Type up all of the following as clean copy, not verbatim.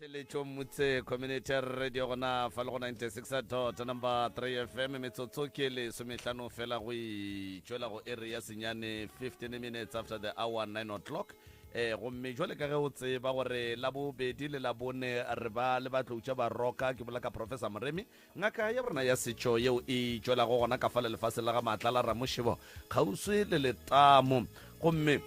Telecho Mutse Community Radio gona fa le go 96 number 3 FM metsotso ke le sometlano fela go itšwela go area senyane 15 minutes after the hour 9 o'clock go mme jwale ka ge o tseba gore la bobedi le la bone re ba le batloutša ba roka ke bola ka Professor Moremi ngaka ya borena ya setšo yeo e tšwela go gona ka fa le lefase la ga Matla la Ramošebo kgauswi le letamo gomme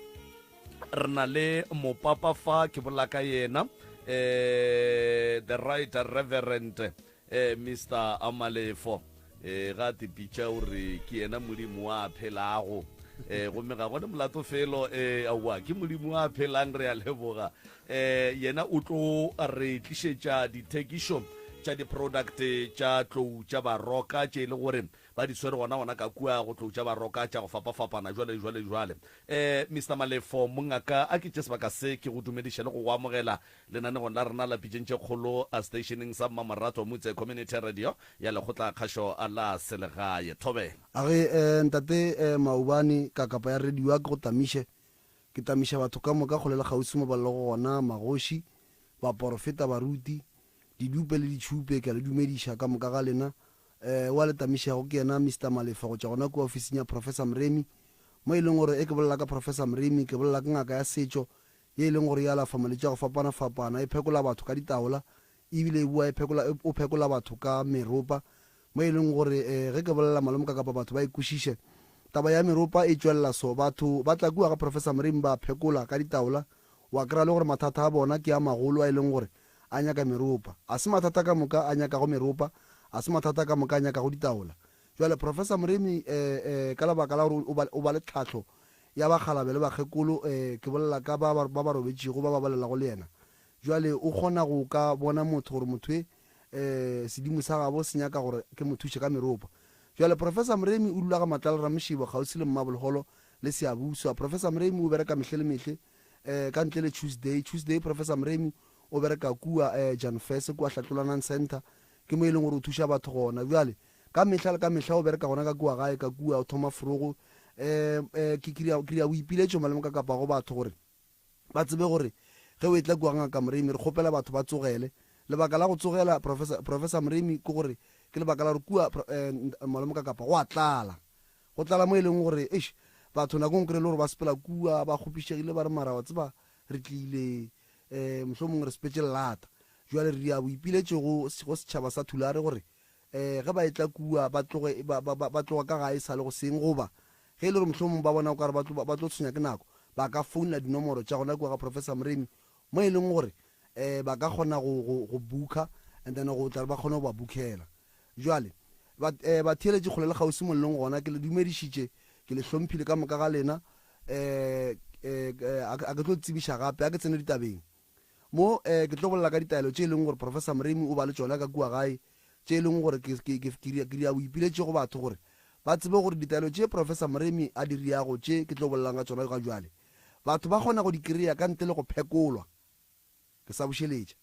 re na le mopapa fa ke bola ka yena the right reverend Mr. Amalefo ga tipitša ore ke yena modimo wa phelago gomme ga gone molato felo aowa ke modimo wa phelang re a leboga yena o tlo re tlišetša dithekišo tša di-product tša tlou tša baroka tše e le gore ba di swere gona ka kua go tlou tša baroka tša go fapafapana jwale Mr. Malefo mongaka a ke tše sebaka se ke go dumediša le go go amogela lenanegong la rena la pitšentše kgolo a stationeng sa Mmamarato Motse Community Radio ya lekgotla kgašo a la selegae thobela age ntate maubane ka kapa ya radio ke go tamiše ke tamiša batho ka moka go lela gausi mo balelo gona magoši baporofeta baruti didupe le ditšhupe ke a le dumediša ka moka ga lena wa le tamišago ke yena Mr. Malefo go tša gona ko ofising ya Professor Moremi mo e leng gore ke bolela ka Professor Moremi ke bolela ka ngaka ya setšo ye e leng gore ya lafa malwetši a go fapana-fapana e phekola batho ka ditaola ebile e bua o phekola batho ka meropa mo e leng gore ge ke bolela malome ka kapa batho ba ikwešiše taba ya meropa e tšwelela so batho ba tla kua ga Professor Moremi ba phekola ka ditaola wa kry-a le gore mathata a bona ke a magolo a e leng gore a nyaka meropa a se mathata ka moka a nyaka go meropa a se mathata ka moka a nyaka go ditaola jwale Professor Moremi ka lebaka la gore o ba le tlhatlho ya bagalabe le bakgekolo ke bolela ka ba ba robetšego ba ba balelago le yena jwale o kgona go ka bona motho gore motho sedimo sa gabo se nyaka gore ke mothuše ka meropa jwale Professor Moremi o dula ga Matla la Ramošebo kgauswi le Mmabologolo le Seabuswa Professor Moremi o bereka mehle le mehle ka ntle le Tuesday Professor Moremi o bereka kua Jan Fes kua Hlatlolanang Center ke mo e leng gore o thuša batho gona bjale ka mehla le ka mehla o bereka gona ka kua gae ka kua o thoma forogo ke kry-a boipiletšo malemo ka kapa go batho gore ba tsebe gore ge o etla kua ngaka Moremi re kgopela batho ba tsogele lebaka la go tsogela Professor Moremi ke gore ke lebaka la gore kua malemo ka kapa go a tlala mo e leng gore batho nako nkry le gore ba sepela kua ba kgopišegile ba re mara wa tseba re tlile mohlomongwe re sepetse lata jwale re ya boipiletše go setšhaba sa thulare gore ge ba etla kua ba tloga ka gae sa le go seng goba ge e le gore mohlomong ba bona o kare ba tlo tshwenya ke nako ba ka founela dinomoro tša gona kua ga Professor Moremi mo e leng gore ba ka kgona go buka and then go tla ba kgone go ba bukela jwale ba theeletše kgole le gausi mollong gona ke le dumedišitše ke le hlomphile ka moka ga lena a ke tlo tsebiša gape a ke tsene ditabeng mo ke tlo bolela ka ditaelo tše e leng gore Professor Moremi o ba le tšona ka kua gae tše e leng gore ke dia boipiletše go batho gore ba tsebe gore ditaelo tše Professor Moremi a di riago tše ke tlo bolelang ka tšona ga jwale batho ba kgona go di kry-a ka ntle le go phekolwa ke sa bušeletša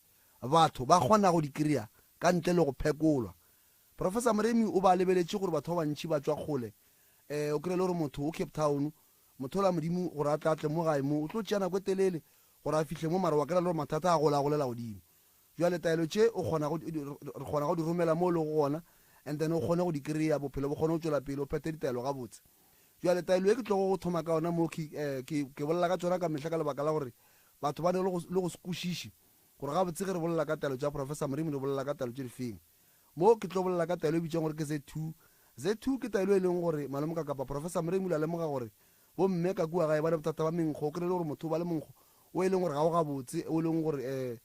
batho ba kgona go di kry-a ka ntle le go phekolwa Professor Moremi o ba lebeletše gore batho ba bantši ba tšwa kgole o kry-e le gore motho o Cape Town motho la modimo gore a tlatle mo gae mo o tlo tšea nako e telele gore a fihle mo mara wa kry-a le gore mathata a golela godimo jwale taelo tše re kgona go di romela mo le go gona and then o kgone go di kry-a bophelo bo kgone go tšwela pele o phete ditaelo ga botse jwale taelo e ke tlogo go thoma ka ona mo ke bolela ka tsona ka mehla ka lebaka la gore batho ba ne le go sekwešiše gore ga botse ge re bolela ka taelo tša Professor Moremi re bolela ka taelo tše difeng mo ke tlo bolela ka taelo e bitsang gore ke Z2 ke taelo e leng gore malome ka kapa Professor Moremi o la lemoga gore bomme ka kua gae ba ne bothata ba menkgo o kry-e le gore motho ba le monkgo o e leng gore ga o gabotse o leng gore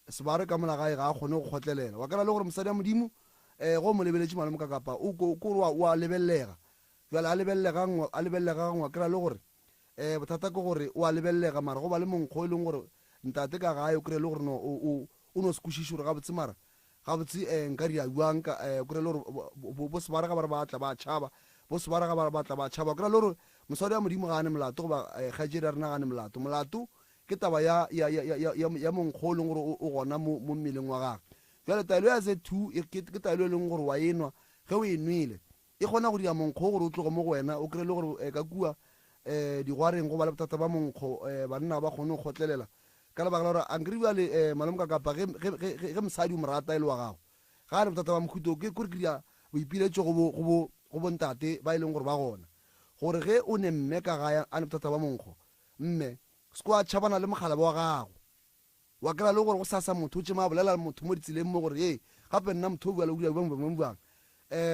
sebare ka mola gae ga a kgone go kgotlelela wa kry-a le gore mosadi ya modimo go mo lebeletše malome ka kapa o a lebellega jale a lebellega gangwe wa kry-a le gore bothata ke gore o a lebellega mara go ba le monkgo e leng gore ntate ka gae o kry-e le gore o no sekwešiše gore gabotse mara gabotse nka dia jwang o kry-e le gore bo sebare ga ba re ba tla ba tšhaba bo sebare ga ba batla ba tšhaba o kry-a le gore mosadi ya modimo ga ane molato goba kgaetšedi a rena ga ane molato ke taba ya monkgo e leng gore o gona mo mmeleng wa gage jwale taelo ya Z2 ke taelo e leng gore wa enwa ge o e nwele e kgona go dira monkgo gore o tloge mo go wena o kry-e le gore ka kua digwareng go ba le bothata ba monkgo banna ba kgone go kgotlelela ka lebaka la gore a nkere bjale malome ka kapa ge mosadi o morata e le wa gago ga a ne bothata ba mokhuto ke kore ke dia boipiletso go bontate ba e leng gore ba gona gore ge o ne mme ka gaya a ne bothata ba monkgo mme se ko a tšhabana le mogala wa gago wa kry-a le gore go sasa motho o tsema bolela motho mo ditseleng mo gore ee gape nna motho o buang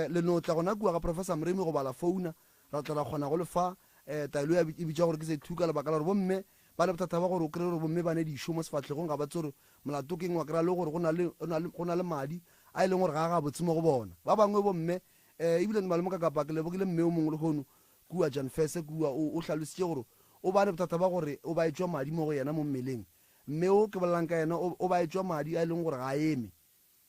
lenotla gona kua ga professor Mremi go bala founa ra tla kgona go lefa taelo ya e bitša gore ke se thuka lebaka la gore bomme ba le bothata ba gore o kry gore bomme ba ne dišo mo sefatlhegong ga ba tsore molato keng wa kry-a le gore go na le madi a e leng gore ga botsemo go bona ba bangwe bomme ebile malome ka kapa ke lebogile mme o mongwe le kgono kua Jan Fese kua o hlalositse gore o ba ne bothata ba gore o ba etswa madi mo go yena mo mmeleng mme o ke bolelang ka yena o ba etswa madi a e leng gore ga eme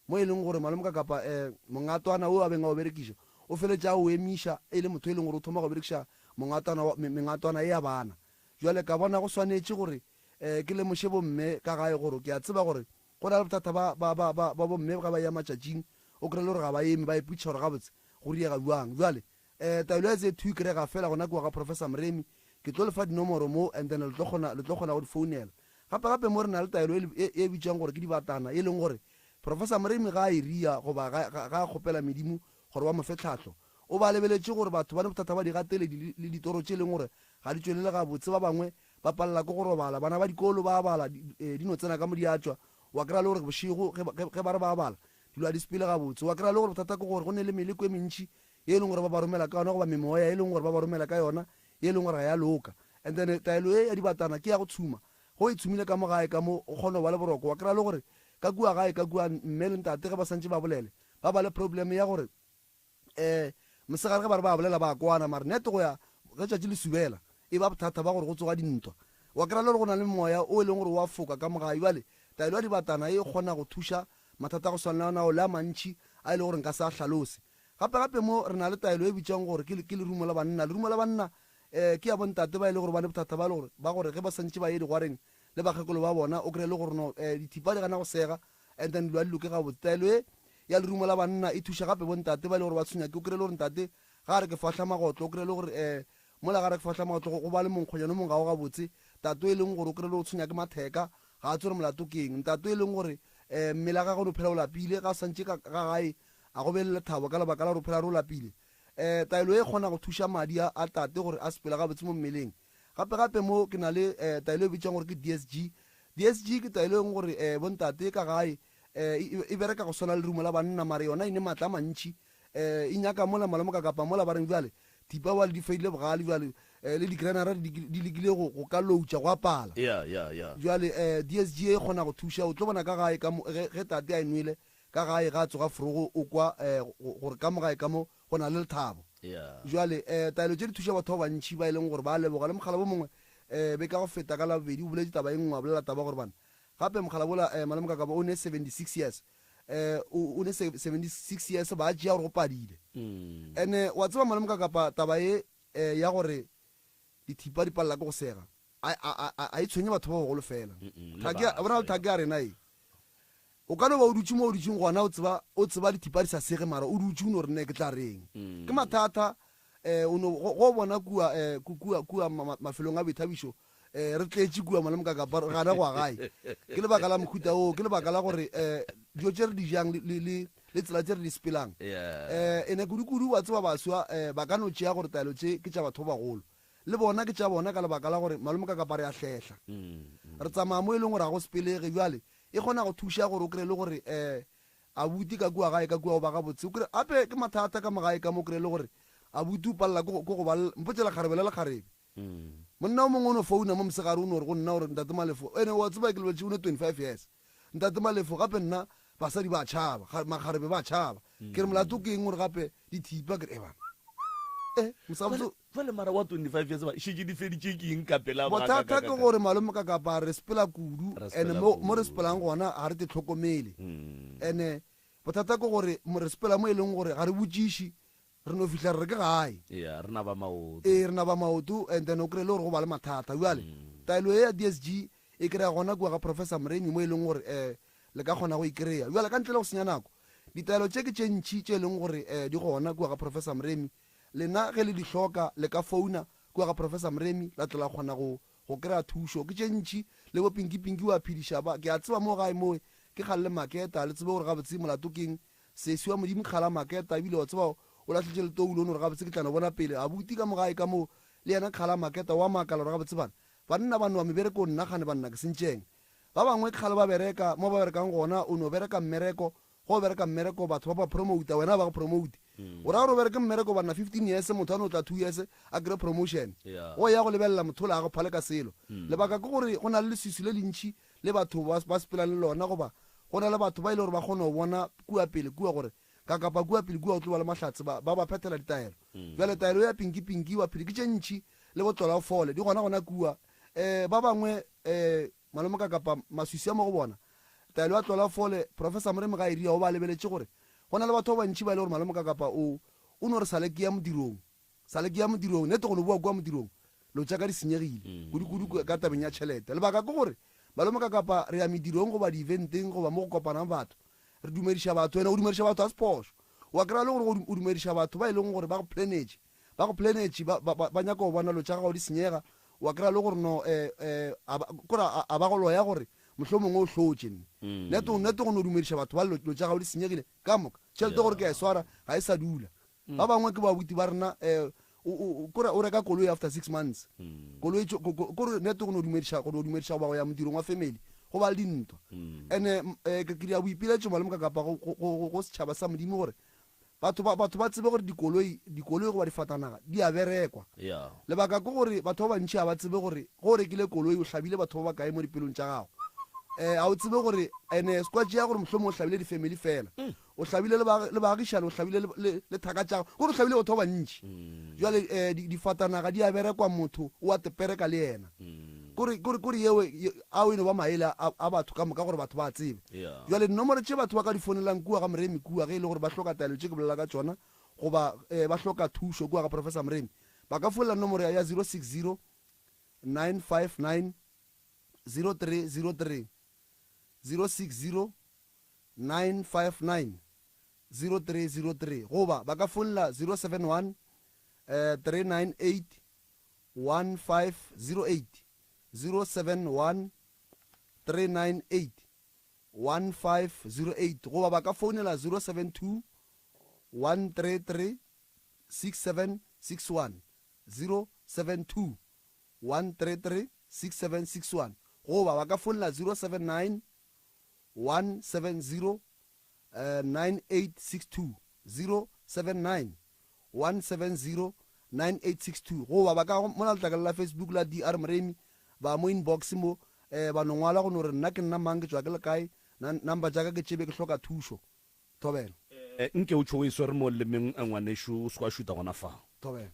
mo e leng gore malome ka kapa mongatwana o a beng a o berekiša o feletša o emiša e le motho e leng gore o thoma go berekiša mengatwana e ya bana jwale ka bona go swanetše gore ke le moše bomme ka gae gore ke a tseba gore go na le bothata ba bomme ga ba ya matšatšing o kry le gore ga ba eme ba eputša gore gabotse go riega buang jwale taelo ya tse thu kry-ega fela gona kua ga professor Mremi ke tlo lefa dinomoro mo and then le tlo kgona go di founela gape mo re na le taelo e bitswang gore ke dibatana e leng gore professor Mremi ga a e ria goba ga a kgopela medimo gore ba mo fe tlhatlho o ba lebeletše gore batho ba ne bothata ba digateledi le ditoro tše e leng gore ga di tswelele ga botse ba bangwe ba palela ko go robala bana ba dikolo ba bala di no tsena ka mo di atswa wa kry-a le gore bošego ge ba re ba bala dilo a di sepele ga botse wa kry-a le gore bothata ke gore go ne le meleko e mentši e leng gore ba ba romela ka yona goba memoya e leng gore ba ba romela ka yona e leng gore ga ya loka and then taelo e ya dibatana ke ya go tshuma go e tshumile ka mo gae ka mo o kgone go ba le boroko wa kry-a le gore ka kua gae ka kua mme le ntate ge ba santse ba bolele ba ba le problem ya gore mosegare ge ba re ba bolela ba kwana mare nete go ya ge tšatši le subela e ba bothata ba gore go tsoga dintwa wa kry-a le gore go na le moya o e leng gore wa foka ka mogae bale taelo ya dibatana e kgona go thuša mathata a go swanelao le a mantšhi a e le gore nka se a hlalose gape mo re na le taelo e bitswang gore ke lerumo la banna lerumo la banna ke ya bontate ba e le gore ba ne bothata ba gore ge ba santse ba ye digwareng le bakgekolo ba bona o kry le gore no dithipa di gana go sega and then dilo a diloke ga botse taelo e ya lerumo la banna e thuša gape bontate ba e le gore ba tshwenyake o kry le gore ntate ga re ke fahla magotlo o kry le gore mola ga re ke fahla magotlo go ba le monkgonyano mong gago ga botse tato e leng gore o kry le go tshwenya ke matheka ga a tsore molato keng tato e leng gore mmele a gagwe o phela o lapile ga santse ka gae a go belele thabo ka lebaka la gore o phela re o lapile taelo e kgona go thuša madi a tate gore a sepela ga botse mo mmeleng gape mo ke na le taelo e bitswang gore ke DSG ke taelo eng gore bontate ka gae e bereka go swana le rumo la banna mare yona e ne maatla mantšhi e nyaka mola malamo ka kapa mola ba reng bjale thipa wa le di feile bogale bjale le di-granara di lekile go ka loutša go apala jwale DSG e kgona go thuša o tlo bona ka gae ge tate a e nwele ka gae ga tsoga forogo o kwa gore ka mo gae ka mo go na le lethabo jwale taelo tše di thuša batho ba bantšhi ba e leng gore ba leboga le mogala bo mongwe be ka go feta ka labobedi o boletse taba e nngwe a bolela taba gore bana gape mogala bola malamo ka kapa o ne 76 years o ne 76 years ba tšea gore go padile and wa tseba malamo ka kapa taba e ya gore dithipa di palela ke go sega a e tshwenye batho ba bogolo fela bona le thake a rena e o ka no ba o dutse mo o dutseng gona o tseba dithipa di sa sege mara o dutse o ne gore nne ke tla reng ke mathata go bona kua mafelong a boithabišo re tletše kua malamo ka kapa gana go a gae ke lebaka la mokhuta o ke lebaka la gore dio tše re di jang le tsela tše re di sepelang ene kudu wa tseba baswa ba ka no tšea gore taelo tše ke tša batho bagolo le bona ke tša bona ka lebaka la gore malome ka kapa re a hletla re tsamaya mo e leng gore ga go sepelege bjale e kgona go thuša gore o kry le gore a buti ka kua gae ka kua o ba ga botse ape ke mathata ka mogae ka mo kry le gore a buti o palela ko go ba mpotsela kgarebe le lekgarebe monna o mongwe o no founa mo mosegare o ne gore go nna gore ntate malefo ene wa tseba ke lebetse o ne 25 years ntate malefo gape nna basadi ba tšhaba makgarebe ba tšhaba ke re molato ke eng gore gape dithipa ke re fale mara wa 25 years ba šetse di feditše ke eng kapela bothata ke gore malome ka kapa re sepela kudu and mo re sepelang gona ga re te tlhokomele and bothata ke gore re sepela mo e leng gore ga re botšiši re no fitlha re ke gae re na ba maoto and then o kry le gore go ba le mathata bjale taelo e ya DSG e kry-a gona kua ga professor Mremi mo e leng gore le ka kgona go e kry-a bjale ka ntle le go senya nako ditaelo tše ke tše ntšhi tše e leng gore di gona kua ga professor Mremi lena ge le di hloka le ka founa kua ga professor Mremi la tla kgona go go kry-a thuso ke tše ntšhi le bo pinki wa phediša ba ke a tseba mo gae moe ke kgale le maketa le tsebe gore gabotse molato keng sesi wa modimo kgala maketa ebile wa tseba o latlhetse le toulo gore gabotse ke tlano bona pele a buti ka mogae ka moo le yena kgala maketa wa makala gore gabotse bana banna ba noa mebereko nna gane banna ke sentšeng ba bangwe kgale ba bereka mo ba berekang gona o no bereka mmereko go bereka mmereko batho ba ba promota wena ba go promote o ra gore o bereke mmereko banna 15 years motho ane o tla 2 years a kry promotion o ya go lebelela motho le a go phale ka selo lebaka ke gore go na le lesisi le lentšhi le batho ba sepelang le lona goba go na le batho ba ile gore ba kgone go bona kua pele kua gore ka kapa kua pele kua o tlo ba le mahlatse ba phethela ditaelo jale taelo ya pinki wa phele ke tše ntšhi le botlola fole di gona gona kua ba bangwe malome ka kapa maswisi a mo go bona taelo ya tlola fole professor Moremi ga iria o ba lebeletse gore go na le batho ba bantšhi ba ile gore malome ka kapa o no re sale ke ya modirong nete go no bua kua modirong lo tša ka di senyegile kudu ka tabeng ya tšhelete lebaka ke gore malome ka kapa re ya medirong goba di-eventeng goba mo go kopanang batho re dumediša batho wena o dumediša batho a sephoso wa kry-a le gore o dumediša batho ba e leng gore ba go planetše ba nyaka go bona lo tša gago di senyega wa kry-a le gore no kore a ba go loya gore mohlho mongwe o hlotse nete go no dumediša batho ba lo tša gago di senyegile ka moka tšhelete gore ke a e swara ga e sa dula ba bangwe ke babuti ba rena kore o reka koloi after 6 months koloi kore nete go no dumediša go ba go ya modirong wa family go ba le dintwa ande ke kry-a boipiletšo malome ka kapa go setšhaba sa modimo gore batho ba tsebe gore dikoloi goba difatanaga di a berekwa lebaka ke gore batho ba bantšhi a ba tsebe gore go rekile koloi o hlabile batho ba kae mo dipelong tša gago a o tsebe gore ene sekwa tšea gore mohlomong o hlabile di-family fela o hlabile le baagišane o hlabile le thaka tša gago gore o hlabile batho ba bantšhi jale difatanaga di a berekwa motho o a tepereka le yena kore yewe a o eno ba maele a batho ka moka gore batho ba tsebe jale dinomoro tše batho ba ka di fonelang kua ga Moremi kua ge e le gore ba hloka taelo tše ke bolela ka tšona goba ba hloka thušo kua ga professor Moremi ba ka folela nomoro ya 060 959 0303 060 959 0303 goba ba ka folela 071 398 1508 071 398 1508 goba ba ka founela 072 133 6761 072 133 6761 goba ba ka founela 079 170 9862 079 170 9862 goba ba ka mona letlakala la Facebook la DR Moremi ba mo inbox mo ba no ngwala go no re nna ke nna mang ke tswa ke le kae number jaaka ke tsebe ke hloka thušo thobela nke o tsho o iswe re mo lemeng a ngwanesho o se kwa shuta gona fa thobela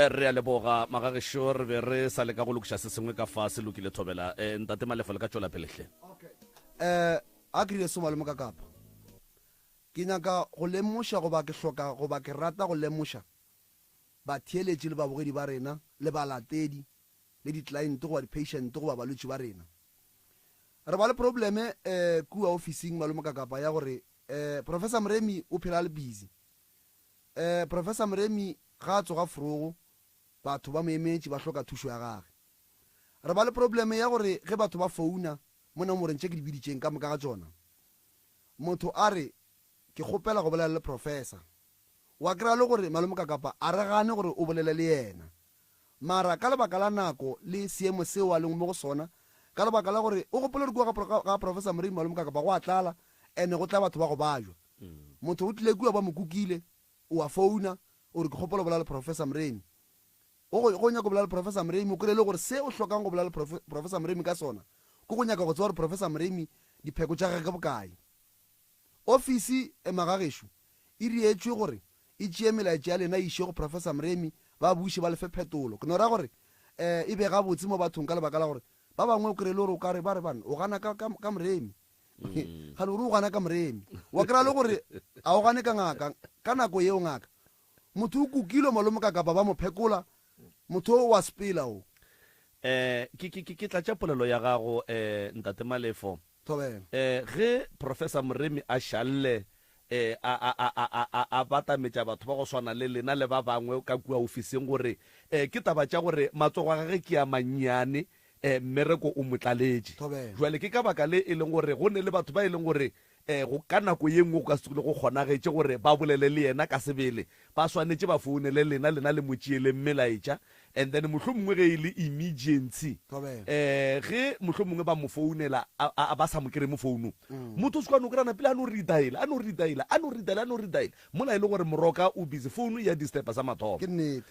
re a leboga magagešo re be re sa le ka go lokiša se sengwe ka fa se lokile thobela ntate Malefa le ka tšola pelehle a ke rile somale mo ka kapa ke nyaka go lemoša goba ke hloka goba ke rata go lemoša batheeletši le babogedi ba rena le balatedi le di-client goba di-patient goba balwetši ba rena re ba le probleme kua officing malome ka kapa ya gore professor Moremi o phela le busy professor Moremi ga a tsoga forogo batho ba moemetši ba hloka thušo ya gage re ba le probleme ya gore ge batho ba founa mo nomoreng tše ke di biditšeng ka moka ga tšona motho a re ke kgopela go bolela le professor wa kry-a le gore malome ka kapa a re gane gore o bolele le yena mara ka lebaka la nako le seemo seo a leng mo go sona ka lebaka la gore o gopole re kua ga professor Moremi malome ka kapa go a tlala ene go tla batho ba go bajwa motho o tlile kua ba mo kukile o a founa o re ke kgopela go bolela le professor Moremi go nyaka go bolela le professor Moremi o kry-e le gore se o hlokang go bolela le professor Moremi ka sona ko go nyaka go tswa gore professor Moremi dipheko tša gage ke bokae ofisi magagešo e rietšwe gore e tšee melaetša ya lena iše go professor Moremi ba buše ba lefe phetolo ke no ra gore e be gabotse mo bathong ka lebaka la gore ba bangwe o kry-e le gore o kare ba re bana o gana ka moremi gane gore o gana ka moremi wa kry-a le gore a o gane ka ngaka ka nako yeo ngaka motho o kukile malome ka kapa ba mo phekola motho o wa sepela o ke tlatša polelo ya gago ntate Malefo thobela ge professor Moremi a šalle a batametša batho ba go swana le lena le ba bangwe ka kua ofising gore ke taba tša gore matsogo a gage ke a mannyane mmereko o motlaletše jwale ke ka baka le e leng gore go ne le batho ba e leng gore go ka nako ye nngwe go ka sekole go kgonagetše gore ba bolele le yena ka sebele ba swanetše ba founele lena le motšeele mmelaetša and then mohlho mongwe ge e le emergency ge mohlho mongwe ba mo founela ba sa mo kry mo founu motho o sekwane o kry-ana pele a no rediala mola e le gore moroka o busy founu ya distepa sa mathomo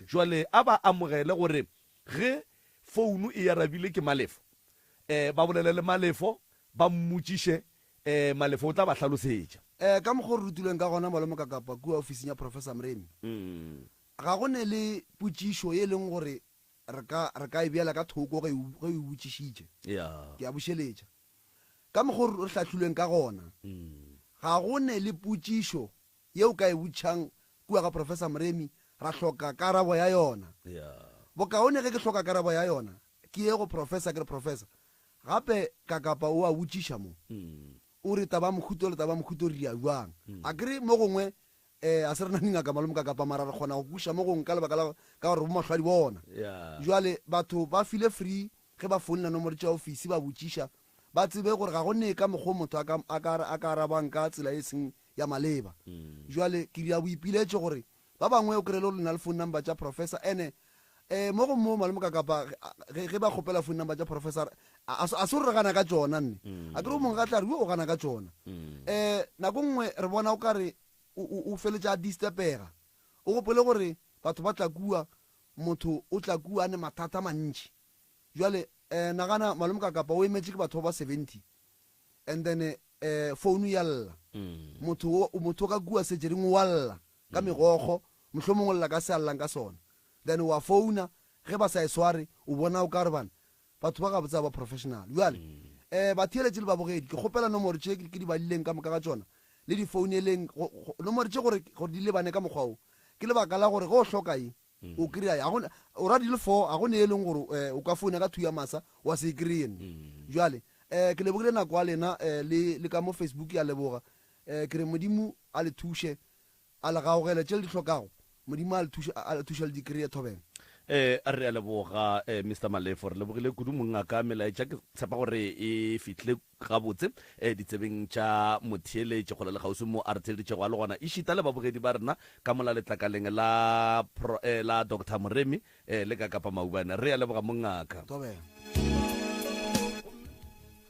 jwale a ba amogele gore ge founu e arabile ke Malefo ba bolele le Malefo ba mmotšiše Malefo o tla ba hlalosetša ka mokgwa re rutilweng ka gona malome ka kapa kua ofising ya professor Moremi ga go ne le potšišo e leng gore re ka e beela ka thoko ge e botšišitše ke a bušeletša ka mokgwa re hlahlilweng ka gona ga go ne le potšišo yeo ka e botšang kua ga professor Moremi ra hloka karabo ya yona bokaone ge ke hloka karabo ya yona ke ye go professor ke re professor gape ka kapa o a botšiša mo o re taba mokhuto le taba mokhuto re ya jwang a kry mo gongwe a se re naning ka malome ka kapa mara re kgona go kuša mo gongwe ka lebaka la ka gore bo mahlwadi bona jwale batho ba file free ge ba founela nomoro tša ofisi ba botšiša ba tsebe gore ga go ne ka mokgwa motho a ka arabang ka tsela e seng ya maleba jwale ke dia boipiletše gore ba bangwe o kry-e le le na le phone number tša professor ene mo go mo malome ka kapa ge ba kgopela phone number tša professor a se re gana ka tšona nne a kere o mongwe ka tla re o gana ka tšona nako nngwe re bona o kare o feletša distepega o gopole gore batho ba tla kua motho o tla kua a ne mathata mantši jwale nagana malome ka kapa o emetše ke batho ba 70 and then phone ya lla motho o ka kua sejering wa lla ka megokgo mohlho mongwe lla ka se allang ka sona then wa founa ge ba sa e sware o bona o ka re bana batho ba gabotsa ba professional jwale ba theeletše le babogedi ke kgopela nomoro tše ke di balileng ka moka ga tsona le di founeleng nomoro tše gore di lebane ka mokgwa o ke lebaka la gore ge o hloka e o kry-a o radile 4 a go ne e leng gore o ka founa ka 2 ya masa wa se kry-en jwale ke lebogile nako a lena le ka mo Facebook ya leboga ke re modimo a le thuše a le gaogele tše le di hlokago modimo a le thuše le di kry-e thobela a re a leboga Mr. Malefo re lebogile kudu mongaka melaetša ke tshepa gore e fitlhile gabotse ditsebeng tša motheeletše kgole le kgausi mo a re theleditšego a le gona e šita le babogedi ba rena ka mola letlakaleng la Dr. Moremi le ka kapa Maubane re a leboga mongaka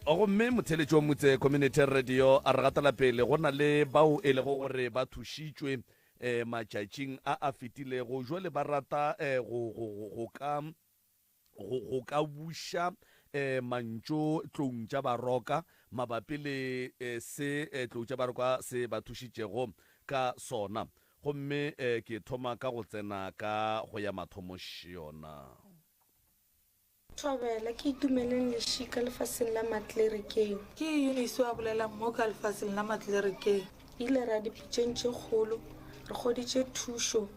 gomme motheeletši wa motse community radio a re gatela pele go na le bao e lego gore ba thušitšwe matšatšing a fetilego jwale ba rata go ka buša mantšo tlong tša baroka mabapi le se tlong tša baroka se ba thušitšego ka sona gomme ke thoma ka go tsena ka go ya mathomoši yona Thobela ke itumeleng lešika lefaseng la Matlerekeng ke Eunice wa bolela mo ka lefaseng la Matlerekeng ile ra dipitšeng tše kgolo re goditše thušo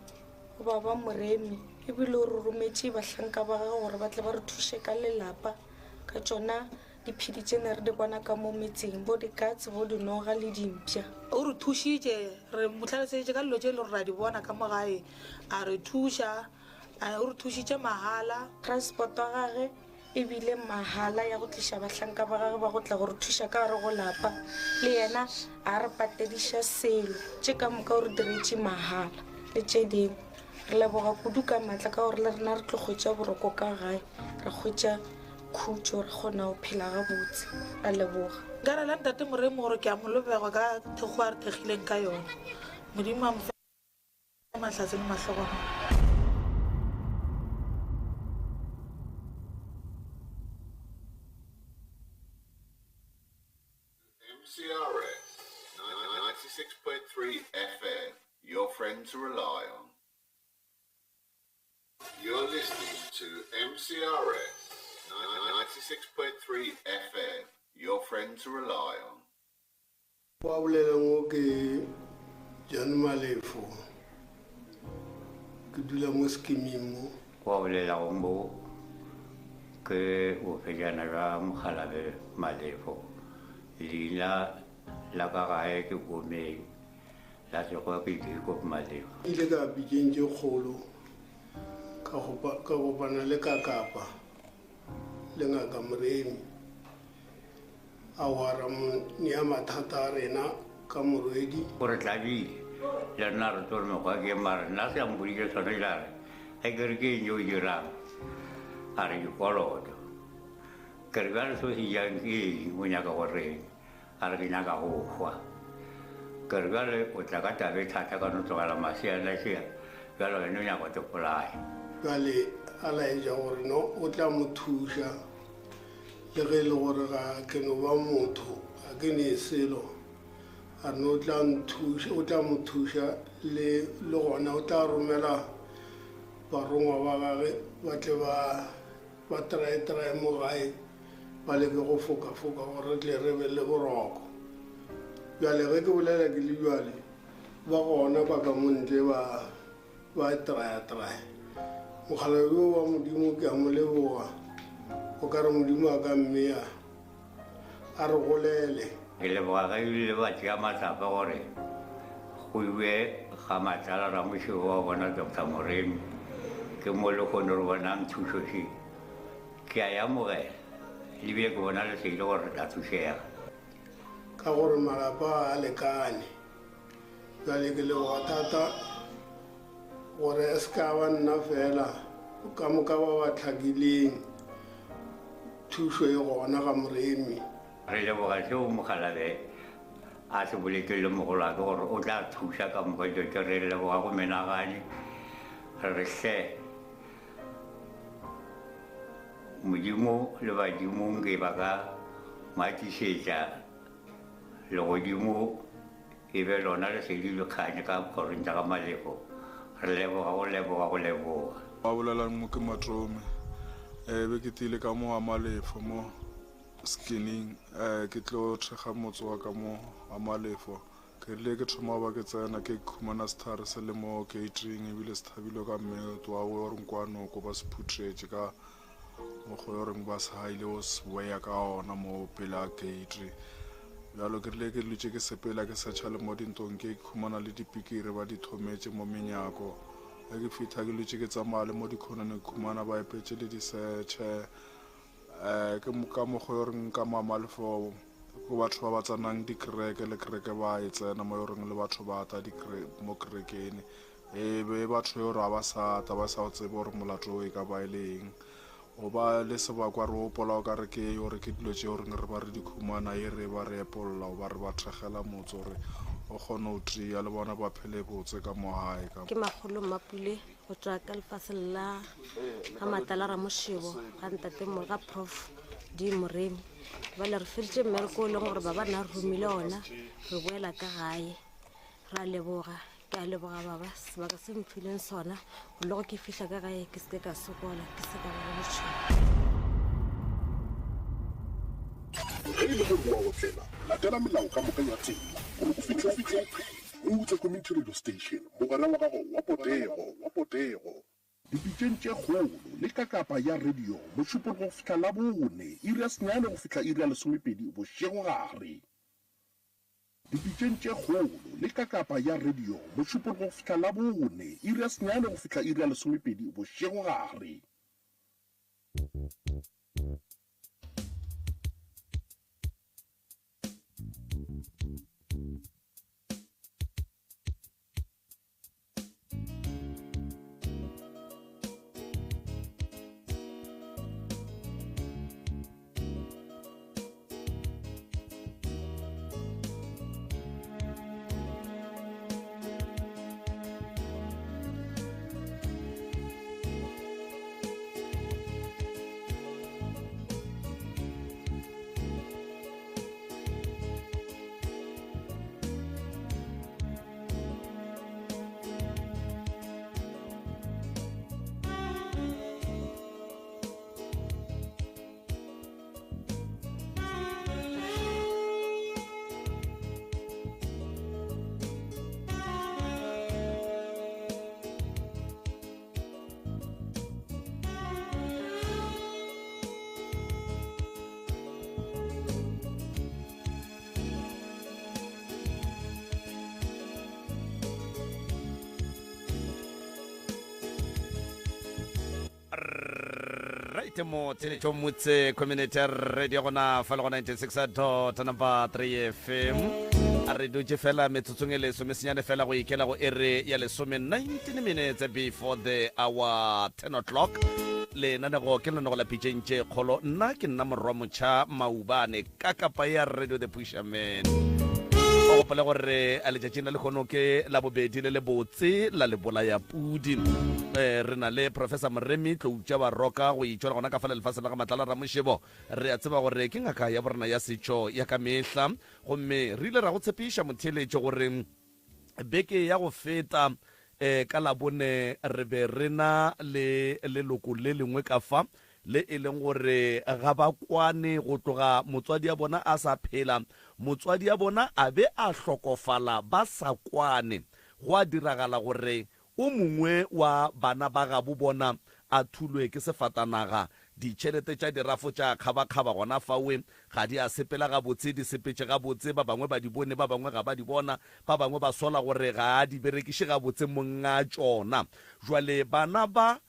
go baba Moremi ebile o re rometše bahlanka ba gagwe gore ba tle ba re thuše ka lelapa ka tšona diphedi tše ne re di bona ka mo metseng bo dikatse bo dinoga le dimpša o re thušitše re mohlalosetše ka dilo tše le gore ra di bona ka mo gae a re thuša o re thušitše mahala transport wa gage ebile mahala ya go tliša bahlanka ba gagwe ba go tla gore thuša ka gare go lapa le yena a re patediša selo tše ka moka o re diretše mahala le tše dingwe re leboga kudu ka maatla ka gore le rena re tlo kgwetša boroko ka gae re kgwetša khutšo re kgona go phela gabotse a leboga nka re la ntate Moremi gore ke a molobego ka thego a re thegileng ka yona modimo a mofe mahlatse le mahlogona CRS 96.3 FM, your friend to rely on. You're listening to MCRS 96.3 FM, your friend to rely on. Paulelango ke Jan Malefo. Ke dula mo skimimo. Paulelango ke o fejana ra Mkhalabe Malefo. Lila la kagae ke gome la tsogo ke go Malefo. Ile ka bijenje kholo ka go bana le ka kapa le ngaka Mremi. Awara ni amathata rena ka morwedi gore tlabi le nna re tlo mo ga ke mara nna se ambuli ke tsona ilare e ke ke yo yira are yo kolodo ke ga so ya ke mo nya ka gore are ke nya ka go khwa ke ga le o tla ka tabe thata ka no tsogala masia la sia ga lo no nya go te polai gale ala e ja gore no o tla mo thusha le ge le gore ga ke no ba motho a ke ne selo a no tla nthusha o tla mo thusha le gona o tla romela barongwa ba gage ba tle ba trae mo gae ba leke go foka-foka gore tle re be le boroko bjale ge ke bolela ke le bjale ba gona ba ka montle ba trae mogala yo wa modimo ke a mo leboga o ka re modimo a ka mmea a re golele ke leboga ga ile ba tšea matsapa gore go iwe ga matlala ra mošego wa bona Dr. Moremi ke mo le kgone re bonang thušoši ke a amogela lebile ke bona le seile gore re tla thušega ka gore malapa a lekane jale ke leboga thata gore e se ka ba nna fela ka moka ba ba tlhakileng thušo e gona ga Moremi re leboga seo Mkhalabe a se bolekele mogolo a ke gore o tla thuša ka moka jo ke re leboga go menagane re hle modimo le badimong ke ba ka matišetša legodimo e be lona le sedi le kganye ka kgorong tša ga Malefo re leboga go leboga ba bolelang mo ke Matrome be ke tile ka mo a Malefo mo skinning ke tlo thega motse wa ka mo a Malefo ke rile ke thoma ba ke tsena ke khumana star se le mo catering ebile se thabile ka mmeto wa o re nkwano ko ba se phutretše ka mo go re ba sa ile o se boya ka ona mo pela catering bjalo ke rile ke lutše ke sepela ke setšha le mo dintong ke khumana le dipikiri ba di thometše mo menyako ke fitha ke lutše ke tsamaya le mo dikhonane khumana ba epetse le disetšhe ke ka mokgwa yo reng ka Malefo go batho ba tsanang dikereke le kereke ba e tsena mo yo reng le batho ba ta mo kerekeng be batho yo ra ba sa o tsebe gore molato e ka ba e leng o ba le sebakwa re opola o ka re ke yo re ke dilo tše yo reng re ba re dikhumana e re ba re epolla o ba re ba thegela motse gore o kgone o tria le bona ba phele botse ka mogae ke Magolo Mapule go tswa ka lefaseng la ga Matala ra Mošebo ga ntate mo ga Prof di Moremi ba le re feditše mmereko o leng gore ba na romile ona re boela ka gae ra leboga ke a leboga baba sebaka se mphileng sona go le go ke fihla ka gae ke seke ka sokola ke se ka ba botšhogo ge le gore wa otlela latela melao ka moka ya tsela gore o fitlhe o utse community radio station mogwera wa gago wa potego dipitšeng tše kgolo le ka kapa ya radio mošupong go fitlha la bone iri ya senyane go fitlha iri ya lesomepedi bošego gare dipitšeng tše kgolo le ka kapa ya radio mošupong go fitlha la bone iri ya senyane go fitlha iri ya lesomepedi bošego gare temo telecho mutse community radio gona fa le go 96.3 FM a re dutse fela metsotsong e lesome senyane fela go ikela go ere ya lesome 19 minutes before the hour 10 o'clock le nanego ke lena go la pitšentše kgolo nna ke nna morwa motšha maubane ka kapa ya radio the pusherman o gopole gore a letšatšing la lekgono ke la bobedi le le botse la lebola ya pudi re na le professor Moremi tloutša baroka go itšwela gona ka fa lefase la ga Matlala Ramošebo re a tseba gore ke ngaka ya borena ya setšo ya ka mehla gomme re ile ra go tshepiša motheletšo gore beke ya go feta ka labone re be rena le leloko le lengwe ka fa le e leng gore ga ba kwane go tloga motswadi ya bona a sa phela motswadi ya bona a be a hlokofala ba sa kwane go a diragala gore o mongwe wa bana ba ga bo bona a thulwe ke sefatanaga ditšhelete tša dirafo tša kgaba-kgaba gona fawe ga di a sepela ga botse di sepetše ga botse ba bangwe ba di bone ba bangwe ga ba di bona ba bangwe ba sola gore ga a di berekiše ga botse monga tšona jwale bana ba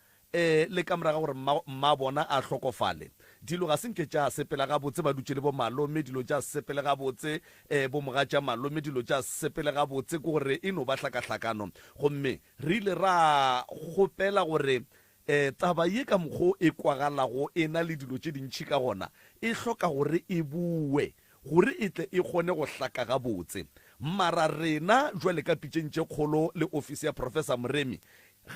le ka moraga gore mma bona a hlokofale dilo ga senke tša sepela ga botse ba dutše le bo malome dilo tša sepele ga botse bo moga tša malome dilo tša sepele ga botse ke gore e no ba hlakahlakano gomme re ile ra kgopela gore taba ye ka mokgwa e kwagalago e na le dilo tše dintšhi ka gona e hloka gore e bue gore e tle e kgone go hlaka ga botse mara rena jwale ka pitšentše kgolo le ofisi ya professor Moremi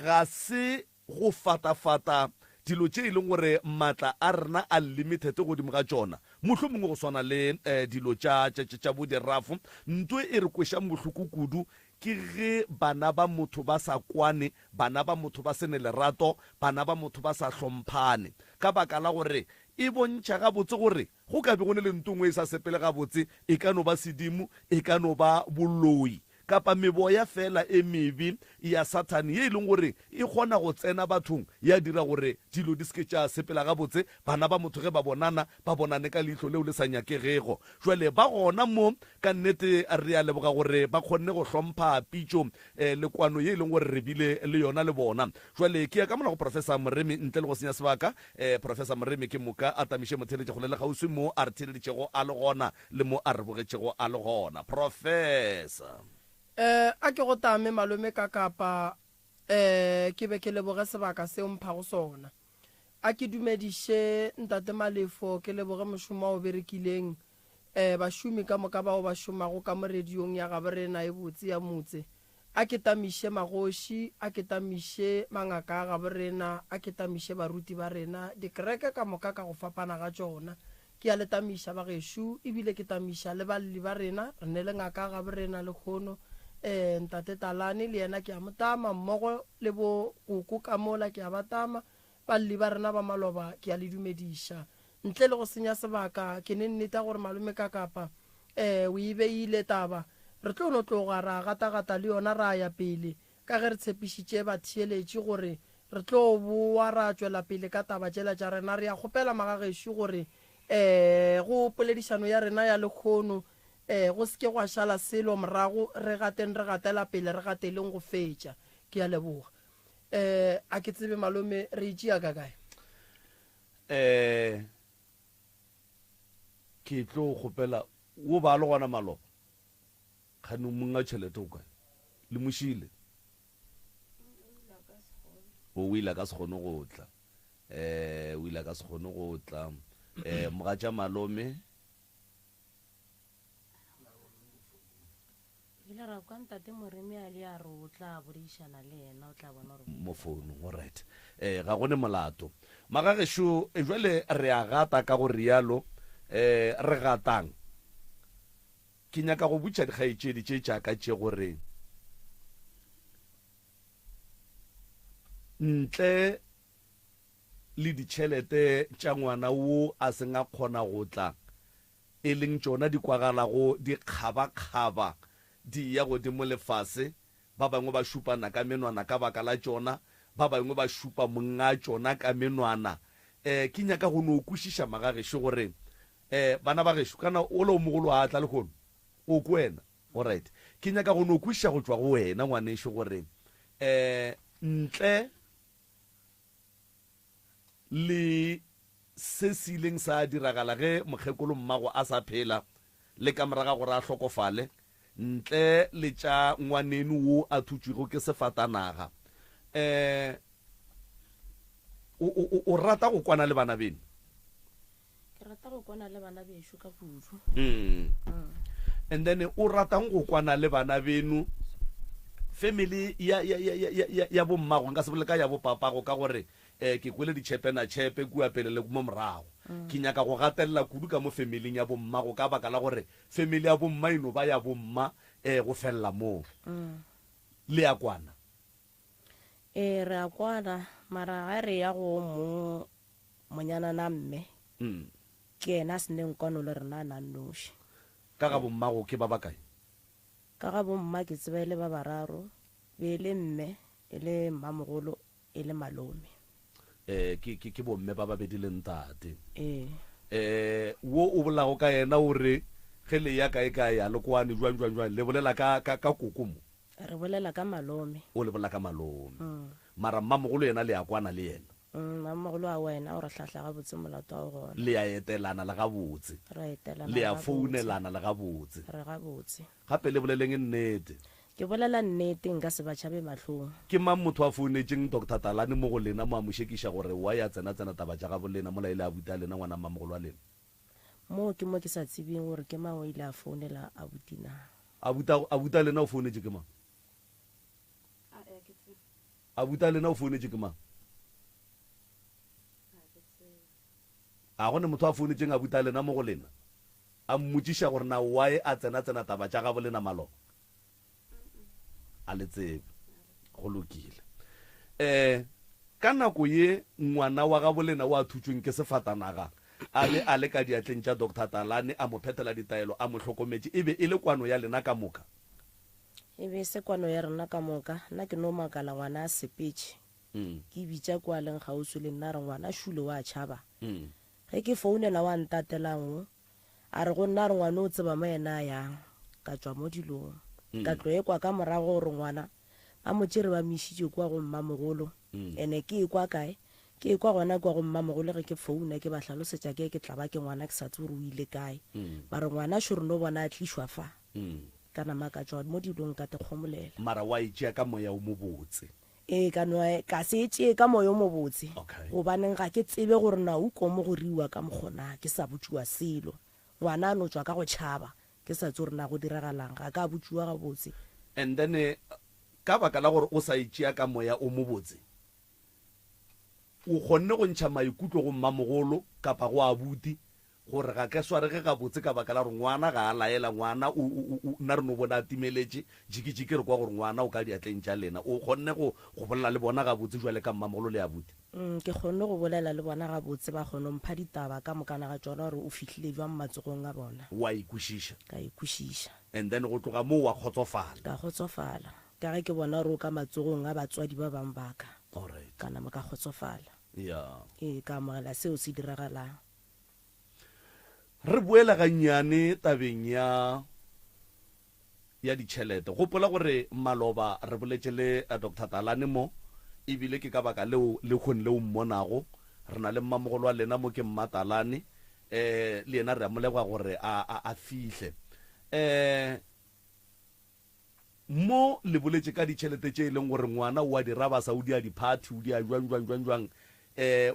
ga se go fata dilo tše e leng gore maatla a rena a limited godimo ga tšona mohlomongwe go swana le dilo tša bo dirafo ntwe e re kweša mohloko kudu ke ge bana ba motho ba sa kwane bana ba motho ba sene lerato bana ba motho ba sa hlomphane ka baka la gore e bontšha ga botse gore go ka be go ne le ntongwe e sa sepele ga botse e ka no ba sedimo e ka no ba boloi kapa meboya fela e mebe ya satani ye e leng gore e kgona go tsena bathong ya dira gore dilo di seke tša sepela ga botse bana ba motho ge ba bonane ka leihlo leo le sa nyakegego jwale ba gona mo ka nnete re a leboga gore ba kgonne go hlompha pitšo lekwano ye e leng gore re bile le yona le bona jwale ke ya ka mona go professor Moremi ntle le go senya sebaka professor Moremi ke moka a tamiše motheletše go le kgauswi mo a re theleditšego a le gona le mo a re bogetšego a le gona professor a ke go tame malome ka kapa ke be ke leboge sebaka se mpha go sona a ke dumediše ntate Malefo ke leboge mošomo o berekileng bašomi ka moka bao ba šomago ka mo radiong ya gaborena e botse ya motse a ke tamiše magoši a ke tamiše mangaka a gaborena a ke tamiše baruti ba rena dikereke ka moka ka go fapana ga tšona ke a le tamiša bagešo ebile ke tamiša le balli ba rena re ne le ngaka a gaborena le kgono ntate Talane le yena ke a motama mmogo le bo koko ka mola ke a batama balli ba rena ba maloba ke a le dumediša ntle le go senya sebaka ke ne nneta gore malome ka kapa o e beile taba re tlo no tloga ra gata le yona ra ya pele ka ge re tshepišitše batheeletše gore re tlo boa ra tšwela pele ka taba tšela tša rena re ya kgopela magagešo gore go poledišano ya rena ya lekgono go seke go a šala selo morago re gatela pele re gateleng go fetša ke a leboga a ke tsebe malome re itšea ka kae ke tlo kgopela wo ba le gona maloba kgane monga tšhelete o kae le mošile o ile ka se kgone go tla o ile ka se kgone go tla moga tša malome mo founung alright ga gone molato magagešo jwale re a gata ka go rialo re gatang ke nyaka go butša dikgaetšedi tše tšaka tše gore ntle le ditšhelete tša ngwana wo a seng a kgona go tla e leng tšona di kwagalago di kgaba-kgaba di ya godimo lefase ba bangwe ba šupana ka menwana ka baka la tšona ba bangwe ba šupa monga tšona ka menwana ke nyaka go no kwešiša magagešo gore bana ba gešo kana o le o mogolo a tla le kgono o kwena alright ke nyaka go no kwešiša go tšwa go wena ngwanešo gore ntle le se se ileng sa diragala ge mokgekolo mmago a sa phela le ka moraga gore a hlokofale ntle le tša ngwanenu wo a thutšwego ke sefatanaga o rata go kwana le bana beno? ke rata go kwana le bana bešo ka kudu. And then o ratang go kwana le bana beno family ya bo mmago nka se boleka ya bo papago ka gore ke kwele ditšhepe na tšhepe kua pele le mo morago ke nyaka go gatelela kudu ka mo familing ya bo mmago ka baka la gore family ya bo mma eno ba ya bo mma go fella moo le ya kwana re a kwana mara ga re ya go mo monyana na mme ke ena se neng kwano le rena na noši ka ga bo mmago ke ba bakae? ka ga bo mma ke tseba ile ba bararo be le mme ile mmamogolo ile malome ke bo mme ba babedi le ntate wo o bolago ka ena ore ge le ya kae kae ya lekwane jwang le bolela ka kokomo? re bolela ka malome. O le bolela ka malome mara mmamogolo yena le ya kwana le yena? mmamogolo a wena o re tlhatlha gabotse molato wa gona. Le ya etelana le gabotse? Le ya founelana le gabotse? Re gabotse. Gape le boleleng nnete? Ke bolela nnete nka se ba tšhabe matlhong. Ke mang motho a founetseng Dr. Talane mo go lena mo a mošekiša gore wa ya tsena taba tša gabo lena mola ile a buta lena ngwana mmamogolo wa lena? Mo ke mo ke sa tsebeng gore ke mang o ile a founela a butina. A buta lena o founetse ke mang? A buta lena o founetse ke mang? A gone motho a founetseng a buta lena mo go lena a mmotšiša gore na wae a tsena taba tša gabo lena malo a le tsebe go lokile. Ka nako ye ngwana wa gabo lena wa thutšweng ke sefatanaga a be a le ka diatleng tša Dr. Talane a mo phethela ditaelo a mo hlokometše e be e le kwano ya lena ka moka? E be se kwano ya rena ka moka nna ke no makala ngwana a sepetše ke bitša kwa leng gausi le nna re ngwana šule wa tšhaba ge ke founela wa ntatelang a re go nna re ngwana o tseba mo ena yang ka tšwa mo dilong ka tlo ekwa ka morago gore ngwana ba mo tšere ba mešitše kwa go mmamogolo ene ke ekwa kae ke ekwa gona kwa go mmamogolo ge ke founa ke ba hlalosetša ke tla ba ke ngwana ke sa tse gore o ile kae ba re ngwana šore no bona a tlišwa fa ka nama ka tšwa mo dilong ka te kgomolela. Mara wa itšea ka moya o mo botse? Ka se tšee ka moya o mo botse gobaneng ga ke tsebe gore na o komo go riwa ka mokgona ke sa botšiwa selo ngwana a no tšwa ka go tšhaba ke sa tse gore na go diragalang ga ka botšiwa ga botse. And then ka baka la gore o sa itšea ka moya o mo botse o kgonne go ntšha maikutlo go mmamogolo kapa go abuti gore ga ke swarege ga botse ka baka la gore ngwana ga a laela ngwana nna re no bona a timeletše jikijiki re kwa gore ngwana o ka diatleng tša lena o kgonne go bolela le bona ga botse jwale ka mmamogolo le abuti? Ke kgonne go bolela le bona ga botse ba kgone mpha ditaba ka mokana ga tšona gore o fihlile jwang matsogong a bona. Wa ikwešiša? Ka ikwešiša. And then go tloga moo wa kgotsofala? Ka kgotsofala ka ge ke bona gore o ka matsogong a batswadi ba bang baka ka nama ka kgotsofala ka amogela seo se diragalang. Re boela gannyane tabeng ya ditšhelete. Gopola gore maloba re boletše le Dr. Talane mo ebile ke ka baka leo le kgone leo mmonago re na le mmamogolo wa lena mo ke Mmatalane le yena re a moleboga gore a fihle mo le boletše ka ditšhelete tše e leng gore ngwana o a di raba Saudi a di-party o di a jwang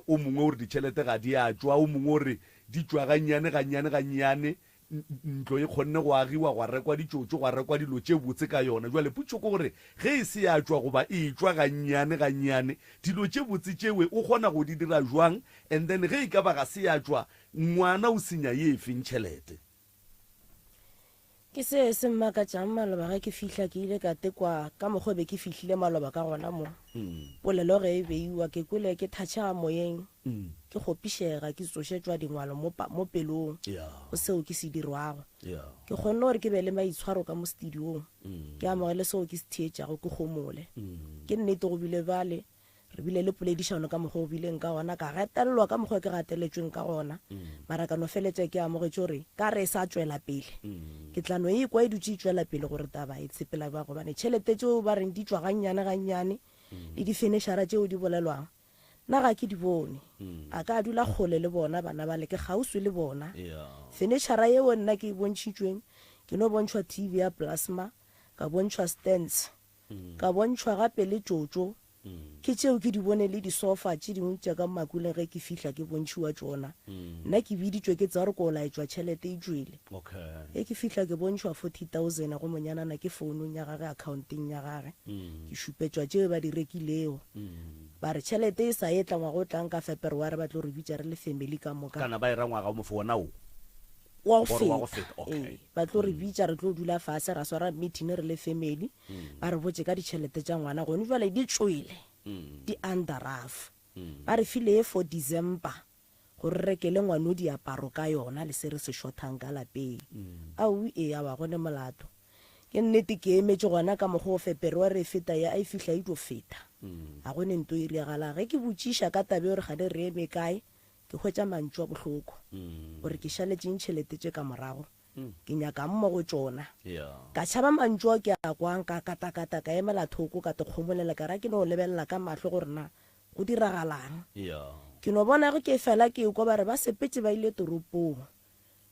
o mongwe gore ditšhelete ga di a tšwa o mongwe gore di tšwa gannyane ntlo e kgonne go agiwa go rekwa ditšotšo go rekwa dilo tše botse ka yona jwale putšo ke gore ge e se ya tšwa goba e tšwa gannyane dilo tše botse tšewe o kgona go di dira jwang and then ge e ka ba ga se ya tšwa ngwana o senya ye e feng tšhelete? Ke se mmakatšang maloba ge ke fihla ke ile ka tekwa ka mokgwa be ke fihlile maloba ka gona mo polelo ge e beiwa ke kwele ke thatšhaga moyeng ke kgopišega ke tsošetšwa dingwalo mo pelong go seo ke se dirwago ke kgonne gore ke be le maitshwaro ka mo studiong ke amogele seo ke se theetšago ke kgomole ke nnete go bile bale re bile le poledišano ka mokgwa o bileng ka gona ka gatelelwa ka mokgwa ke gateletšweng ka gona mara ka no feletša ke amogetše gore ka re sa tšwela pele ke tlano e kwa e dutše e tšwela pele gore taba e tshepela ba gobane tšhelete tšeo ba reng di tšwa gannyane le di-finishara tšeo di bolelwang nna ga ke di bone a ka dula kgole le bona bana ba le ke gausu le bona furniture eo nna ke bontšhitšweng ke no bontšhwa TV ya plasma ka bontšhwa stands ka bontšhwa gape le jojo ke tšeo ke di bone le disofa tše dingwe tša ka makuleng ge ke fihla ke bontšhiwa tšona nna ke biditšwe ke tsa gore ko laetšwa tšhelete e tswele ge ke fihla ke bontšhwa 40,000 go monyanana ke founung ya gage accounteng ya gage ke šupetšwa tšeo ba di rekileo ba re tšhelete e sa etla ngwaga o tlang ka February ba tlo re bitša re le family ka moka kana ba ira ngwaga mo fona o wa go feta ba tlo re bitša re tlo dula fase ra swara meeting re le family ba re botse ka ditšhelete tša ngwana gone jwale di tswele di underaf ba re file for December gore rekele ngwana o diaparo ka yona le se re se shothang ka lapeng au a wa gone molato ke nnete ke emetse gona ka mogo February feta ya a fihla e tlo feta a gone nto e riagala ge ke botšiša ka tabe gore ga le re eme kae ke hwetša mantšu a bohloko gore ke šaletšeng tšhelete tše ka morago ke nyaka mmo go tšona ka tšhaba mantšu a ke a kwang ka katakata ka emela thoko ka te kgomolela ka ra ke no lebelela ka mahlo gore na go diragalang ke no bona go ke fela ke kwa ba re ba sepetse ba ile toropong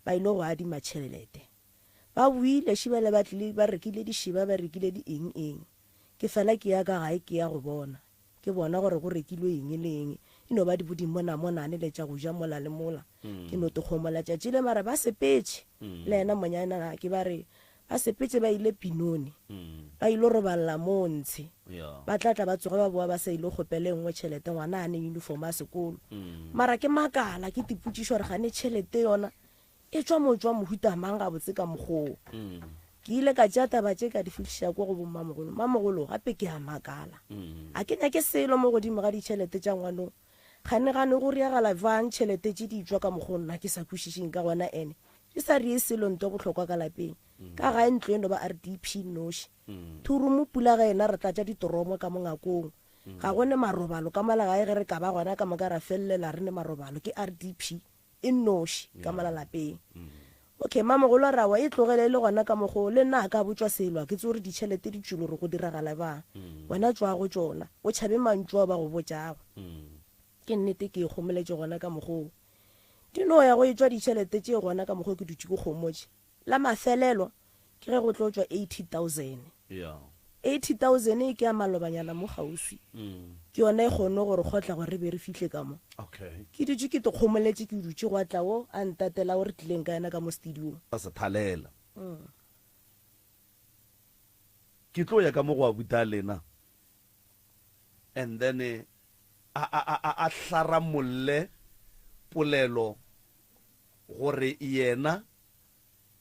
ba ile go adima tšhelete ba buile šibele ba tlile ba rekile dišiba ba rekile di eng ke fela ke ya ka gae ke ya go bona ke bona gore go rekilwe eng le eng ino ba di bodi monane le tša go ja mola le mola ke no te kgomola tšatši le mare ba sepetse le ena monyana ke ba re ba sepetse ba ile Pinoni ba ile roballa montshe ba tlatla ba tsoga ba boa ba sa ile kgopele nngwe tšhelete ngwana a ne uniform a sekolo mara ke makala ke tipotšišo gore gane tšhelete yona e tswa motswa mohuta mang ga botse ka mogoo ke ile ka tšea taba tše ka di fitlhiša kwa go mamogolo gape ke a makala a ke nyake selo mo godimo ga ditšhelete tša ngwanong gane go riagala vang tšhelete tše di tswa ka mogo nna ke sa kwešišeng ka gona ene di sa rie selo nto bohlokwa ka lapeng ka gae ntlo eno ba RDP noši thurumo pula ga ena re tlatša ditoromo ka mongakong ga gone marobalo ka mala gae ge re ka ba gona ka moka ra felelela re ne marobalo ke RDP e noši ka malalapeng okay mamogolo a rawa e tlogele le gona ka mogo le nna ka botswa selwa ke tse gore ditšhelete di tšwile gore go diragala bang wena tswa go tšona o tšhabe mantšu a ba go botšago ke nnete ke kgomoletše gona ka mogo di no ya go etswa ditšhelete tše gona ka mogo ke dutše ke kgomotše la mafelelo ke ge go tlo tswa 80,000 80,000 e ke a malobanyana mo gauswi ke yona e kgone gore kgotla gore re be re fihle ka mo ke dutše ke te kgomoletše ke dutše go atla o a ntatela gore tlileng ka ena ka mo studiong a se thalela ke tlo ya ka mo go a buta lena and then a hlaramolle polelo gore yena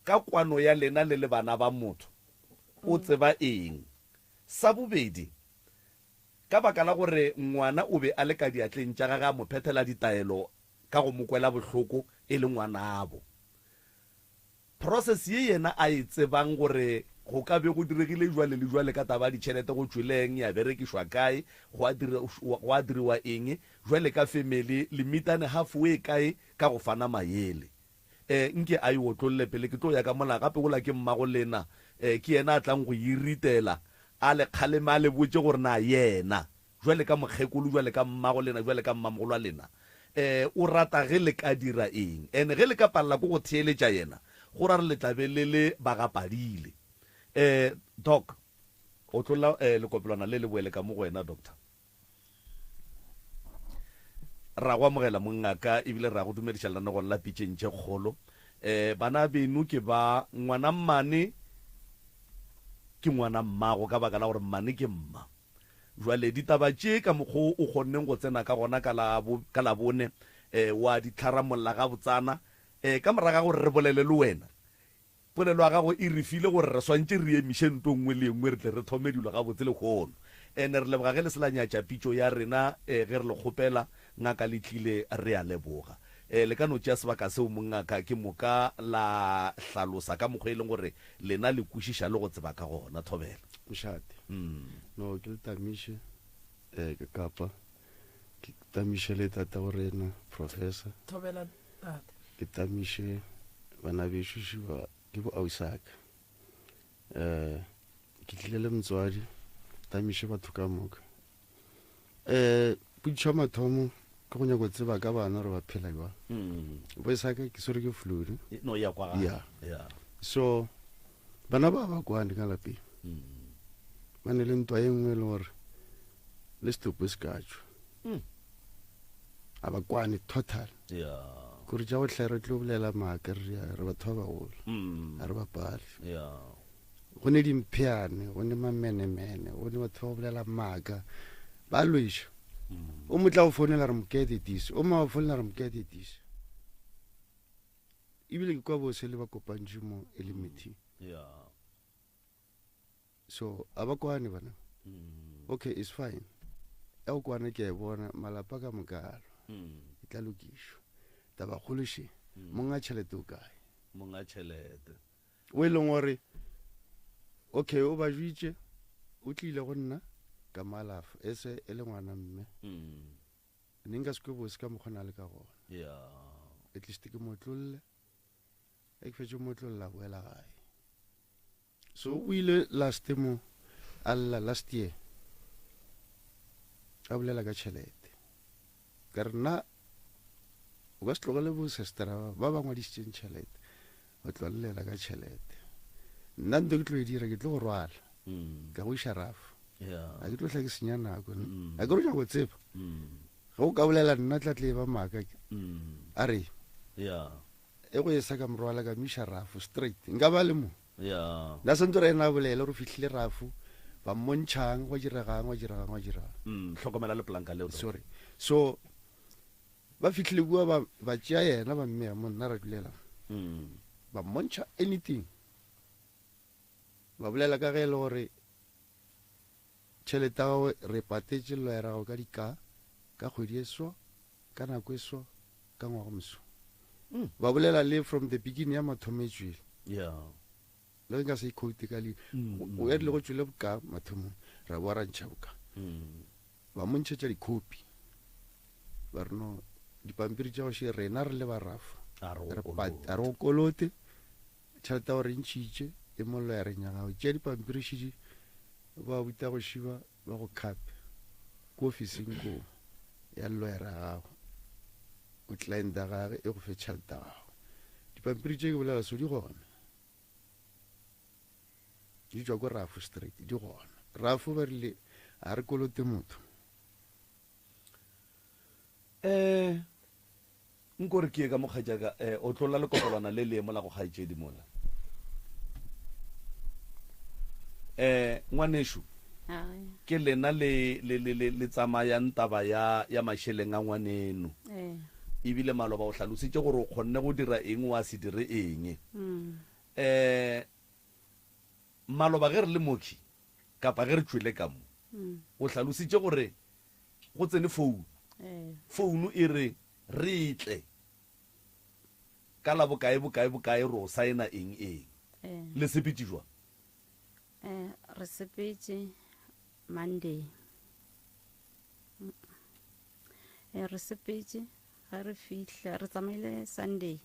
ka kwano ya lena le bana ba motho o tseba eng sa bobedi ka baka la gore ngwana o be a le ka diatleng tša gage a mo phethela ditaelo ka go mokwela bohloko e le ngwanabo process ye yena a e tsebang gore go ka be go diregile jwale le jwale ka taba ditšhelete go tsweleng ya berekišwa kae go a diriwa eng jwale ka family limitane halfway kae ka go fana maele nke a yo tlolle pele ke tlo ya ka mola gape gola ke mmago lena ke yena a tlang go iritela a le kgalema a le botse gore na yena jwale ka mokgekolo jwale ka mmago lena jwale ka mmamogolo lena o rata ge le ka dira eng ene ge le ka palela ko go theeletša yena go ra re le tlabe le le bagapadile doc o tlola lekopelwana le le boele ka mo go wena doctor ra go amogela mongaka ebile ra go dumedišalana go la pitšentše kgolo bana beno ke ba ngwana mmane ke ngwana mmago ka baka la gore mmane ke mma jwale ditaba tše ka mokgo o kgonneng go tsena ka gona ka labone wa ditlharamolla ga botsana ka moraga gore re bolele le wena polelo ya gago e re file gore re swantše re emiše nto nngwe le nngwe re tle re thome dilo ga botse le kgono ene re leboga ge le selanyatša pitšo ya rena ge re le kgopela ngaka le tlile re a leboga le ka no tšea sebaka seo mongaka ke moka la hlalosa ka mokgwa e leng gore lena le kwešiša le go tseba ka gona thobela mošate no ke le tamiše ke kapa ke tamiše le tata go rena professor thobela tata ke tamiše bana bešošiwa ke bo ausaka ke tlile le motswadi tamiše batho ka moka putša mathomo ke go nyako tseba ka bana re ba phela jwang boesaka ke sore ke fludi no ya kwa yeah yeah so bana ba ba kwane ka lapeng ba ne le ntwa e nngwe le gore le setopo se katšwa a ba kwane total yeah kore tša go tlhe re tlo bolela maaka re batho ba bagolo a re bapale yeah go ne dimpheane go ne mamenemene go ne batho ba bolela maaka ba loiša o motla go founela re mokedetise o ma founela re mokedetise ebile ke kwa bose le ba kopantše mo e le meeting yeah so a ba kwane bana okay it's fine ya go kwane ke a e bona malapa ka mokalo e tla lokišwa taba kgološe monga tšhelete o kae monga tšhelete o e leng gore okay o ba jwitše o tlile go nna ka malafa ese e le ngwana mme ne nka sekwe bose ka mokgona le ka gona yeah at least ke motlolle e ke fetše motlolola boela gae so o ile last mo alla last year a bolela ka tšhelete ka re nna o ka se tlogele bosestera ba ba ngwadišitšeng tšhelete o tlwalela ka tšhelete nna nto ke tlo e dira ke tlo go rwala ka go iša rafo a ke tlo tla ke senya nako a ke re nyako tseba ge o ka bolela nna tla tle ba maaka a re e go esa ka morwala ka miša rafo straight nka ba le mo nna sento re ena bolele gore fitlhile rafo ba mmontšhang go diregang tlhokomela le planka leo sorry so ba fitlhile bua ba tšea yena ba mmea mo nna ra dulelang ba mmontšha anything ba bolela ka ge e le gore tšhelete ya gago re patetše loera gago ka dika ka kgwedi e swa ka nako e swa ka ngwago moso ba bolela le from the beginning ya mathomo e tswile le nka se ikhoute ka le o ya dile go tswile boka mathomong ra boa ra ntšha boka ba montšhetša dikhopi ba re no dipampiri tša goše rena re le barafa a re go kolote tšhelete ya gore ntšhitše e mollo ya re nyagago tšea dipampiri šitše ba buta go šiba ba go khape ko ofising ko ya lawyer gago o client ya gage e go fe tšhelete ya gago dipampiri tše ke bolela so di gona di tšwa ko rafo straight di gona rafo ba rile a re kolote motho nkore ke ka mokgatšaka o tlola le kopolwana le leemo la go kgaetšedi mola ngwanešo ke lena le tsamayang taba ya mašheleng a ngwaneno ebile maloba o hlalositše gore o kgonne go dira eng wa se dire eng maloba ge re le moki kapa ge re tšwele ka mo o hlalositše gore go tsene founu e re re tle ka la bokae re o saena eng le sepetše jwa re sepetše Monday re sepetše ga re fihla re tsamaile Sunday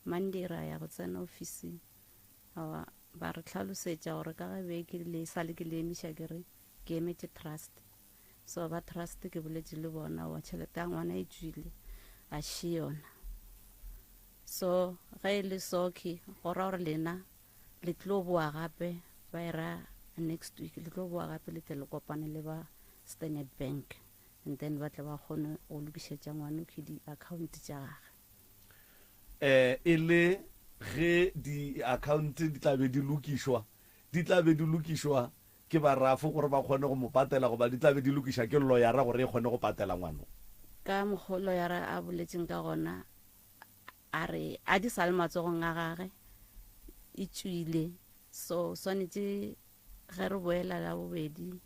Monday ra ya go tsena ofising ba re tlhalosetša gore ka ga beke le sale ke le emiša ke re ke emetse trust so ba trust ke boletše le bona wa tšhelete ya ngwana e tswile a še yona so ga e le soki go ra gore lena le tlo boa gape ba era next week le tlo boa gape le tle le kopane le ba Standard Bank and then ba tle ba kgone go lokišetša ngwana ke di-account tša gage e le ge di-account di tlabe di lokišwa ke barafo gore ba kgone go mo patela goba di tlabe di lokiša ke loyara gore e kgone go patela ngwano ka mokgwa loyara a boletšeng ka gona a re a di sa le matsogong a gage e tswile so swanetše ge re boela la bobedi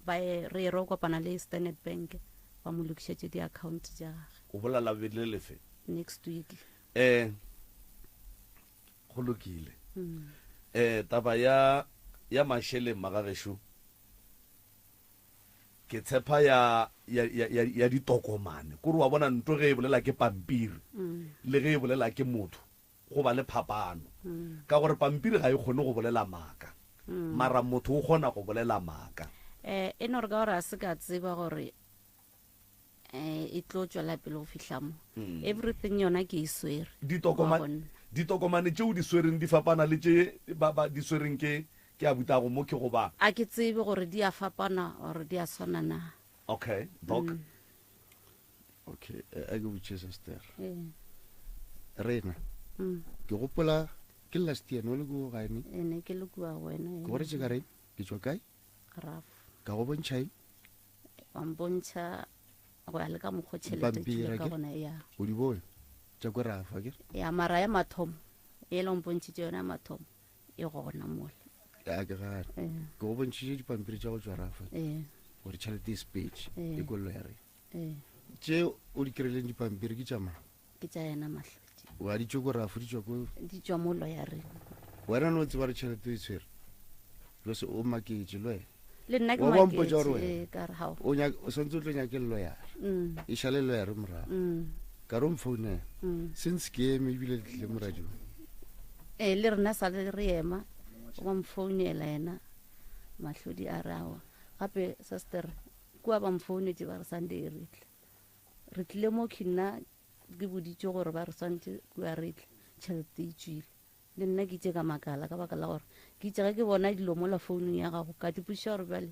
re re kopana le Standard Bank ba mo lokišetše di-account tša gage o bola la bobedi le lefe next week go lokile taba ya mašheleng magagešo ke tshepa ya ditokomane kore wa bona nto ge e bolela ke pampiri le ge e bolela ke motho go ba le phapano ka gore pampiri ga e kgone go bolela maaka mara motho o kgona go bolela maaka e no re ka gore a se ka tseba gore e tlo tswela pele go fitlha mo everything yona ke e swere ditokomane tšeo di swereng di fapana le tše di swereng ke a butago mo ke go ba a ke tsebe gore di a fapana or di a swana na. Okay, doc. Okay, a ke botše sister rena ke gopola ke last year no le go gaene ene ke le kua wena ke gore tse ka re ke tswa kae raf ka go bontšha eng wa mbontšha go ya le ka mokgwa tšhelete ka gona ya o di bone tša ko rafa ke ya mara ya mathomo e le mbontšhitše yona ya mathomo e gona mole a ke gane ke go bontšhitše dipampiri tša go tswa rafa gore tšhelete e speech e kollo ya rena tše o di kry-leng dipampiri ke tša mang ke tša yena Mahlodi wa di tšwa ko rafa di tšwa mo lawyer-eng wena no tseba re tšhelete e tshwere because o maketše le le nna ke o santse o tlo nyake lawyer e šale lawyer morago ka re o mfounela since ke eme ebile le moradimo le rena sa le re ema wa mfounela yena Mahlodi a rawa gape sister kua ba mfounetse ba re Sunday re tlile mo kina ke boditse gore ba re swantse kua re tle tšhelete e tswile le nna ke itse ka makala ka baka la gore ke itse ke bona dilo mo la founung ya gago ka dipuša gore bjale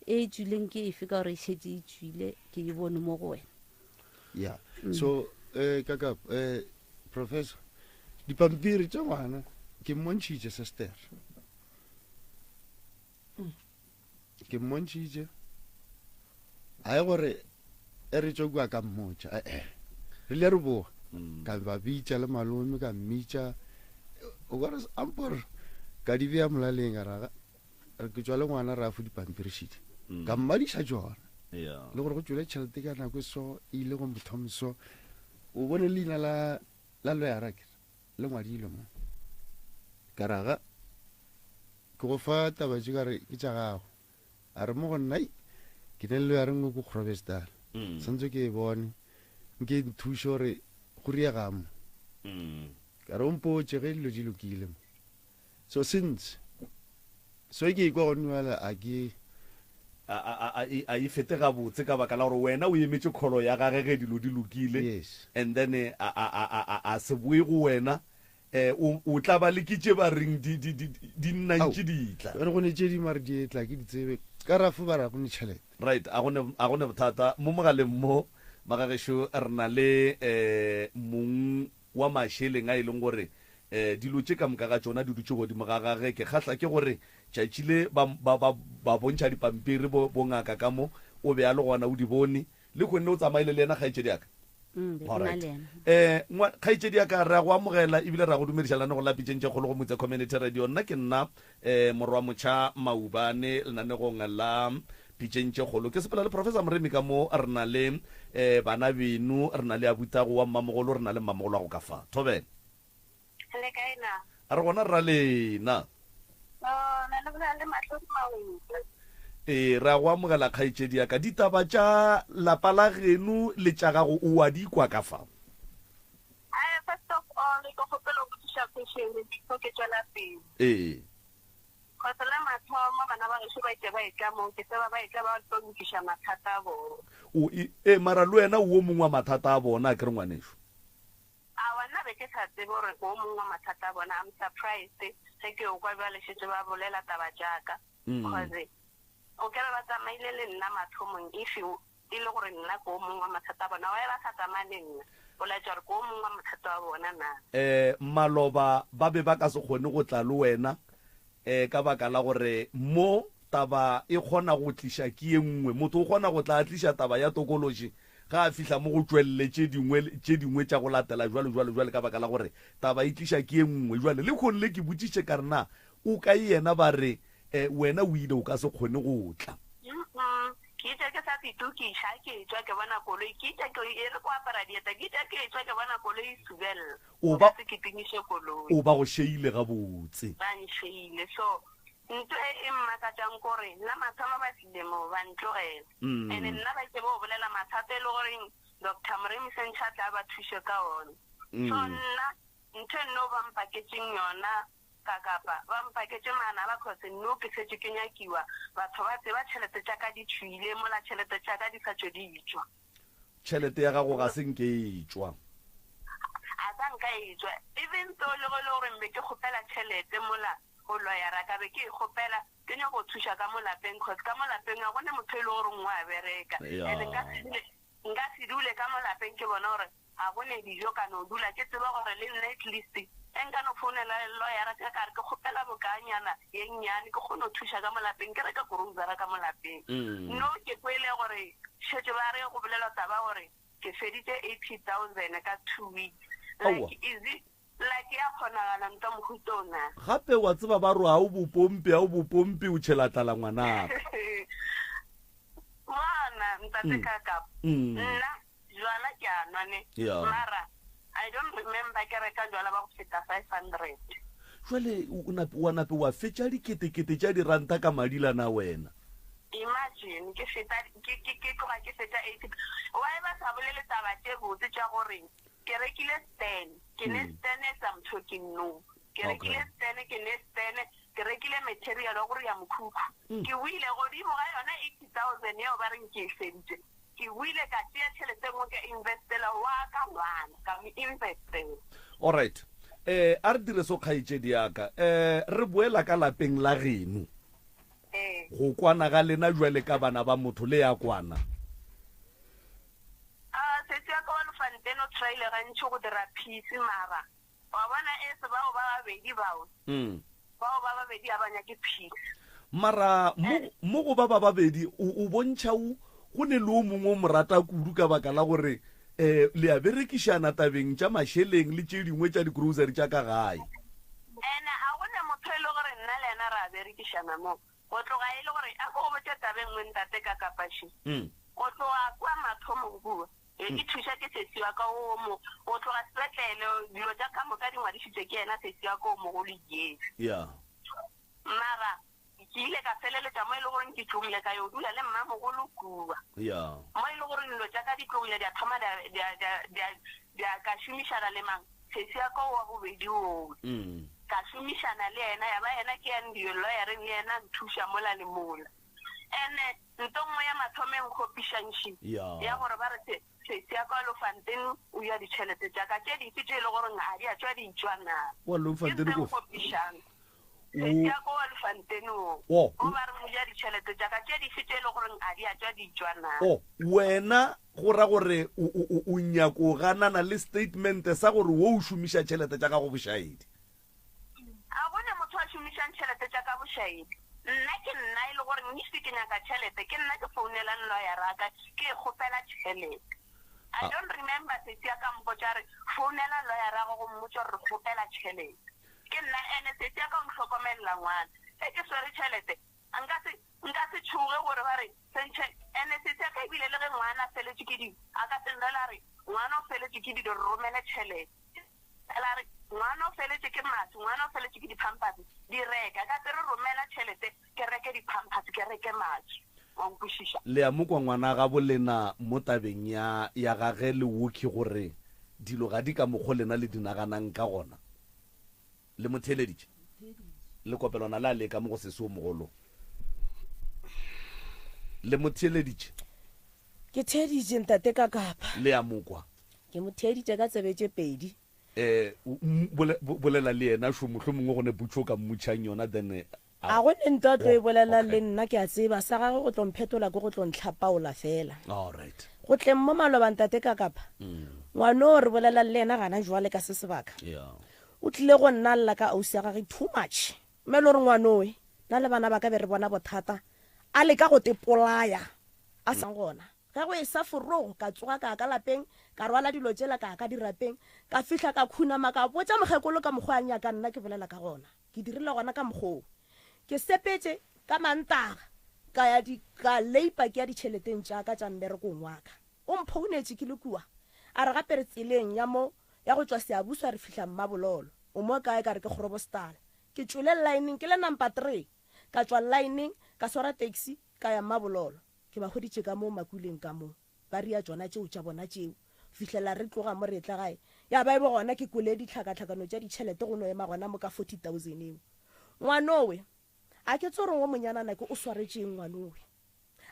e tswileng ke efe ka gore e šetse e tswile ke e bone mo go wena ya so kaka professor dipampiri tša ngwana ke mmontšhitše sister ke mmontšhitše a ye gore e re tšo kua ka mmotša re le re boga ka ba bitša le malome ka mmitša o kare ampore ka di bea molaleng a raga re ke tswa le ngwana ra fo dipampirišite ka mmadiša tsona le gore go tswile tšhelete ka nako so e ile go mothomso o bone leina la loyara ke le ngwadile mo ka raga ke go fa taba tše kare ke tša gago a re mo go nnai ke ne le loyara ngwe ko Groblersdal santse ke e bone nke nthuše gore go riega mo ka re ompotše ge dilo di lokile mo so since so ke ikwa gonne wala a ke a e fete gabotse ka baka la gore wena o emetse kgolo ya gage ge dilo di lokile and then a se boe go wena o tla ba le kitše ba reng di nnantše ditla re gone tše di mare di etla ke di tsebe ka rafo ba ra gone tšhelete right a gone bothata mo mogaleng mo magagešo re na le mong wa mašheleng a e leng gore dilo tše ka moka ga tšona di dutše godimo ga gage ke kgahla ke gore tšatšile ba bontšha dipampiri bongaka ka mo o be a le gona o di bone le kgonne o tsamaile le yena kgaetšedi yaka kgaetšedi yaka re a go amogela ebile re a go dumedišalane go lapitšeng tše kgolo go motse community radio nna ke nna morwa motšha maubane lenanegong la pitšeng tše kgolo ke sepela le professor Moremi ka mo re na le bana beno re na le abutago wa mmamogolo re na le mmamogolo a go ka fa thobela a re gona ra lena re a go amogela kgaetšedi yaka ditaba tša lapa la geno le tša gago o a di kwa ka fa kgotla mathomo bana ba gešo ba itse ba etla mo ke tseba ba etla ba tlo nkiša mathata a bona mara le wena o mongwe wa mathata a bona a ke re ngwanešo a wana be ke sa tsebe gore o mongwe wa mathata a bona I'm surprised ge ke o kwa ba lešetse ba bolela taba jaaka cause o kere ba tsamaile le nna mathomong if e le gore nna ko o mongwe wa mathata a bona wa ba sa tsamaya le nna o laetša gore ko o mongwe wa mathata a bona na maloba ba be ba ka se kgone go tla le wena ka baka la gore mo taba e kgona go tliša ke e nngwe motho o kgona go tla tliša taba ya tokološi ga a fihla mo go tšwelele tše dingwe tša go latela jwale ka baka la gore taba e tliša ke e nngwe jwale le kgone le ke botšiše ka rena o ka yena ba re wena o ile o ka se kgone go tla ke itse ke sa fitukiša ke tswa ke bona koloi ke itse ke e re ko apara dieta ke itse ke tswa ke bona koloi e subelela ka se ke timiše koloi o ba go šeile gabotse ba nšeile so ntho e mmakatšang kore nna mathomo ba selemo ba ntlogela and-e nna ba ke bo bolela mathata e le goreng Dr. Moremi Sentšhatla a ba thuše ka one so nna ntho e nno ba mpaketseng yona kakapa ba mpaketse mana ba kgose nno ke setse ke nyakiwa batho ba tseba tšhelete tša ka di tšhwile mola tšhelete tša ka di sa tšwe di tswa tšhelete ya gago ga se nke e tswa a sa nka e tswa even though le go le gore mme ke kgopela tšhelete mola go lawyer ka be ke e kgopela ke nyako thuša ka mo lapeng cause ka mo lapeng a gone motho e le gore ngwe a bereka and nka se dule ka mo lapeng ke bona gore a gone dijo ka no dula ke tseba gore le nna at least enka no founela lawyer ka ka re ke kgopela bokanyana ye nnyane ke kgone go thuša ka mo lapeng ke reka grocery ka mo lapeng no ke kwele gore shetse ba re go bolela taba gore ke feditse 80,000 ka 2 weeks like is it like ya kgonagala nka mohutona gape wa tseba ba ro a o bopompe o tšhelatala ngwana wana ntate kaka nna jwala ke a nwane mara I don't remember ke reka jwala ba go feta 500 jwale wa nape wa fetša diketekete tša diranta ka madilana wena imagine ke feta ke tloga ke feta 80 wa e ba sa bolele taba tše botse tša gore ke rekile stand ke ne stand sa mthoking no ke rekile stand ke ne stand ke rekile material gore ya mokhukhu ke wile godimo ga yona 80,000 yeo ba reng ke e feditse ke wile ka tšea tšhelete ngwe ke investela wa ka ngwana ka mo investela alright a re dire so kgaitšedi yaka re boela ka lapeng la geno go kwana ga lena jwale ka bana ba motho le ya kwana setse ya ka wa lefanteno trailer gantši go dira peace mara wa bona ese bao ba babedi bao ba babedi a banya ke peace mara mo go ba babedi o bontšha go ne le o mongwe o morata kudu ka baka la gore le a berekišana tabeng tša mašheleng le tše dingwe tša di-grocery tša ka gae ene a gone motho e le gore nna le ena re a berekišana mo go tloga e le gore a ko go botse tabeng ngwe ntate ka kapaši go tloga kwa mathomong kua e thuša ke sesi wa ka o mo go tloga sepetlele dilo tša ka moka di ngwadišitše ke ena sesi wa ka o mogolo yesi mara ke ile ka feleletša mo e le goreng ke tlogile ka yo dula le mmamogolo kua mo e le gore dilo tša ka di tlogile di a thoma di a ka šomišana le mang sesi ya ka wa bobedi oo ka šomišana le ena ya ba ena ke yan dio lawyereng le ena nthuša mola le mola ene ntongwe ya mathomeng kgopišanši ya gore ba re sesi ya ka lofantene o ya ditšhelete tša ka tše dife tše e le gore ga di a tswa di tswa na kgopišang sesi ya ka wa lofantene o ba re mo ja ditšhelete tša ka tše dife tše e le gore ga di a tswa di tswa na wena go ra gore o nyako ganana le statement sa gore wo o šomiša tšhelete tša ka go bošaedi a gone motho a šomišang tšhelete tša ka bošaedi nna ke nna e le gore nnise ke nyaka tšhelete ke nna ke founelang lawyeraka ke e kgopela tšhelete I don't remember sesi ya ka mpotša re founela lawyerago go mmotša gore re kgopela tšhelete ke nna ene sesi ya ka o ntlhokomelela ngwana e ke swere tšhelete nka se tšhoge gore ba re sentšhe ene sesi ya ka ebile le ge ngwana a feletše ke di a ka sendela re ngwana o feletše ke di re romele tšhelete la re ngwana o feletše ke matse ngwana o feletše ke dipampase di reka ka tere romela tšhelete ke reke dipampase ke reke matse wankwešiša le ya mokwa ngwana ga bolena mo tabeng ya gage le woki gore dilo ga di ka mokgo lena le dinaganang ka gona le motheleditše le kopelwana le a leka mo go sese o mogolo le motheleditše ke theditše ntate ka kapa le ya mokwa ke mo theditše ka tsebetše pedi bolela le yena šomotlho mongwe gone butšo ka mmutšhang yona then a gone nto a tlo e bolela le nna ke a tseba sa gage go tlomphetola ke go tlontlhapaola fela go tleng mo malobang tate ka kapa ngwane o re bolela le ena gana jwale ka se sebaka o tlile go nna lla ka ausi ya gage too much mme le gore ngwane oe na le bana ba ka be re bona bothata a le ka go tepolaya a sang gona ka go e sa forogo ka tsoga ka lapeng ka rwala dilo tsela ka dirapeng ka fihla ka khunama ka botsa mogekolo ka mokgwa anya ka nna ke bolela ka gona ke dirile gona ka mokgwa ke sepetse ka mantaga ka ya ka leipa ke ya ditšheleteng tša ka tša mmerekong wa ka o mphounetse ke le kua a re gape re tseleng ya go tswa seabuswa re fihla mmabololo o mo kae ka re ke gorobostala ke tswile lining ke le number 3 ka tswa lining ka swara taxi ka ya mmabololo ke ba goditše ka mo makuleng ka mo ba ria tsona tšeo tša bona tšeo fihlela re tloga mo re tla gae ya ba e bo gona ke kole ditlhakatlhakano tša ditšhelete go no ema gona mo ka 40,000 eo ngwanowe a ke tsore wo monyanana ke o swaretšeng ngwanowe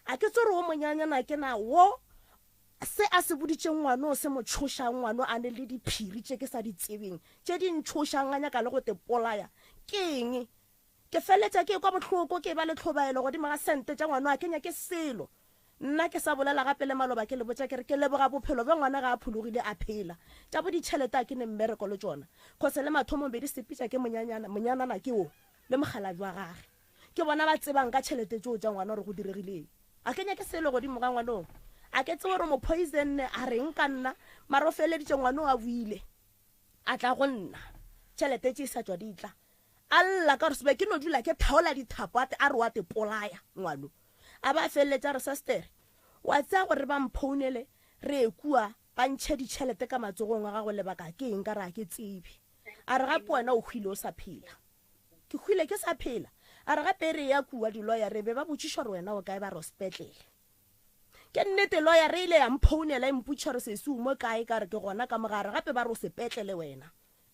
a ke tsore wo monyanana ke na wo se a se boditšeng ngwano o se mo tshošang ngwano a ne le diphiri tše ke sa di tsebeng tše di ntšhošang a nyaka le go te polaya ke eng ke feletša ke kwa bohloko ke ba le tlhobaelo godimo ga sente tša ngwano a kenya ke selo nna ke sa bolela gape le maloba ke le botša ke re ke leboga bophelo bja ngwana ga a phologile a phela tša bo ditšhelete a ke ne mmereko le tšona kgose le mathomo bedi sepitša ke monyanana ke o le mogalabi wa gage ke bona ba tsebang ka tšhelete tšeo tša ngwana gore go diregileng a kenya ke selo godimo ga ngwanong a ke tse gore mo poison a reng ka nna mara o feleditše ngwano a buile a tla go nna tšhelete tše sa tswa ditla a lla ka gore sebe ke no dula ke thaola dithapo a re wa te polaya ngwano a ba feleletša re sastere wa tsaya gore ba mphounele re ekua ba ntšhe ditšhelete ka matsogong a gago lebaka ke eng ka re a ke tsebe a re gape wena o hwile o sa phela ke hwile ke sa phela a re gape re ya kua diloya re be ba botšiša gore wena o kae ba re o sepetlele ke nnete loya re ile ya mphounela imputša re sese umo kae ka re ke gona ka mogare gape ba re o sepetlele wena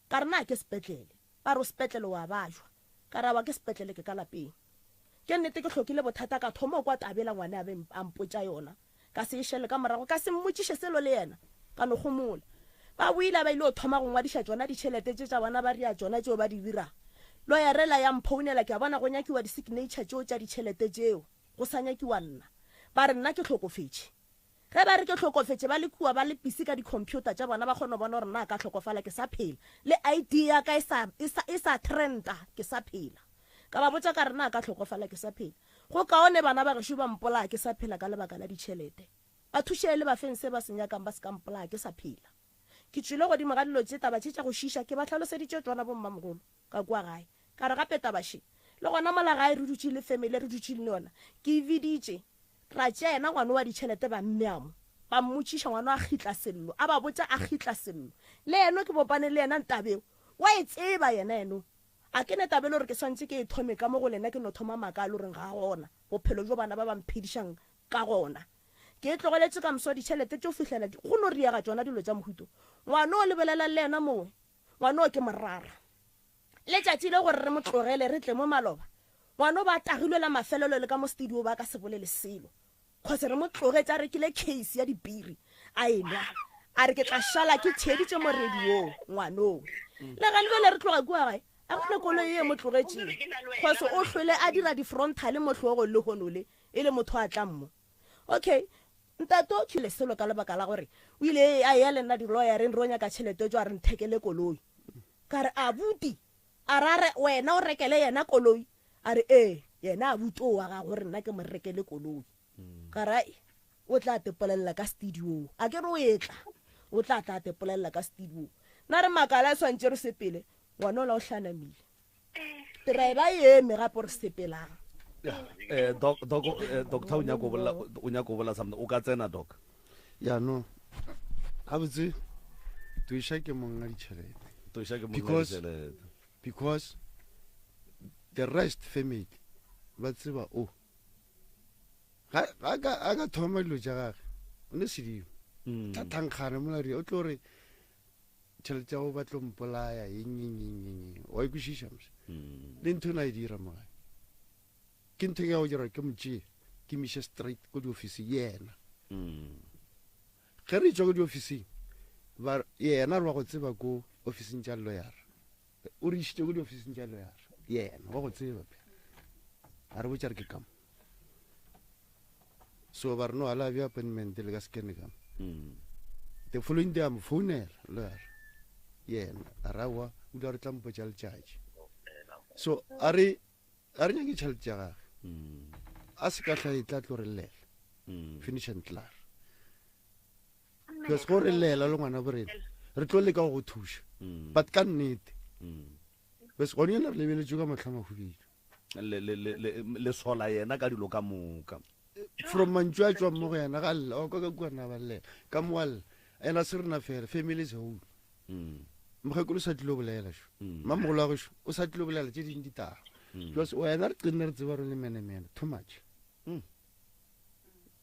ka re na ke sepetlele ba re o sepetlele wa bajwa ka ra ba ke sepetlele ke ka lapeng ke nnete ke hlokile bothata ka thomo kwa tabela ngwane a be a mpotša yona ka se išele ka morago ka se mmotšiše selo le yena ka no gomola ba buile ba ile o thoma go ngwadiša tsona ditšhelete tše tša bona ba ria tsona tšeo ba di dira loya rela ya mphounela ke a bona go nyakiwa di-signature tšeo tša ditšhelete tšeo go sa nyakiwa nna ba re nna ke tlhokofetše ge ba re ke tlhokofetše ba le kua ba le pisi ka di-computer tša bona ba kgone bona gore nna ka tlhokofala ke sa phela le id ya ka e sa trenta ke sa phela ka ba botša ka re nna ka tlhokofala ke sa phela go kaone bana ba gešo ba mpolaya ke sa phela ka lebaka la ditšhelete ba thušele le bafeng se ba senyakang ba se ka mpolaya ke sa phela ke tswile godimo ga dilo tše taba tše tša go šiša ke ba tlhaloseditše tsona bommamogolo ka kua gae ka re gape tabaše le gona mola gae re dutše le family re dutše le yona ke eviditše ra tšea ena ngwane wa ditšhelete ba mmeamo ba mmotšiša ngwane a khitla sello a ba botša a khitla sello le eno ke bopane le ena ntabeo wa e tseba yena eno a ke ne tabelo gore ke swantse ke e thome ka mo go lena ke no thoma maaka a le goreng ga gona bophelo jo bana ba ba mphedišang ka gona ke e tlogeletse ka moso ditšhelete tšeo fihlela go no riaga tsona dilo tša mohuto ngwane o lebelela le ena mowe ngwane o ke morara letšatši le gore re mo tlogele re tle mo maloba ngwane o ba tagilwe la mafelelo le ka mo studio ba ka se bolele selo kgose re mo tlogetša a rekile case ya dipiri a enwa a re ke tla šala ke theditše mo radio ngwanong le gane bele re tloga kua gae a gone koloi ye mo tlogetšeng kgose o hlwele a dira di-frontale mo tlhogo le gonole e le motho a tla mmo okay ntato ke le selo ka lebaka la gore o ile a ya le nna di-lawyer re o nyaka tšhelete jo a re nthekele koloi ka re a buti a rare wena o rekele yena koloi a re yena a buti o wa ga gore nna ke mo rekele koloi ka rai o tla tepolelela ka studio a ke re o etla o tla tepolelela ka studio na re makala a swantse re sepele ngwana o la o hlanamile tera ba eme gape re sepelang doctor o nyako bola something o ka tsena doc ya no ga botse tuiša ke monga ditšhelete because the rest family ba tseba ga ka thoma dilo tša gage o ne sedimo tla thankgane molari o tlo gore tšhelete ya go ba tlo mpolaya eng wa ikwešiša mose le ntho na e dira magae ke ntho ya go dira ke motšee ke miše straight ko dioffice yena ge re tswa ko diofficing yena re wa go tseba ko officing tša lawyer o re išitše ko diofficing tša lawyer yena wa go tseba a re botša re ke kamo so ba re no ala bja appointment le ka sekene kamo the following day a mo founela lawyer yena a rawa o dula re tla mpotša letšatši so a re nyake tšhelete tša gage a se ka tla e tla tlo re llela finish and clar because go re llela le ngwana borena re tlo leka go thuša but ka nnete because gone yena re lebeletše ka matlhamahubile le sola yena ka dilo ka moka from mantšu a tswang mo go yena ga lla o ka kuana ba llela ka moalela ena se rena fela family is whole mogekolo sa tlilo bolela šo mamogolo wa gošo o sa tlilo bolela tše ding ditaga because wena re qenne re tseba re le menemene too much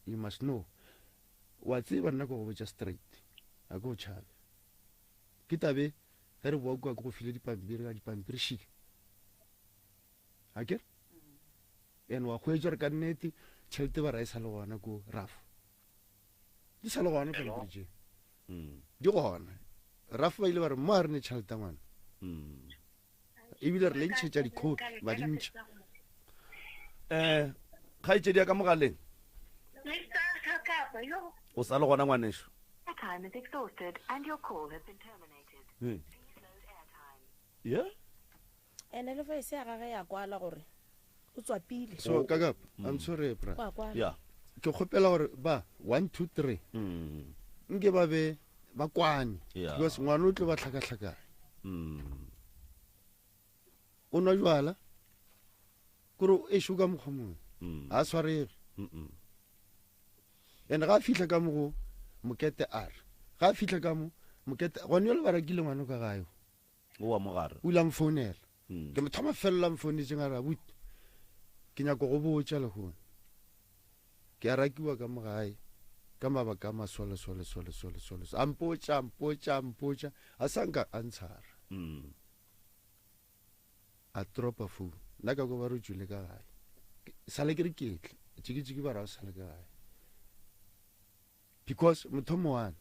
you must know wa tseba nna ko go botša straight a ke go tšhabe ke tabe ge re boa kua ke go file dipampiri ka dipampiri šile akere and wa kgwetša re ka nnete tšhelete ba ra e sa le gona ko rafo di sa le gona fela bridge di gona rafa ba ile ba re mo a re ne tšhelete ngwana ebile re le ntšhetša dikopi ba di ntšha kgaitsedi ya ka mogaleng o sa le gona ngwanešo ene le fa e se ya gage ya kwala gore o tswa pile so kakapa I'm sorry bra ke kgopela gore ba 1 2 3 nke ba be ba kwane because ngwana o tle ba tlhakatlhakane o nwa jwala kore e shuka mokgomong a swarege ene ga a fitlha ka mogo mokete a re ga a fitlha ka mo mokete gone yo le ba rekile ngwana ka gayo o wa mogare o ile a mfounela ke mo thoma felela mfounetseng a re abuti ke nyako go botsa le gone ke a rakiwa ka mogae ka mabaka a masole a mpotsa a sanka a ntshara a tropa phone nna ka ko ba re tswile ka gae sale ke re ketle tšiki ba ra o sale ka gae because motho moane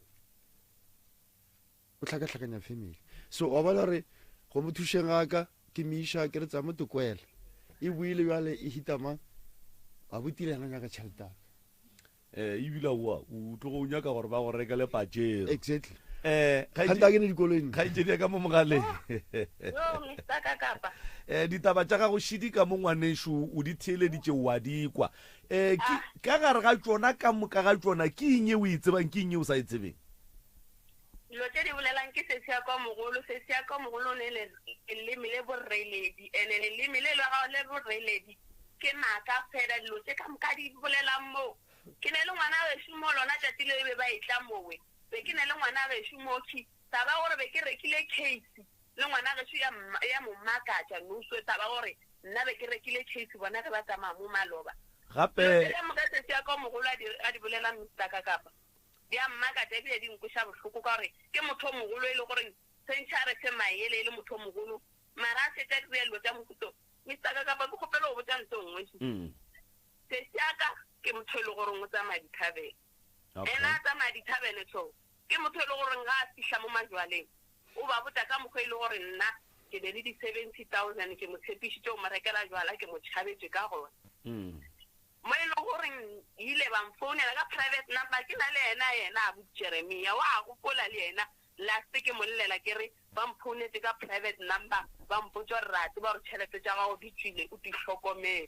o tlhakatlhakanya family so wa bala re go mo thušeng aka ke miša ke re tsa mo tokwela e buile jale e hitama a botile yana nyaka tšhelete ebile wa o tlo go nyaka gore ba go rekele pajero exactly kganta ke ne dikoloing kgaitsedi ya ka mo mogaleng ditaba tša gago šidi ka mo ngwanešo o di theeleditše wa dikwa ka gare ga tšona ka moka ga tšona ke eng e o e tsebang ke eng e o sa e tsebeng dilo tse di bolelang ke sesi ya kwa mogolo o ne leleme le borreledi ene leleme le gago le borreledi ke maaka fela dilo tse ka moka di bolelang moo ke ne le ngwana gešo mo lona tšatši le be ba etla mowe be ke ne le ngwana gešo moki taba gore be ke rekile case le ngwana gešo ya mommakatša noso taba gore nna be ke rekile case bona ge ba tsamaya mo maloba gape moka sesi ya kwa mogolo a di bolela mistaka kapa di a mmakatša ebile di nkoša bohloko ka gore ke motho o mogolo e le gore sentšhare se maele e le motho o mogolo mara a setša dira dilo tša mofuto mistaka kapa ke kgopela go botsa ntse ngwe sesi aka ke motho e le gore o tsamaya dithabele ena a tsamaya dithabele so ke motho e le gore ga a fitlha mo majwaleng o ba botsa ka mokgwa e le gore nna ke be le di-70,000 ke mo tshepišitše o mo rekela jwala ke mo tšhabetše ka gona mo e le gore ile ba mfounela ka private number ke na le yena abu Jeremia wa gopola le yena last ke mo llela ke re ba mfounetse ka private number ba mpotsa rate ba re tšhelete tša gago di tswile o di hlokomele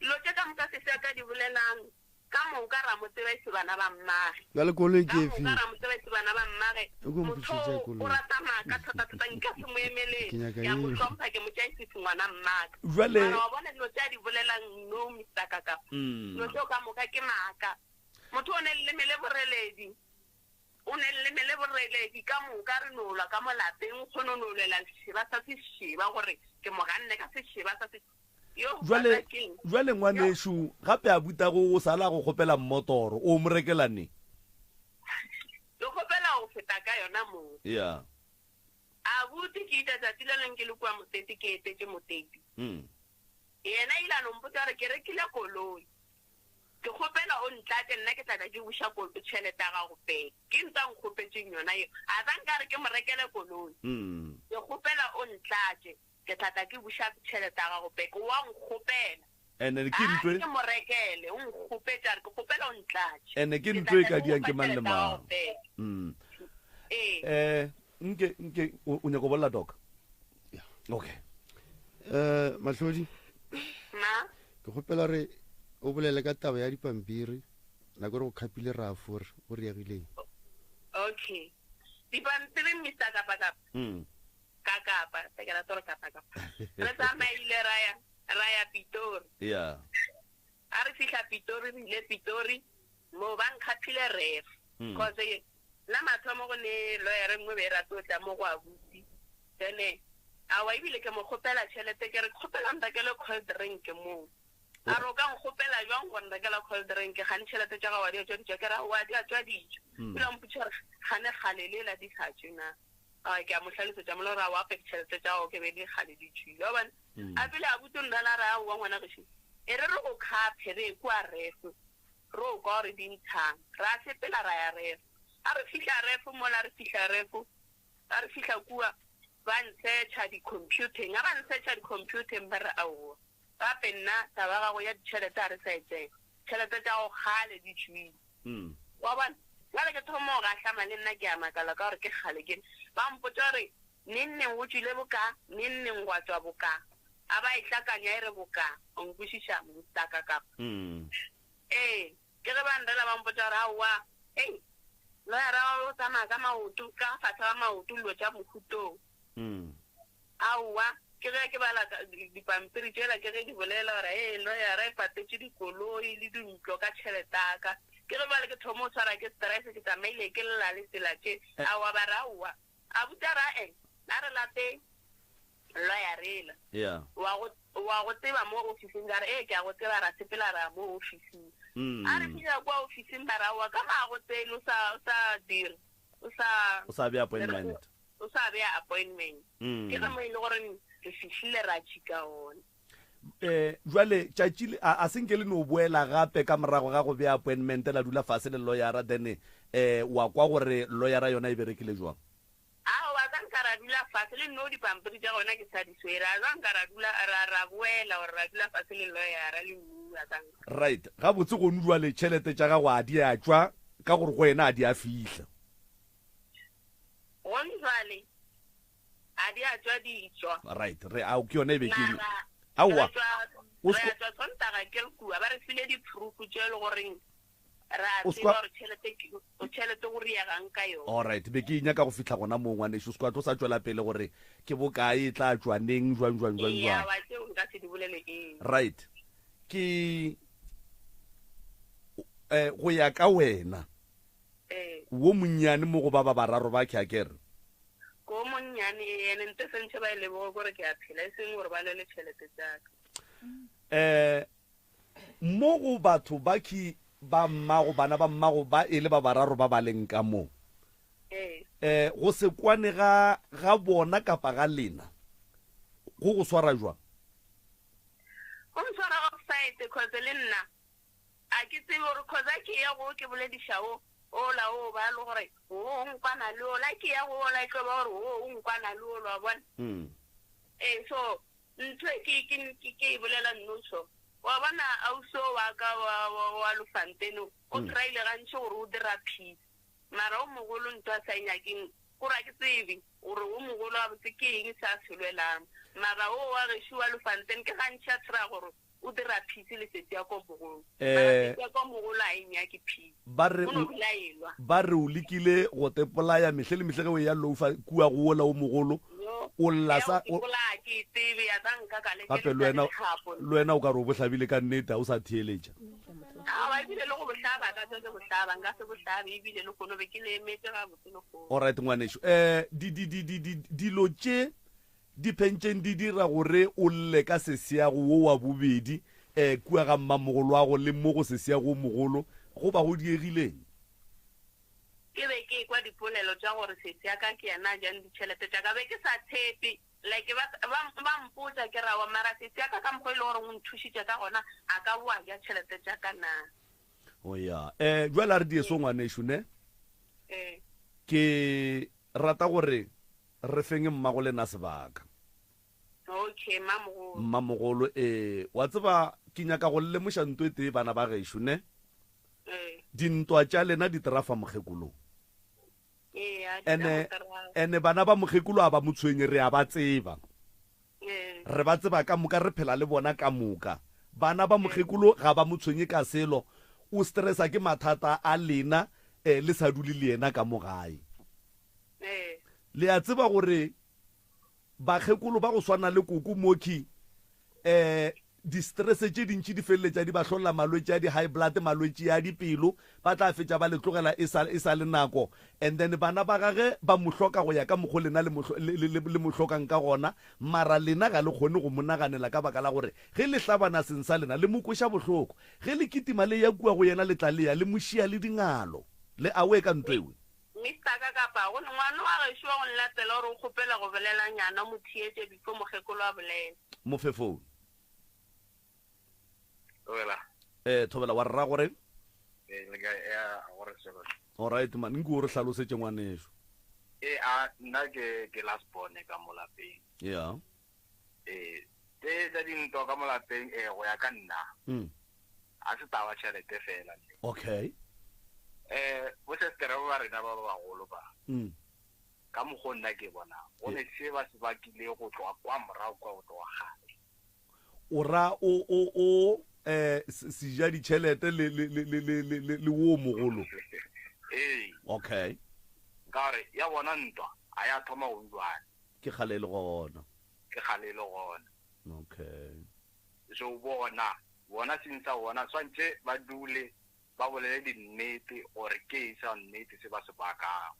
lo tše ka moka se se ka di bolelang ka moka ra motsebetse bana ba mmage bjale koloi ke efe ka ra motsebetse bana ba mmage motho o rata maaka thata nka se mo emelele ya mo hlompha ke mo tšaisitse ngwana mmaka jwale wa bona dilo tše di bolelang no Mr. Kaka lo tše ka moka ke maaka motho o ne le mele boreledi ka moka re nola ka mo lapeng kgone o nolela sešeba sa sešeba gore ke moganne ka sešeba sa sešeba jwale ngwanešo gape a buta go sala go kgopela mmotoro o mo rekelane le kgopela go feta ka yona moo a bute ke ita tsatsi le leng ke le kwa motete ke etetse motete yena ile a nompotsa gore ke rekile koloi ke kgopela o ntlatse nna ke tlatla ke buša tšhelete ya gago pele ke ntsa nkgopetseng yona eo a tsanka re ke mo rekele koloi ke kgopela o ntlatse ke tlatla ke buša tšhelete ya gago peke wa nkgopela ke mo rekele o nkgopetša re ke kgopela o ntlatše ene ke ntho e ka diang ke mang le mang nke o nyako bolela doka okay mahlodi ke kgopela re o bolele ka taba ya dipampiri nako re go khapile rafore o reagileng okay dipampiri Mr. Kakapa te kera toro Kakapa re tsamaile raya Pitori a re fihla Pitori re ile Pitori mo ba nkgaphile ref cause la mathomo go ne lawyer ngwe be ra totla mo go a butsi tsene a wa ibile ke mo kgopela tšhelete ke re kgopela ndakele cold drink mo a ro ka nkgopela jwang go ndakela cold drink ga ntšhelete tša ga wa di tšwa di ke ra wa di a tšwa dijo ile mputša gane galelela di sa tšena ke a mo hlalosetša mo lora wa tšhelete tša go ke be di gale di tšwile wa bana a pele a butse ndala ra wa ngwana gešo e re re go khaphe re kwa refu ro go re dintshang ra sepela ra ya refa a re fihla refu mola re fihla refu a re fihla kua ba nsearcha di-computing a ba nsearcha di-computing ba re aowa gape nna taba gago ya ditšhelete a re sa etseng tšhelete tša go kgale di tšwile wa bona jale ke thomo go gahlama le nna ke a makala ka gore ke kgale ke ba mpotsa gore nenneng go tswile boka nenneng gwa tswa boka a ba e hlakanya e re boka o nkwešiša mostaka kapa ke ge ba nrela ba mpotsa gore aowa ei loyara o tsamaya ka maoto ka fatshe ga maoto dilo tša mofutong aowa ke ge ke bala dipampiri tšela ke ge di bolela gore loyara e patetše dikoloi le dintlo ka tšheletaka ke ge bale ke thomo o tshwara ke stress ke tsamaile ke lela le tsela tše aowa ba re aowa a butsa ra a re late loyarela wa go tseba mo ofising ka re ke a go tseba ra sepela ra mo ofising a re fihla kwa ofising ba ra wa ka ma go tsele o sa dire o sa be appointment ke ge mo ile gore re fihlile ra tšhika one jwale tšatši a senke le no boela gape ka morago ga go bea appointment la dula fase le lawyera then wa kwa gore lawyera yona e berekile jwang ra dula fase le no dipampiri tša gona ke sa di swera jwang ka ra boela gore ra dula fase le lawyera le mmua tsanka right ga botse go nudwa le tšhelete tša gago a di a tšwa ka gore go wena a di a fihla gonjwale a di a tšwa di tšwa right re a ke yone e bekele aowa re a tšwa sontaga ke le kua ba re file di-proof tše e le goreng ra tseba gore tšhelete go riagang ka yone alright be ke inyaka go fitlha gona mo ngwaneso se kwa tlo sa tswela pele gore ke bokae e tla tswa neng jwang right ke go ya ka wena wo monnyane mo go ba bararo ba ke a kere ko monnyane ene nte sentse ba ile bo gore ke a phela e seng gore ba le tšhelete tsaka mo go batho ba ki ba mmago bana ba mmago ba ele ba bararo ba ba leng ka mo go se kwane ga bona kapa ga lena go swara jwa go swara offside because le nna a ke tsebe gore cause ke ya go ke boledišao ola o ba le gore o nkwana le ola ke ya go ola ke ba gore o nkwana le ola bona so ntho ke bolela nnoso wa bona auso wa ka wa Lufanteno o traile gantse gore o dira peace mara o mogolo ntho a sa nyaking gore ke tsebe gore o mogolo a botse ke eng sa selwelang mara o wa ge wa Lufanteno ke gantse a tsira gore o dira peace le setse ya ko mogolo mara ya ko mogolo a enya ke peace ba re o lekile go tepolaya mehle le mehle ge o ya lofa kua go ola o mogolo o llasa gape le wena o ka re o bohlabile ka nnete o sa theeletša alright ngwanešo dilo tše di pentšeng di dira gore o lle ka seseago wo wa bobedi kua ga mmamogolo wa go le mo go seseago mogolo go ba go diegileng ke be ke kwa dipolelo tša gore setse ya ka ke yana jang ditšhelete tša ka be ke sa tshepe like ba mpotsa ke rawa mara setse ya ka mokgwa e le gore o nthušitše ka gona a ka boa ja tšhelete tša ka na oya jwale re dieso ngwanešo ne ke rata gore re feng mmago lena sebaka okay mmamogolo wa tseba ke nyaka go lemoša ntho e tee bana ba gešo ne dintwa tša lena di terafa mokgekolong ene bana ba mokgekolo a ba motshwenye re a ba tseba re ba tseba ka moka re phela le bona ka moka bana ba mokgekolo ga ba motshwenye ka selo o stressa ke mathata a lena le sa dule le yena ka mogae le a tseba gore bakgekolo ba go swana le koko moki di-stress tše dintši di feleletša di ba hlolla malwetse a di-high blood malwetse a dipelo ba tla fetša ba le tlogela e sa le nako and then bana ba gage ba mo hloka go ya ka mokgo lena le mo hlokang ka gona mara lena ga le kgone go monaganela ka baka la gore ge le hlabana seng sa lena le mo kweša bohloko ge le kitima le ya kua go yena le tla leya le mošia le dingalo le awe ka ntwewe mistaka kapa go ngwana wa ge shwa go nlatela gore o kgopela go bolela nyana mo thietse before mogekolo a bolela mofefo Thobela thobela wa rra gore le ga ya gore selo all right man nko re hlalosetse ngwaneso nna ke last born ka mo lapeng yeah tsa dintho ka mo lapeng go ya ka nna a se taba tšhelete fela okay bo se se ba rena ba bagolo ba ka mokgo nna ke bona go ne se ba se bakile go tloa kwa morago kwa go tloa gale o ra o se ja ditšhelete le wo mogolo okay ka re ya bona ntwa a ya thoma go utlwana ke gale le gona okay so bona sinsa bona swantse ba dule ba bolele dinnete gore ke isa nnete se ba se bakang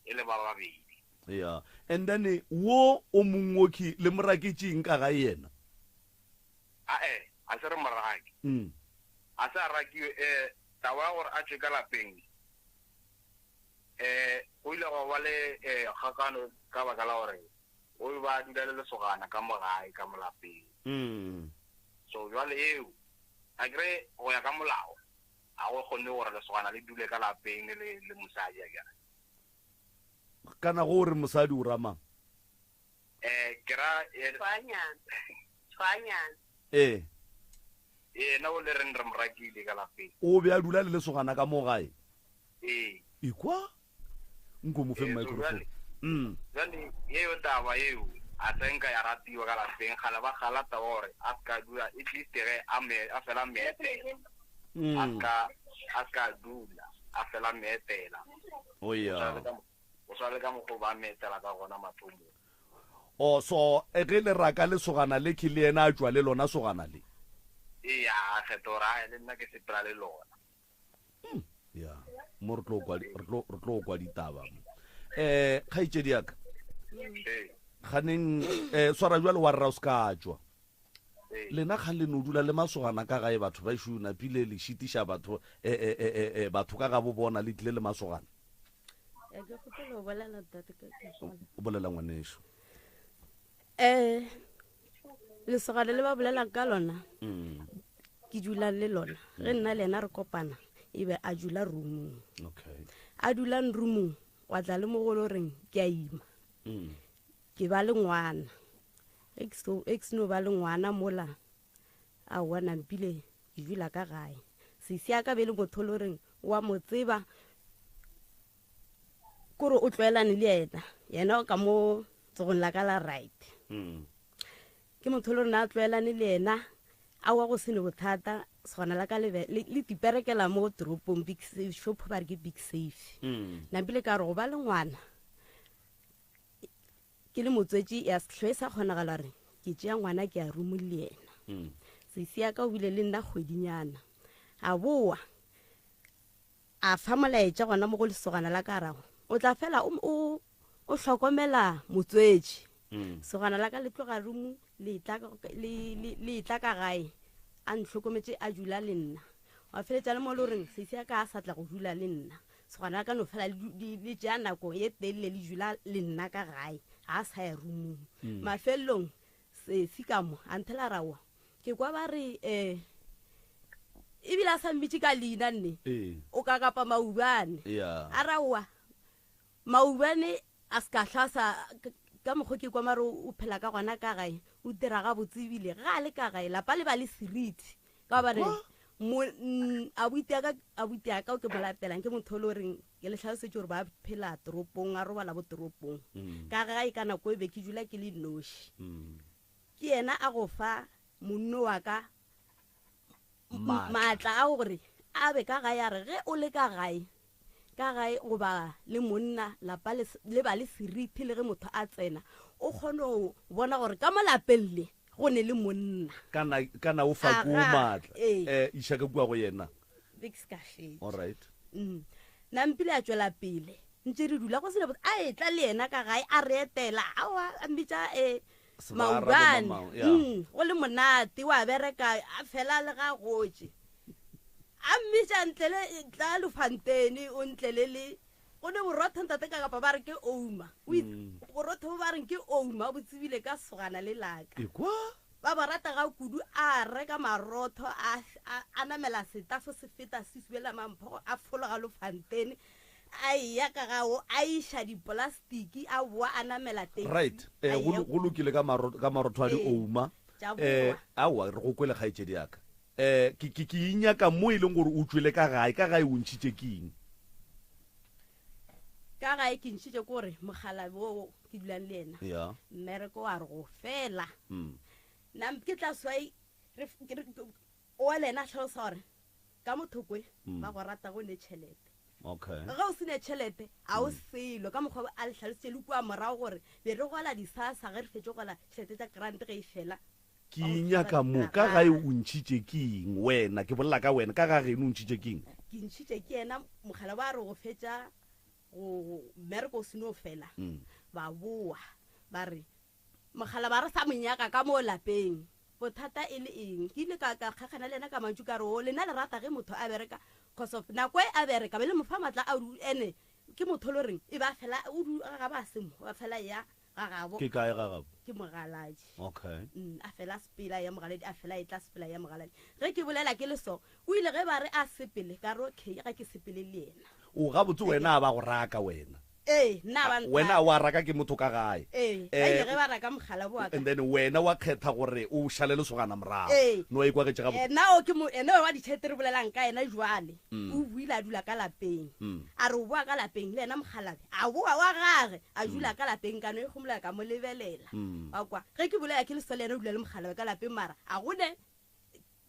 e le ba babedi yeah and then wo o mongwoki le moraketseng ka ga yena a se re moraki a se a rakiwe tawa gore a tšwe ka lapeng go ile go ba le kgakano ka baka la gore o ba dula le lesogana ka mogae ka molapeng so jwale eo a kry go ya ka molao a go kgonne gore lesogana le dule ka lapeng le mosadi a kere kana go re mosadi o ramang na o le re re morakile ka lapeng o be a dula le lesogana ka mo gae ikwa nko mo fe microphone jwale eo taba eo a tsenka ya ratiwa ka lapeng gala ba galata gore a ska dula at least ge a fela meetela a ska dula a fela meetela o swale ka mokgo ba meetela ka gona mathomong so ge le raka lesogana le ke le ena a tswa le lona sogana le a kgetora le nna ke sepela le lona ya mo re tlo kwa ditaba kgaitsedi yaka ganeng swara jwa le wa rra o ska tswa lena ga le no dula le masogana ka gae batho ba ishuna pile le shitiša batho batho ka ga bo bona le tlile le masogana o bolela ngwaneso lesogana le ba bolelang ka lona ke dula le lona ge nna le ena re kopana ebe a dula roomong a dulang roomong wa tla le mogolo reng ke a ima ke ba le ngwana ex no ba le ngwana mola a wana mpile ke dula ka gae se ya ka be le motholo reng wa mo tseba kore o tlwaelane le yena ka mo tsogong la ka la right ke motholo rena a tlwaelane le yena a wa go sene bothata segona la ka le tiperekela mo toropong big safe shop ba re ke big safe nampile ka re go ba le ngwana ke le motswetši ya setlhoe sa kgonagala re ke tšea ngwana ke a rumo le yena seisi ya ka o bile le nna kgwedinyana a boa a fa molaetša gona mo go lesogana la ka rago o tla fela o hlokomela motswetši segana la ka le tloga rumo le itla ka gae a ntlhokometse a dula le nna wa feletša le mo le goreng seisi ya ka a sa tla go dula le nna segana la ka no fela le tšea nako ye telele le dula le nna ka gae a sa ya rumong mafelelong seisi ka mo a nthela rawa ke kwa ba re ebile a sa mbitše ka leina nne o ka kapa maubane a rawa maubane a se ka hlasa ka mokgwa ke kwa mare o phela ka gona ka gae o dira ga botsebile ga le ka gae lapa le ba le seriti ka ba re abuti aka o ke mo latelang ke motho le goreng ke le tlhalosetse gore ba phela toropong a robala bo toropong ka gae ka nako e be ke dula ke le noši ke yena a go fa monno wa ka maatla a gore a be ka gae a re ge o le ka gae goba le monna lapa le ba le seriti le ge motho a tsena o kgone go bona gore ka mo lapelle go ne le monna kana o fa ko maatla iša ka kua go yena alright nampile a tswela pele ntse re dula go sena a etla le yena ka gae a re etela a mbitša maubane go le monate wa bereka a fela le ga gotse a mmitša ntlele tla lefantene o ntlelele o ne borotho ntate ka kapa ba re ke ouma borotho bo ba reng ke ouma botsebile ka sogana le laka ba borata ga kudu a reka marotho a namela setafo se feta se suela mampho a fola ga lofantene a ya ka gago a isha diplastiki a boa a namela teng right go lokile ka marotho a di ouma awa re go kwele kgaitsedi yaka ke inyaka mo e leng gore o tswile ka gae o ntšhitše keng ka gae ke ntšhitše kore mogala bo ke dulang le ena mmereko wa re go fela nna ke tla swai o le ena tlhalosa gore ka mothokwe ba go rata go ne tšhelete ga o sene tšhelete a o selo ka mokgwa a le tlhalositše le kua morago gore be re gola disasa ge re fetse gola tšhelete tša grant ge e fela ke inyaka mo ka gae o ntšhitše keng wena ke bolela ka wena ka ga geno o ntšhitše keng ke ntšhitše ke ena mogala ba re go fetša go mmereko o sene o fela ba boa ba re mogala ba re sa monyaka ka mo lapeng bothata e le eng ke ile ka kgakgana le ena ka mantšu ka re o lena le rata ge motho a bereka cause of nako e a bereka be le mofa matla a ene ke motho le reng e ba fela ga ba semo ba fela ya gagabo ke kae gagabo ke mogaladi okay a fela sepela ya mogaladi a fela e tla sepela ya mogaladi ge ke bolela ke le so o ile ge ba re a sepele ka re okay ga ke sepele le ena o ga botse wena a ba go raka wena nna ba wena wa raka ke motho ka gae ga ile ge ba raka mogala bo and then wena wa kgetha gore o šale lesogana morago no e kwagetse ga ena o ke mo ena wa ditšhelete re bolelang ka ena jwale o buile a dula ka lapeng a re o boa ka lapeng le ena mogalabe a boa wa gage a dula ka lapeng ka no e gomolela ka mo lebelela wa kwa ge ke bolela ke le sole ena o dula le mogalabe ka lapeng mara a gone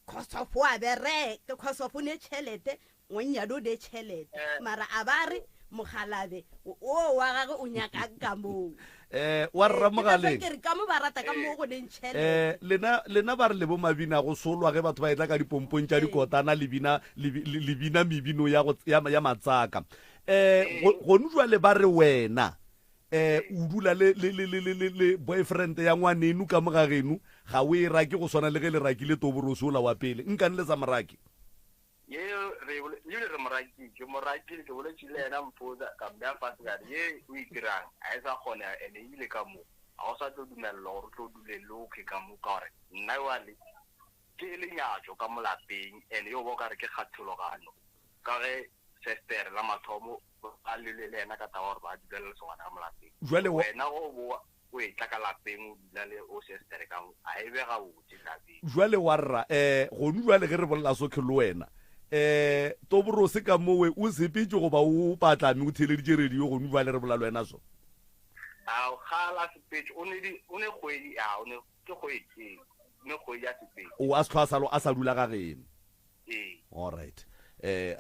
kgosopo a bereke kgosopo ne tšhelete ngonyado de tšhelete mara a ba re mogalabe o wa gage o nyaka ka moo wa rra mogaleng ke re ka mo ba rata ka mo go neng tšhelete lena ba re le bo mabina go solwa ge batho ba etla ka dipompong tša dikotana lebina mebino ya matsaka gone jwale ba re wena o dula le boyfriend ya ngwanenu ka mogagenu ga o e rake go swana le ge le rakile toborosola wa pele nkane le tsa morake ye re moraki ke ke boletše le ena mpotsa ka mbea fase ka ye o itirang a e sa kgona ene ile ka mo a o sa tlo dumelela gore tlo dule loke ka mo ka gore nna wale ke lenyatso ka mo lapeng ene yo bo ka re ke kgathologano ka ge sestere la mathomo a le ena ka taba gore ba dula le lesogana ka mo lapeng wena go boa o e tla ka lapeng o dula le o sestere ka mo a e bega botse lapeng jwale wa rra gone jwale ge re bolela sokhe le wena toborose ka mowe o sepetse goba o patlame o theleditše radio gone jwale re bola le wena so a ga la sepetse o ne kgwedi a o ne ke kgwedi ne kgwedi ya sepetse o a selo a sa dula ga gene all right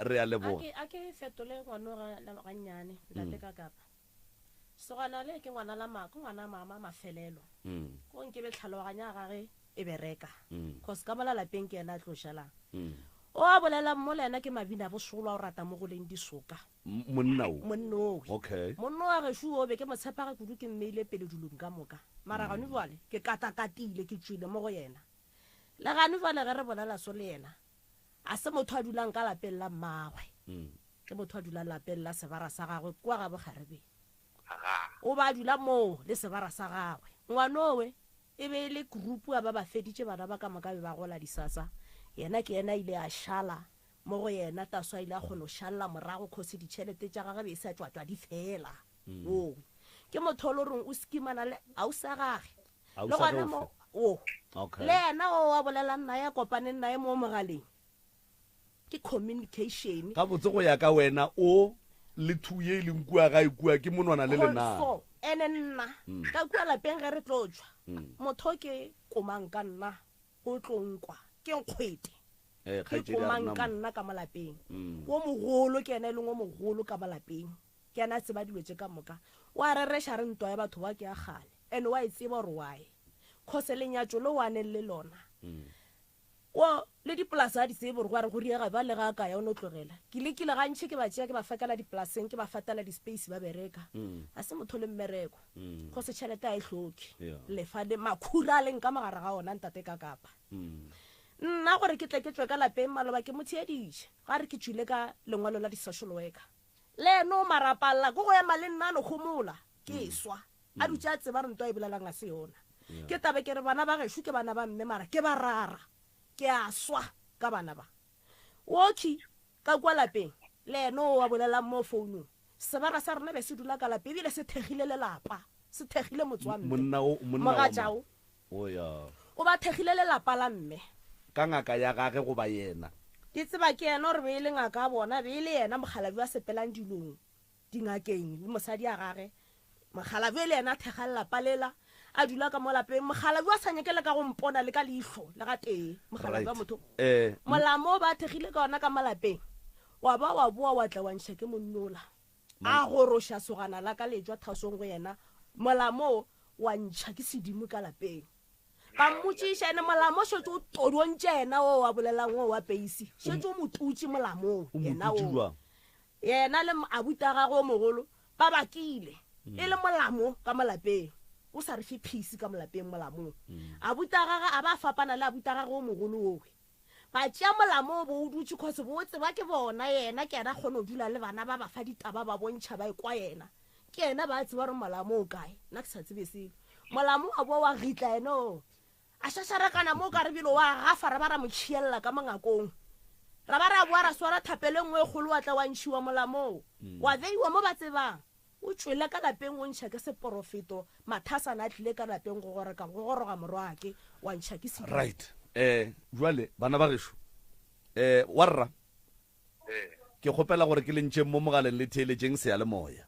re a leboga a ke fetole ngwana ga nnyane ntate ka kapa sogana le ke ngwana la mako ngwana mama mafelelo go nke be tlhaloganya gage e bereka cause ka mola lapeng ke ena a tlošalang o a bolela mo le ena ke mabina bo solwa o rata mo go leng disoka monnao okay monno wa geshu o be ke motshepa ga kudu ke mmeile pele dulong ka moka mara gane jwale ke katakatile ke tswile mo go yena le gane jwale ge re bolela so le yena a se motho a dulang ka lapeng la mmagwe ke motho a dulang lapeng la sebara sa gagwe kwa ga bogarebe o ba dula mo le sebara sa gagwe ngwanowe e be le grupu a ba feditše bana ba ka moka be ba gola disasa yena ke yena ile a šala mo go yena taswa ile a kgone go šalla morago kgose ditšhelete tša gagwe be e sa tswatswa di fela ke motho le reng o skimana le a o sa gage le gona mo le yena o a bolela nna ya kopaneng nae mo mogaleng ke communication ka botse go ya ka wena o le thuye le nkua ga ikua ke monwana le lena ene nna ka kua lapeng ge re tlotswa motho ke komang ka nna go tlonkwa ke nkgwete ke komang ka nna ka malapeng wo mogolo ke ena e leng wo mogolo ka malapeng ke ena tseba dilwetse ka moka wa reresha re ntwa ya batho ba ke a gale ene wa e tseba gore wae kgose lenyatso le wane le lona o le dipolase a di tsebe gore go riega ba le ga ka ya o no tlogela ke lekile gantšhe ke ba tšea ke ba fakela dipolaseng ke ba fatela di-space ba bereka a se motho le mmereko go se tšhelete a e tlhoke lefa le makhura a leng ka mogare ga ona ntate ka kapa nna gore ke tle ke tswe ka lapeng maloba ke motheediše ga re ke tswile ka lengwalo la di-social worker le eno marapalla ko go ema le nna no gomola ke swa a dutse a tseba re ntwa e bolelang a se yona ke tabe ke re bana ba gešo ke bana ba mme mara ke ba rara ke a swa ka bana ba woki ka kwa lapeng le ene o wa bolela mo founung sebara sa rena be se dula ka lapeng ebile se thegile lelapa se thegile motswammogatjao o ba thegile lelapa la mme ka ngaka ya gage go ba yena ke tseba ke yena gore be e le ngaka a bona be e le yena mogalabi wa sepelang dilong dingakeng le mosadi a gage mogalabi le yena a thega lelapa lela a dula ka mo lapeng mogalabi wa sanyekele ka go mpona le ka leihlo le ga tee mogalabi wa motho molamo o ba thegile ka ona ka malapeng wa ba wa boa wa tla wa ntšha ke monnola a goroša sogana la ka lejwa thasong go yena molamo wa ntšha ke sedimo ka lapeng ka mmotšiša ene molamo šetse o todontše ena o wa bolelang o wa peisi šetse o motutši molamong yena o yena le abuta gagwe o mogolo ba bakile e le molamo ka molapeng o sa re fe phisi ka molapeng molamong abuta gagwe a ba fapana le abuta gagwe o mogolo owe ba tšea molamo o bo o dutse kgose bo tseba ke bona yena ke ena kgone go dula le bana ba ba fa ditaba ba bontšha ba ekwa yena ke ena ba tseba gore molamo o kae nna ke sa tsebe selo molamo a boa wa ritla eno a šašarekana mo ka re bilo wa gafa ra ba ra motšhiela ka mangakong ra ba ra boa ra swara thapele nngwe e kgolo wa tla wa ntšhiwa molamong wa beiwa mo ba tsebang o tswele ka lapeng o ntšha ke seporofeto mathasana a tlile ka lapeng go goroga morwake wa ntšha ke sedimo right jwale bana ba gešo warra ke kgopela gore ke lentšhe mo mogaleng le theeletšeng se ya le moya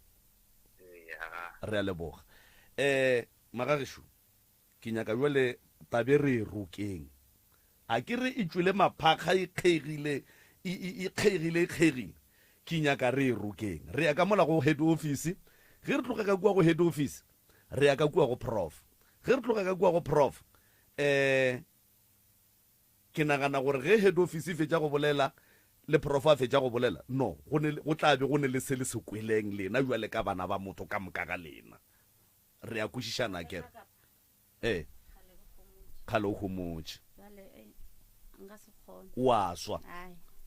re a leboga magagešo ke nyaka jwale tabe re rokeng a ke re e tswile maphakga e kgeigile ke nyaka re rokeng re ya ka mola go head office ge re tloga ka kua go head office re ya ka kua go prof ge re tloga ka kua go prof ke nagana gore ge head office fetša go bolela le prof a fetša go bolela no go tlabe go ne le se le sekweleng lena jwale ka bana ba motho ka moka ga lena re ya kwešišana kere kgale o gomotse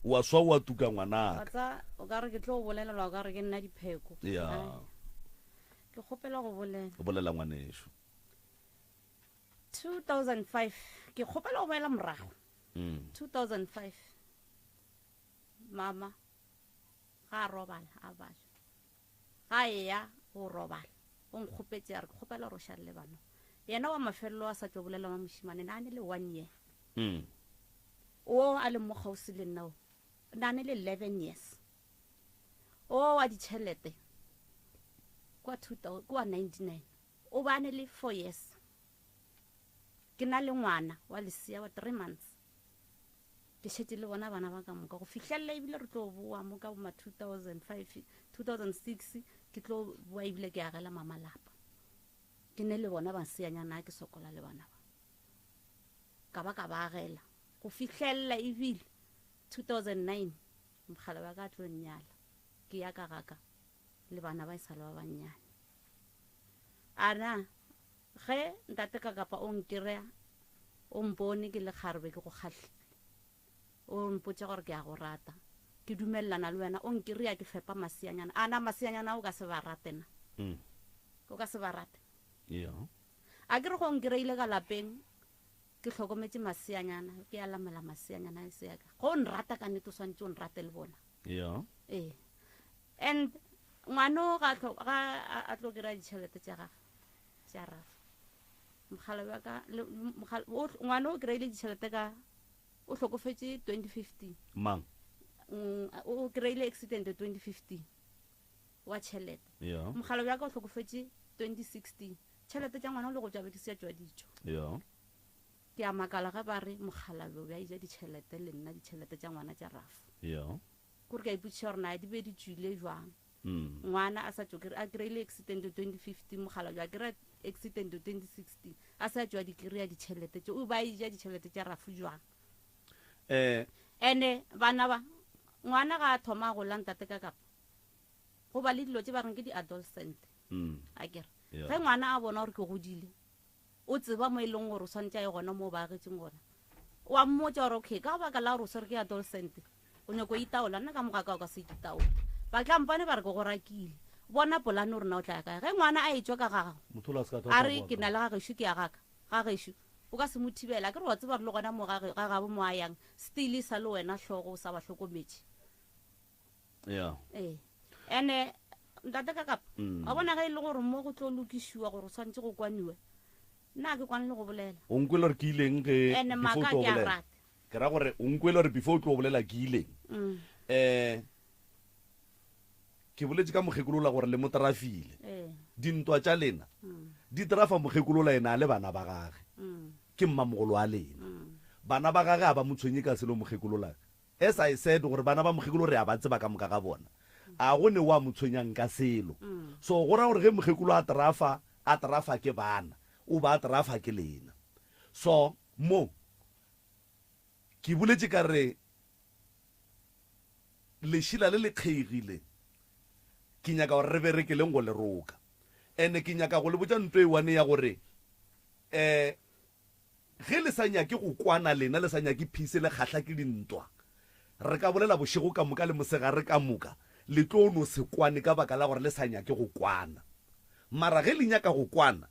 wa swa wa tuka ngwanaka o ka re ke tlo go bolelelwa o ka re ke nna dipheko ke kgopela go bolela ngwanešo 2005 ke kgopela go boela morago 2005 mama ga a robala a baja ga eya go robala o nkgopetse a re ke kgopela go roša le bana yena wa mafelelo a sa tlo bolela wa mošimane na ne le 1 year o a le mo gausi le nna o na ne le 11 years o wa ditšhelete kwa 99 o ba ne le 4 years ke na le ngwana wa lesia wa 3 months ke šetse le bona bana ba ka moka go fitlhelela ebile re tlo boa mo ka boma 2005 2006 ke tlo boa ebile ke agela mama lapa ke ne le bona ba seanyana ke sokola le bana ba ka ba agela go fitlhelela ebile 2009 mogala wa ka tlo nnyala ke ya ka gaka le bana ba isala ba bannyane ana ge ntate ka kapa o nkirea o mpone ke le kgarebe ke go kgahle o mpotse gore ke a go rata ke dumellana le wena o nkirea ke fepa masianyana ana masianyana o ka se ba ratena o ka se ba rate a ke re go nkireile ka lapeng ke tlhokometse masianyana ke a lamela masianyana e se yaka go nrata ka nnete o swantse o nrate le bona and ngwano ga a tlo kry-a ditšhelete tša gage tša rafa mogala wa ka ngwana o kry-ile ditšhelete ka o tlhokofetse 2015 mang o kry-ile accident 2015 wa tšhelete mogala wa ka o tlhokofetse 2016 tšhelete tša ngwana o le go tšabe ke se tšwa dijo ke a makala ga ba re mogalabe o ya ija ditšhelete le nna ditšhelete tša ngwana tša rafa kore ka ipotšiša gore na di be di tswile jwang ngwana a sa tšwa a kry-ile accident 2015 mogala a kry-a accident 2016 a sa tšwa di-kry-a ditšhelete tše o ba ija ditšhelete tša rafu jwang ene bana ba ngwana ga a thoma go lantate ka kapa go ba le dilo tše ba reng ke di-adolescent a kere ge ngwana a bona gore ke godile o tseba mo e leng gore o swantse a ye gona mo o baagetseng gona wa mmotsa gore okay ka baka la gore o sere ke adolescent o nyako itaola nna ka mogaka o ka se itaola ba tlampane ba re ke go rakile bona polane gore na o tla ya kae ge ngwana a etswa ka gago a re ke na le gagešo ke ya gaka ga gešo o ka se mo thibela ke re wa tseba re le gona mo ga gabo mo a yang still sa le wena hlogo o sa ba hlokometse ene ntate ka kapa a bona ga e le gore mo go tlo lokisiwa gore o tshwanetse go kwaniwe nna ke kwane le go bolela o nkwele gore ke ileng ke ene maka ke a rata ke ra gore o nkwele gore before o tlo bolela ke ileng ke boletse ka mogekolola gore le motrafile dintwa tša lena di trafa mogekolola ena le bana ba gage ke mmamogolo a lena bana ba gage a ba motshwenye ka selo mogekolola as I said gore bana ba mogekolo re a ba tseba ka moka ga bona a go ne wa motshwenyang ka selo so go ra gore ge mogekolo a trafa ke bana o ba trafa ke lena so mo ke boletse ka re lešila le le kgeigile ke nyaka gore re bereke leng go le roka ene ke nyaka go le botsa ntwe one ya gore ge le sa nyake go kwana lena le sa nyake phise le kgahla ke dintwa re ka bolela bošego ka moka le mosegare ka moka le tlo no se kwane ka baka la gore le sa nyake go kwana mara ge le nyaka go kwana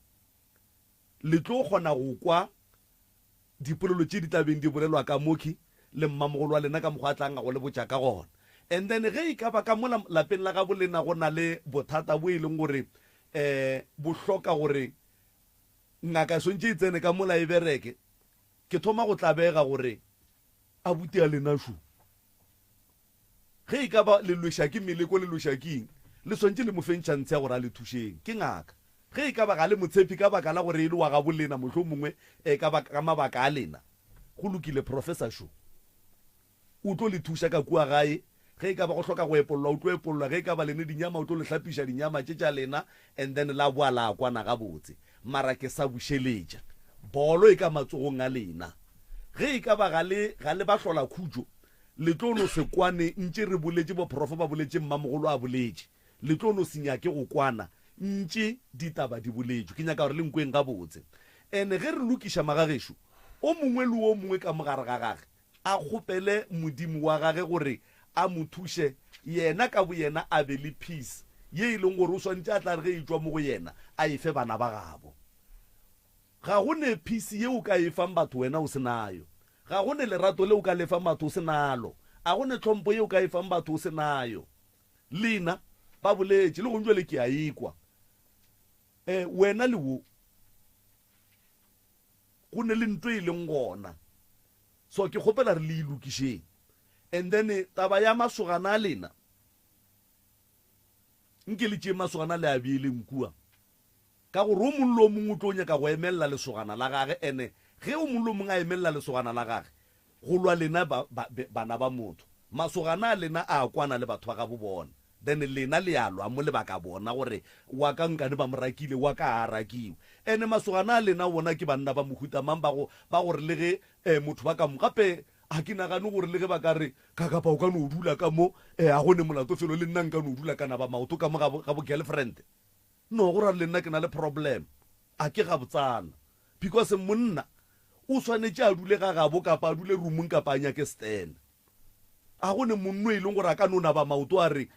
le tlo kgona go kwa dipolelo tše di tlabeng di bolelwa ka moki le mmamogolo wa lena ka mokgwa a tlang a go le botša ka gona and then ge e ka ba ka mo lapeng la ga bolena go na le bothata bo e leng gore bo hloka gore ngaka sontše e tsene ka mola e bereke ke thoma go tlabega gore a buti a lena shu ge e ka ba le lošaki meleko le lošaking le swantše le mofentšhantse ya gore a le thušeng ke ngaka ge e ka ba ga le motshepi ka baka la gore e le wa ga bolena motlho mongwe ka mabaka a lena go lokile professor shu o tlo le thuša ka kua gae ge e ka ba go hloka go epolola o tlo epolola ge e ka ba lene dinyama o tlo le hlapiša dinyama tše tša lena and then la boa la kwana ga botse mara ke sa bušeletša bolo e ka matsogong a lena ge e ka ba ga le ba hlola khutšo le tlo no se kwane ntše re boletše boprofo ba boletše mmamogolo a boletše le tlo no se nyake go kwana ntše ditaba di boletšwe ke nyaka gore le nkweng ga botse ene ge re lokiša magagešo o mongwe le o mongwe ka mogare ga gage a kgopele modimo wa gage gore a mo thuše yena ka bo yena a be le peace ye e leng gore o swantše a tla re ge e tšwa mo go yena a efe bana ba gabo ga go ne peace ye o ka efang batho wena o se nayo ga go ne lerato le o ka lefang batho o se nalo a go ne tlhompho ye o ka efang batho o se nayo lena ba boletše le go njwele ke a ekwa wena le wo go ne le ntwe e leng gona so ke kgopela re le ilokišeng and then taba ya masogana a lena nke le tšee masogana le a beeleng kua ka gore o mongwe le o mongwe o tlo nyaka go emelela lesogana la gage ene ge o mongwe le o mongwe a emelela lesogana la gage go lwa lena bana ba motho masogana a lena a kwana le batho ba ga bo bona then lena le a lwa mo lebaka bona gore wa ka nkane ba morakile wa ka a rakiwe ene masogana a lena bona ke banna ba mohutamang ba gore le ge motho ba ka mo gape a ke nagane gore le ge ba ka re kakapa o ka no dula ka mo a gone molato felo le nna nka no dula kana ba maoto ka mo ga bo girlfriend no go ra le nna ke na le problem a ke ga botsana because monna o swanetse a dule ga gabo kapa a dule roomong kapa a nyake stand a gone monno e leng gore a ka nona ba maoto a re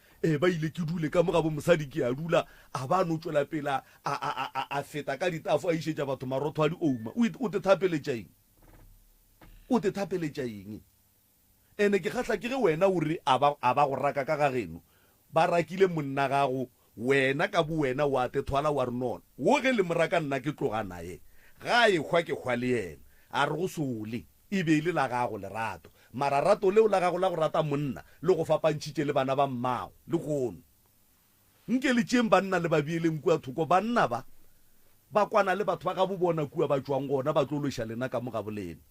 ba ile ke dule ka mo ga bo mosadi ke a dula a ba no tswela pela a feta ka ditafo a išetša batho marotho a di ouma o te thapeletša eng ene ke kgatla ke ge wena o re a ba go raka ka ga geno ba rakile monna gago wena ka bo wena wa te thwala wa re nona wo ge le moraka nna ke tloga naye ga e hwa ke hwa le yena a re go sole e be ile la gago lerato mara rato leo la gago la go rata monna le go fapantšhitše le bana ba mmago le gono nke le tšeng banna le babieleng kua thoko banna ba kwana le batho ba ga bo bona kua ba tšwang gona ba tlo loša lena ka mo ga bolena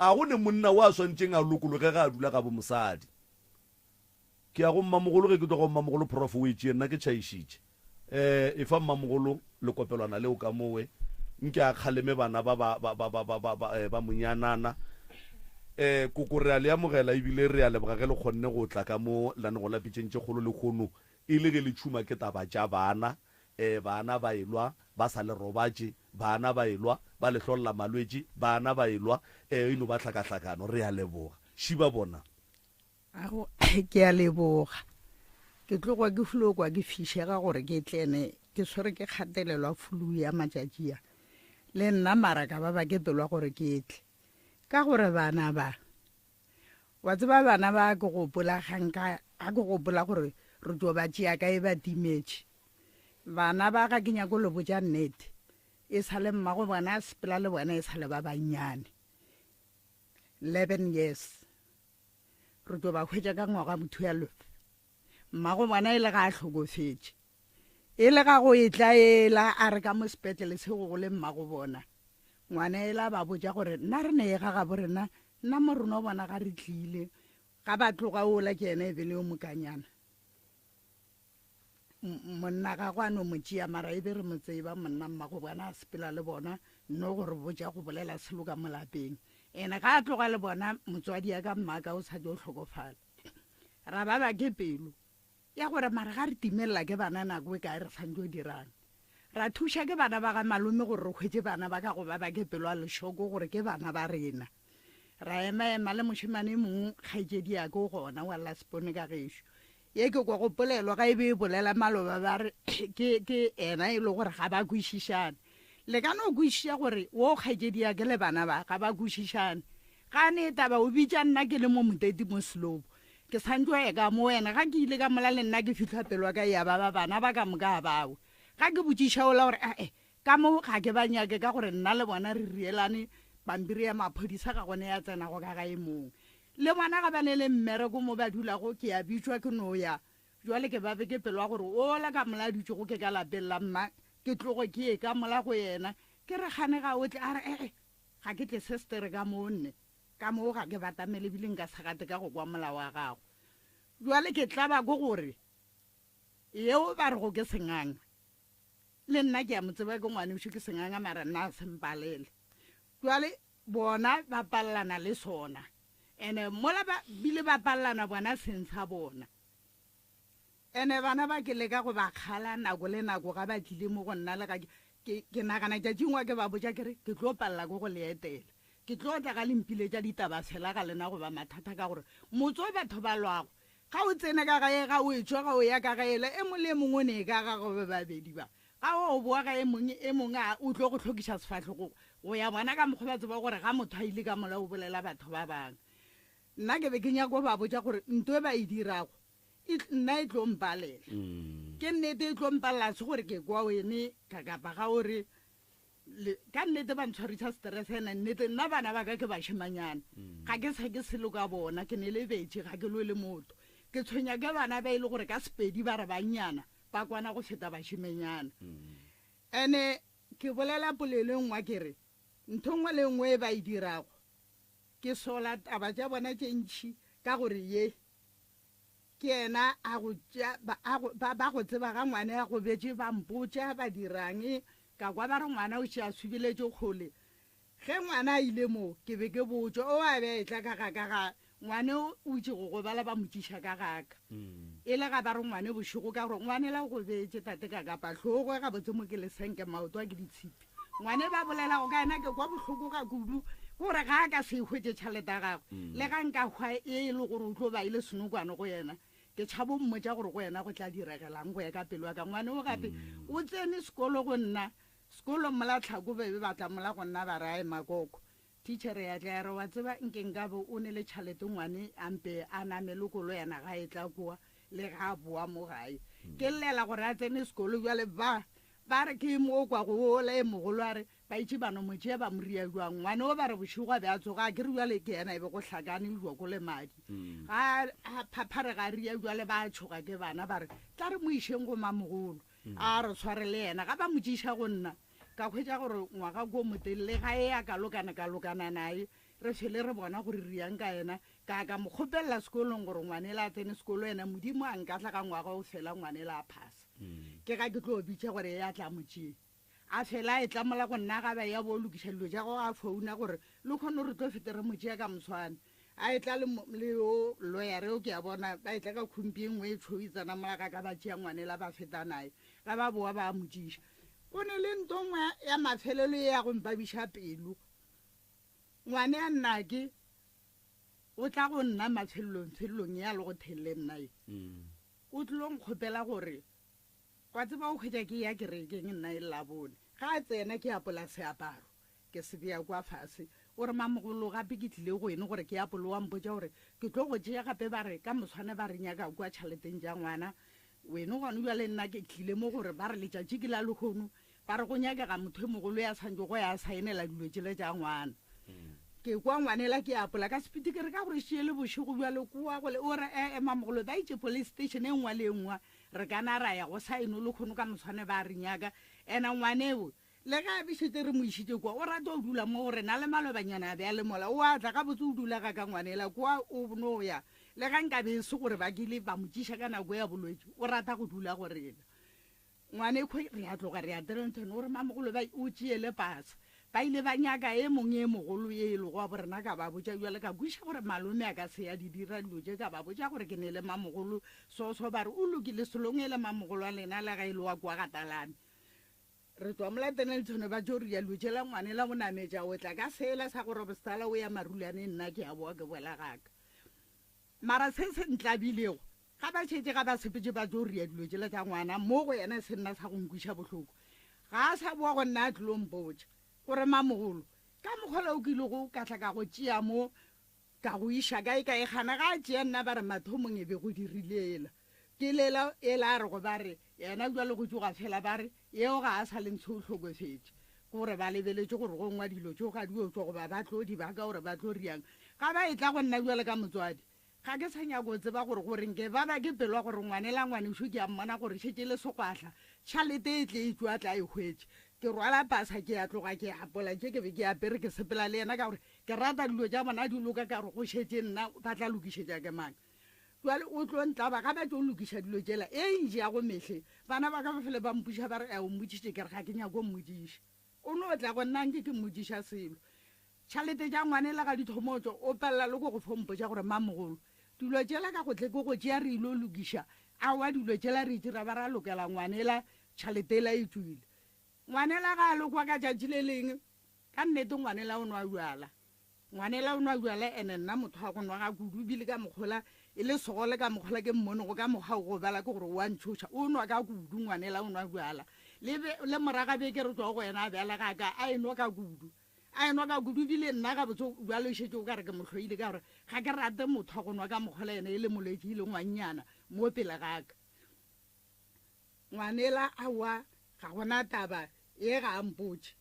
a go ne monna wa swantšeng a lokologe ga a dula ga bo mosadi ke ya go mmamogolo ge ke tlo go mmamogolo prof o etšee nna ke tšhaišitše e fa mmamogolo lekopelwana leo ka mowe nke a kgaleme bana ba monyanana koko re a le amogela ebile re a leboga ge le kgonne go tla ka mo lane go lapitšeng tše kgolo le kgono e le ge le tšhuma ke taba tša bana bana ba elwa ba sa le robatše bana ba elwa ba lehlolola malwetše bana ba elwa eno ba hlakahlakano re a leboga šiba bona ke a leboga ke tlogwa ke fulokwa ke fišega gore ke tlene ke tshwere ke kgatelelwa flu ya matšatšia le nna mara ka ba ke pelwa gore ke tle ka gore bana ba wa tseba bana ba go gopola ganka a go gopola gore re tlo ba tšea ka e ba timetše bana ba ga ke nyako lobo ja nnete e sale mmago bona a sepela le bona e sale ba bannyane 11 years re tlo ba hwetša ka ngwaga mo 12 mmago bona e le ga a hlokofetše e le ga go etla ela a re ka mo sepetlele se go le mmago bona ngwana ela ba botša gore nna re ne e ga ga bo rena nna mo rona o bona ga re tlile ga ba tloga ola ke ene e be le o mokanyana monna ga go ano mo tšea mara e be re mo tseba monna mmago bona a sepela le bona no gore botša go bolela selo ka mo lapeng ene ga a tloga le bona motswadi ya ka mmaka o sa tlo hlokofala ra ba ba ke pelo ya gore mara ga re timelela ke bana nako e ka re santse o dirang ra thuša ke bana ba ga malome gore re hwetse bana ba ka go ba ba ke pelo a lešoko gore ke bana ba rena ra ema le mošemane mongwe kgaetsedi ya ke gona wa la sepone ka gešo ye ke kwa go polelwa ga e be e bolela maloba ba re ke ena e le gore ga ba kwešišane le ka no kwešiša gore wo kgaetsedi ya ke le bana ba ga ba kwešišane ga ne taba o bitša nna ke le mo moteti mo selobo ke santse e ka mo wena ga ke ile ka mola le nna ke fitlha pelwa ka ya ba bana ba ka moka bawe ga ke botšiša ola gore ka mo ga ke ba nyake ka gore nna le bona re rielane pampiri ya maphodisa ga gone ya tsenago ka ga e mongwe le bona ga ba ne le mmereko mo ba dulago ke ya bitswa ke no ya jwale ke ba be ke pelwa gore ola ka mola dutse go ke ka lapeng la mma ke tlogo ke e ka mola go yena ke re gane ga otle a re ga ke tle sestere ka monne ka moo ga ke batamele ebile nka sagate ka go kwa mola wa gago jwale ke tlaba go gore yeo ba re go ke senganga le nna ke ya mo tseba ke ngwane ke senganga mara nna a sempalele jwale bona ba pallana le sona ene mola ba bile ba pallana bona sentsha bona ene bana ba ke leka go ba khala nako le nako ga ba tlile mo go nna le ga ke nagana ja dingwa ke ba botja kere ke tlo palla go leetela ke tlo tla ga lempile ja ditaba fela ga lena go ba mathata ka gore motso batho ba lwago ga o tsene ka gae ga o etswa ga o ya ka gaela e mo le mongwe ne ka ga go ba bedi ba ga o boa ga e mongwe a o tlo go tlhokiša sefatlhogo go ya bona ka mokgobatse ba gore ga motho a ile ka mola o bolela batho ba bang nna ke be ke nyako ba botja gore ntwe ba e dirago nna e tlo mpalela ke nnete e tlo mpalela se gore ke kwa wene ka kapa ga ore ka nnete ba ntshwarisa stress ena nnete nna bana ba ka ke bashimanyana ga ke sa ke selo ka bona ke ne le betse ga ke lo le motho ke tshwenya ke bana ba ile gore ka sepedi ba re banyana ba kwana go feta bashimenyana ene ke bolela polelo nngwe kere ntho nngwe le nngwe ba e dirago ke sola taba tša bona tše ntšhi ka gore ye ke ena ba go tseba ga ngwane ya go betse ba mpotša ba dirang ka kwa ba re ngwana o še a subiletse kgole ge ngwana a ile moo ke be ke botša o a be etla ka ga ngwane o itse go gobala ba motšiša ka gaka e le ga ba re ngwane bošego ka gore ngwane la go betse tate ka kapa tlhogo ga botse mo ke lesenke maoto a ke ditshipi ngwane ba bolela go ka ena ke kwa bohloko ga kudu gore ga a ka se hwetse tšhalete ya gago le ga nka hwa e le gore o tlo ba ile senokwane go yena ke tšhabo mmotša gore go yena go tla diregelang go ya ka pelo ya ka ngwane o gape o tsene sekolo go nna sekolo mola tlhako bebe batla mola go nna ba rae makoko teachere ya tla ya re wa tseba nke nkabe o ne le tšhalete ngwane ampe a namele kolo yena ga e tla kua le ga a boa mo gae ke llela gore a tsene sekolo jale ba re ke mo kwa go ola e mogolo a re ba itse bano motšea ba moria jwang ngwane o ba re bošego a be a tsoga ke re jale ke ena e be go hlakane loko le madi ga phaphare ga ria jale ba tshoga ke bana ba re tla re mo išeng go mamogolo a re tshware le yena ga ba motšiša go nna ka hwetša gore ngwaga ko motelele ga e ya ka lokana nae re fele re bona gore riang ka ena ka mo kgopelela sekolong gore ngwane la tsene sekolo ena modimo a nkatla ka ngwaga o fela ngwane la phasa ke ga ke tlo bitša gore ya tla motšee a fela e tlamola go nna ga ba ya bo lokiša dilo tša go a founa gore le kgone re tlo fetera motšea ka moswane a e tla le yo lawyer o ke a bona ba e tla ka khumpi engwe e tšhoitsana mola ka ba tšea ngwane la ba feta nae ga ba boa ba motšiša o ne le ntongwe ya mafelelo e ya go mpabiša pelo ngwane a nnake o tla go nna mafelelong ya le go thelele nnae o tlilong kgopela gore kwa tseba o kgwetša ke ya kerekeng nna e labone ga tsena ke apola seaparo ke se bea kwa fase o re mamogolo gape ke tlile go ene gore ke apolo wa mpotsa gore ke tlo go tšea gape ba re ka motshwane ba re nyaka kwa tšhaleteng ja ngwana wene gone jwa le nna ke tlile mo gore ba re letšatši ke la lekgono ba re go nyakega motho e mogolo ya tshwantse go ya saenela dilo tsele ja ngwana ke kwa ngwanela ke apola ka sepiti ke re ka gore šie le bošego bjale kua gole o re mamogolo ba itse police station e nngwe le nngwe re kana ra ya go saeno le kgono ka motshwane ba re nyaka ena ngwaneo le ga bešetse re mo išitse kwa o rata o dula mo gore na le malobanyana a bea le mola o a tla ga botse o dula ga ka ngwanela kwa o no ya le ga nka be se gore ba kile ba mo tšiša ka nako ya bolwetse o rata go dula go rena ngwane kgwe re a tloga re a Drayton o re mamogolo ba o tšeele pasa ba ile ba nyaka e mongwe e mogolo ye e le go a borena ka ba botsa jale ka buša gore malome a ka se ya di dira dilo tse ka ba botsa gore ke ne le mamogolo so ba re o lokile selong e le mamogolo a lena le ga e le wa kwa gatalane re tswa molateneltshone ba jo ria lotšela ngwane la go nametša o tla ka seela sa gore bosala o ya marulane nna ke a boa ke boela gaka mara se se ntlabilego ga ba tšhetse ga ba sepetse ba jo ria dilo tšela tša ngwana mo go yena se nna sa go nkwiša bohloko ga a sa boa go nna a tlompotša gore mamogolo ka mokgwela o kile go ka tla ka go tšea mo ka go iša kae ka egana ga a tšea nna ba re mathomong e be go dirilela ke lela e la re go ba re yena jwale go tsoga fela ba re yeo ga a sa le ntsho o tlhokofetse gore ba lebeletse gore go ngwa dilo tso ga dio tswa go ba tlo di baka gore ba tlo riang ga ba e tla go nna jwale ka motswadi ga ke sa nyako tseba gore gore nke ba ba ke pelwa gore ngwanela ngwane sho ke a mmona gore shetse le sokwatlha tšhalete e tle e tswa tla e hwetse ke rwala pasa ke a tloga ke apola ke be ke apere ke sepela le yena ka gore ke rata dilo tša bona di loka ka gore go shetse nna ba tla lokišetša ke mang jwale o tlo ntlaba ga ba tlo lokiša dilo tšela e ntši ya go metlhe bana ba ka bafele ba mpuša ba re o mmotšiše ke re ga ke nyako mmodiša o no tla go nnanke ke mmodiša selo tšhalete tša ngwanela ga dithomotso o palela le ko go fompotša gore mamogolo dilo tšela ka go tle ko go tšea re ilo lokiša awa dilo tšela re itira ba ra lokela ngwanela tšhalete ela e tswile ngwanela ga a lokwa ka tšatši le leng ka nnete ngwanela o nwa jala ngwanela o nwa jala ene nna motho wa go nwa ga kudu bile ka mokgola e le sogole ka mokgola ke mmonego ka mokgwa go bala ke gore wa ntšhoša o nwa ka kudu ngwanela o nwa jala le moraga be ke re tswa go yena a beala gaka a enwa ka kudu bile nna ga botse jalo šetse o ka re ke motlhoile ka gore ga ke rate motho wa go nwa ka mokgola ene e le molwetse e le ngwannyana mo pele gaka ngwanela awa ga gona taba e ga a mpotse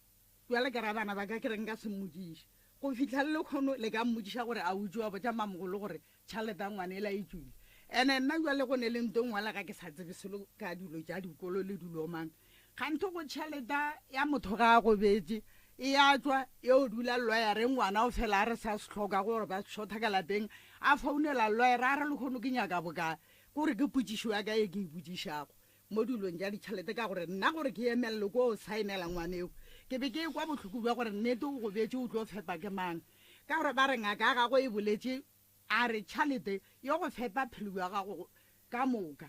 jale ke ra bana ba ka ke reng ka se mmodiša go fitlha le kgono le ka mmodiša gore a utswa botsa mamogolo gore tšhaleta ngwanela e tswile ene nna jale go ne le ntong ngwala ka ke sa tsebe selo ka dilo tša dikolo le dilo mang gantho go tšhaleta ya motho ga a go betse e a tswa e o dula lawyer ngwana o fela a re sa se tlhoka gore ba shotha ka lapeng a founela lawyer a re le kgono ke nyaka bokae gore ke putsišo ya ka e ke iputsišago mo dilong ja ditšhalete ka gore nna gore ke emelele ko o saenela ngwaneo ke be ke kwa botlhoko bja gore nnete o go betse o tlo fepa ke mang ka gore ba re ngaka a gago e boletse a re tšhalete yo go fepa phelo ya gago ka moka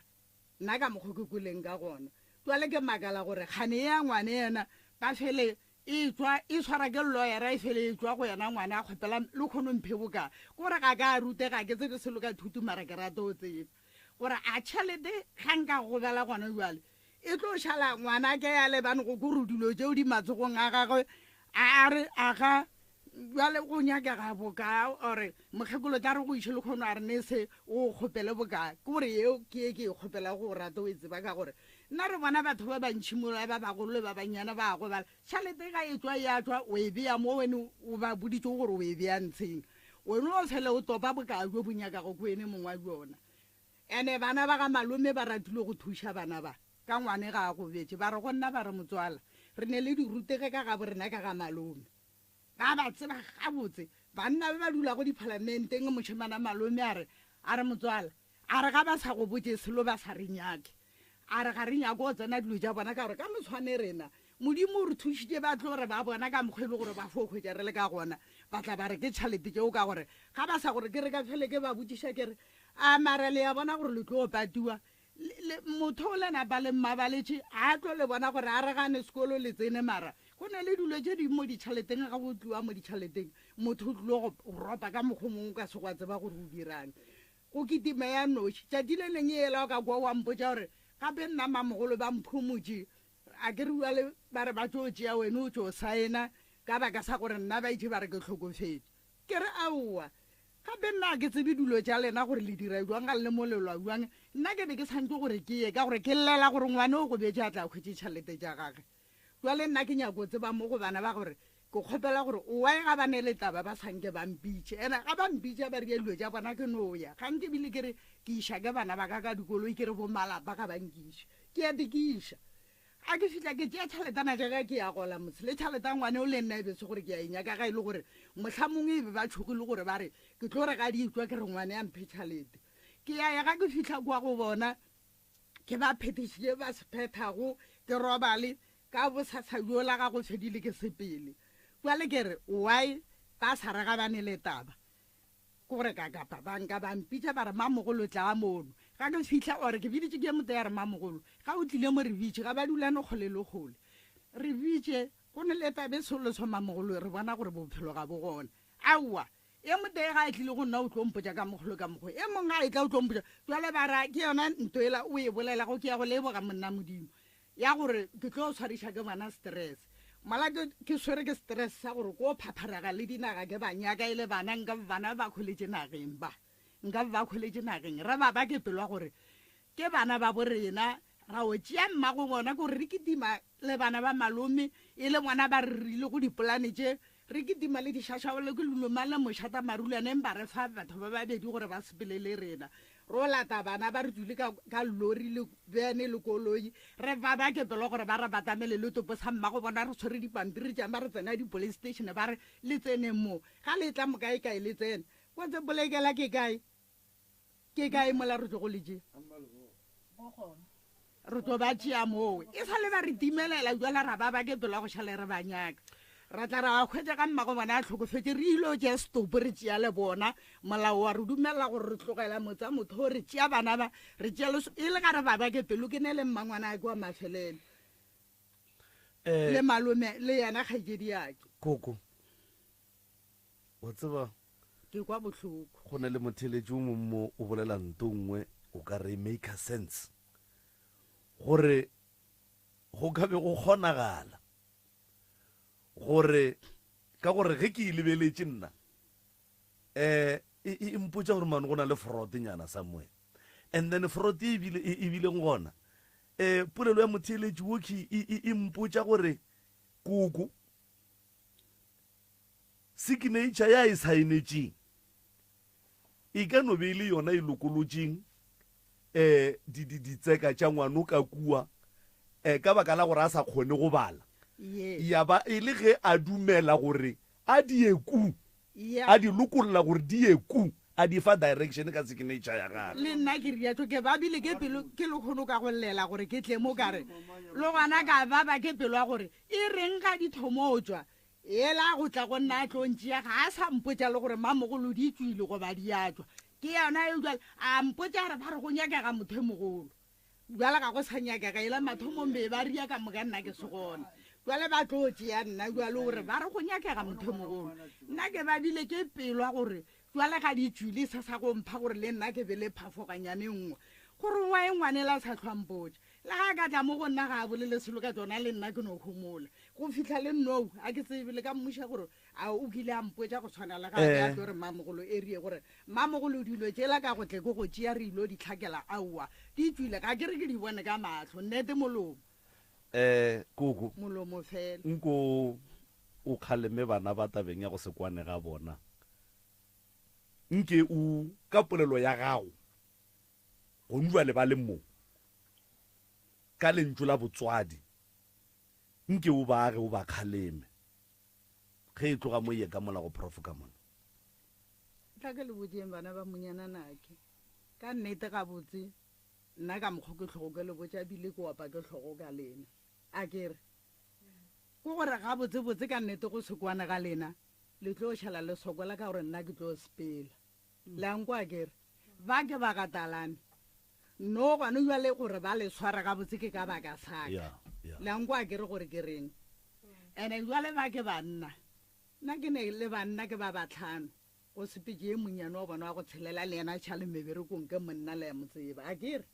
nna ka mokgwa ke koleng ka gona jwale ke makala gore kgane ya ngwane yena ba fele e tswa e tshwara ke lawyer e fele e tswa go yena ngwane a kgopela le kgono mphe boka gore ga ka a rute ga ke tsebe selo ka thutu mara ke rata o tsebe gore a tšhalete ga nka go bela gona jwale e tlo šala ngwana ke ya lebane go kore dilo tseo di matsogong a gagwe a re a ga jwale go nyakega bokae ore mokgekolo tla re go iše le kgono a re ne se o kgopele bokae ke gore eo ke e ke e kgopela go rata o e tseba ka gore nna re bona batho ba bantšhimola ba bagolo le ba bannyana ba go bala tšhalete ga e tswa ya tswa o e beya mo wene o ba boditse gore o e beya ntsheng wene o fele o topa bokae jo bonyakago ko ene mongwe wa jona ene bana ba ga malome ba ratile go thuša bana ba ka ngwane ga a go betse ba re go nna ba re motswala re ne le dirutege ka ga borena ka ga malome ba ba tseba gabotse banna ba dula go dipalamenteng mošemana malome a re motswala a re ga ba sa go botse selo ba sa re nyake a re ga re nyake o tsena dilo ja bona ka gore ka motshwane rena modimo o re thušitše ba tlo gore ba bona ka mokgwele gore ba fokgwetša re le ka gona ba tla ba re ke tšhalete tšeo ka gore ga ba sa gore ke re ka fele ke ba botsiša ke re a mara le ya bona gore le tlo patiwa motho o lena ba le mmabaletše a tlo le bona gore a re gane sekolo le tsene mara go ne le dilo tše di mo ditšhaleteng ga go tliwa mo ditšhaleteng motho o tlilo go ropa ka mokgomong o ka se go a tseba gore o dirang go kitime ya noši tšatši le leng e ela o ka kwa wa mpotša gore gape nna mamogolo ba mphomotše a ke re uale ba re ba tlo tšea wena o tšo saena ka baka sa gore nna ba itse ba re ke tlhokofetse ke re aowa gape nna ke tsebe dilo tša lena gore le dira jwang ga le molelwa jwang nna ke be ke tshwanetse gore ke ye ka gore ke llela gore ngwane o go betse a tla kgwetse tšhelete tša gage jwale nna ke nyako tseba mo go bana ba gore ke kgopela gore o wae ga ba ne le taba ba sanke bampitše ene ga bampitše ba re dilo tša bona ke no ya ga nke bile ke re ke iša ke bana ba ka ka dikoloi ke re bo malapa ka bankiša ke ate ke iša a ke fitlha ke tšea tšhaletana jaaka ke ya gola motse le tšhaleta ngwane o le nna e betse gore ke a enyaka ga e le gore motlha mongwe e be ba tšhogile gore ba re ke tlo re ga di itswa ke re ngwane ya mphe tšhalete ke ya ga ke fitlha kwa go bona ke ba phetišitše ba se phethago ke robale ka bosasa jola ga go fedile ke sepele jwale ke re why ba sa rega ba ne le taba kore ka kapa banka bampitša ba re mamogolo tla ga mono ga ke fitlha ore ke biditše ke mote ya re mamogolo ga o tlile mo re bitše ga ba dulane kgole le kgole re bitše go ne le tabe soloso mamogolo re bona gore bophelo ga bo gona aowa e mote ga e tlile go nna o tlompotša ka mogolo ka mokgwa e mongwe ga e tla o tlompotša jwale ba ra ke yona ntoela o e bolela go ke ya go leboga monna modimo ya gore ke tlo o tshwariša ke bana stress malate ke swere ke stress sa gore ko phapharaga le dinaga ke banyaka e le bana nka bana ba kgoletse nageng ba nka ba kgoletse nageng ra ba ke pelwa gore ke bana ba borena ra o tšea mmago bona gore re ketima le bana ba malome e le ngwana ba re rile go dipolane tše re ketima le dišašaole ke loloma le mošata marulaneng ba re fa batho ba babedi gore ba sepelele rena ro lata bana ba re dule ka lori le bene le koloi re ba ke pelo gore ba re batamele le topo sa mmago bona re tshwere dipampiri tša ba re tsena di-police station ba re le tsene mo ga le tla mokae kae le tsene kotse polekela ke kae mola re tlo go letse re tlo ba tšea moo e sa le ba re timelela jala ra ba ke pelo go šale re banyaka ra tla ra kgwetsa ka mmago bona a tlhokofetse re ilo tšea stopo re tšea le bona molao wa re dumelela gore re tlogela motsa motho re tšea bana ba re tšea e le ka re ba ke pelo ke ne le mmangwana a ke wa mafelelo le malome le yena kgaitsedi yake koko o tseba ke kwa botlhoko go ne le motheletši o mommo o bolela nto nngwe o ka re make sense gore go ka be go kgonagala gore ka gore ge ke lebeletše nna e mpotša gore mane go na le frautenyana somewhere and then fraud e bileng gona polelo ya motheletši woki e mpotša gore koko signature ya e saenetšeng e ka no be e le yona e lokolotšeng ditseka tša ngwano ka kua ka baka la gore a sa kgone go bala ya ba e le ge a dumela gore a dieku a di lokolola gore dieku a di fa direction ka signature ya gagwe le nna ke riatho ke ba bile ke pelo ke le kgono ka go llela gore ke tle mo kare le gona ka ba ke pelo ya gore e reng ga dithomotswa ela go tla go nna tlontšea ga a sa mpotša le gore mamogolo di tswile go ba di atswa ke yona e jwale a mpotša re ba re go nyakega motho e mogolo jwale ga go sa nyakega ela mathomong be ba ria ka moka nna ke segona jwale ba tlo tšea nna jwale gore ba re go nyakega motho e mogolo nna ke ba bile ke pelwa gore jwale ga di tswile sa sa go mpha gore le nna ke be le phafoganyane nngwe gore wa e ngwanela sa tlhwampotša le ga ka tla mo go nna ga a bolele selo ka tsona le nna ke no homola go fitlha le nnou a ke tsebile ka mmuša gore a o kile a mpotša go tshwana le ga a tlo re mamogolo e rie gore mamogolo dilo tšela ka go tle ko go tšea re ilo di tlhakela aowa di tswile ga ke re ke di bone ka matlho nnete molomo koko molomo fela nko o kgaleme bana ba tabeng ya go se kwane ga bona nke o ka polelo ya gago go nwa le ba le mo ka lentšu la botswadi nke o baage o ba kgaleme ge e tloga mo ye ka mola go prof ka mona tla ke le botseng bana ba monyana nake ka nnete ga botse nna ka mokgwa ke tlhogo ke le botsa bile ke wapa ke tlhogo ka lena a kere go gore ga botse ka nnete go sekwane ga lena le tlo šhala le sokola ka gore nna ke tlo sepela lanko a kere ba ke ba gatalane no gwane jwale gore ba le tshwara ga botse ke ka baka saka lanko a kere gore ke reng ene jwale ba ke banna nna ke ne le banna ke ba batlhano go sepetse e monyane wa bona wa go tshelela le ena tšhale meberekong ke monna le ya motseba a kere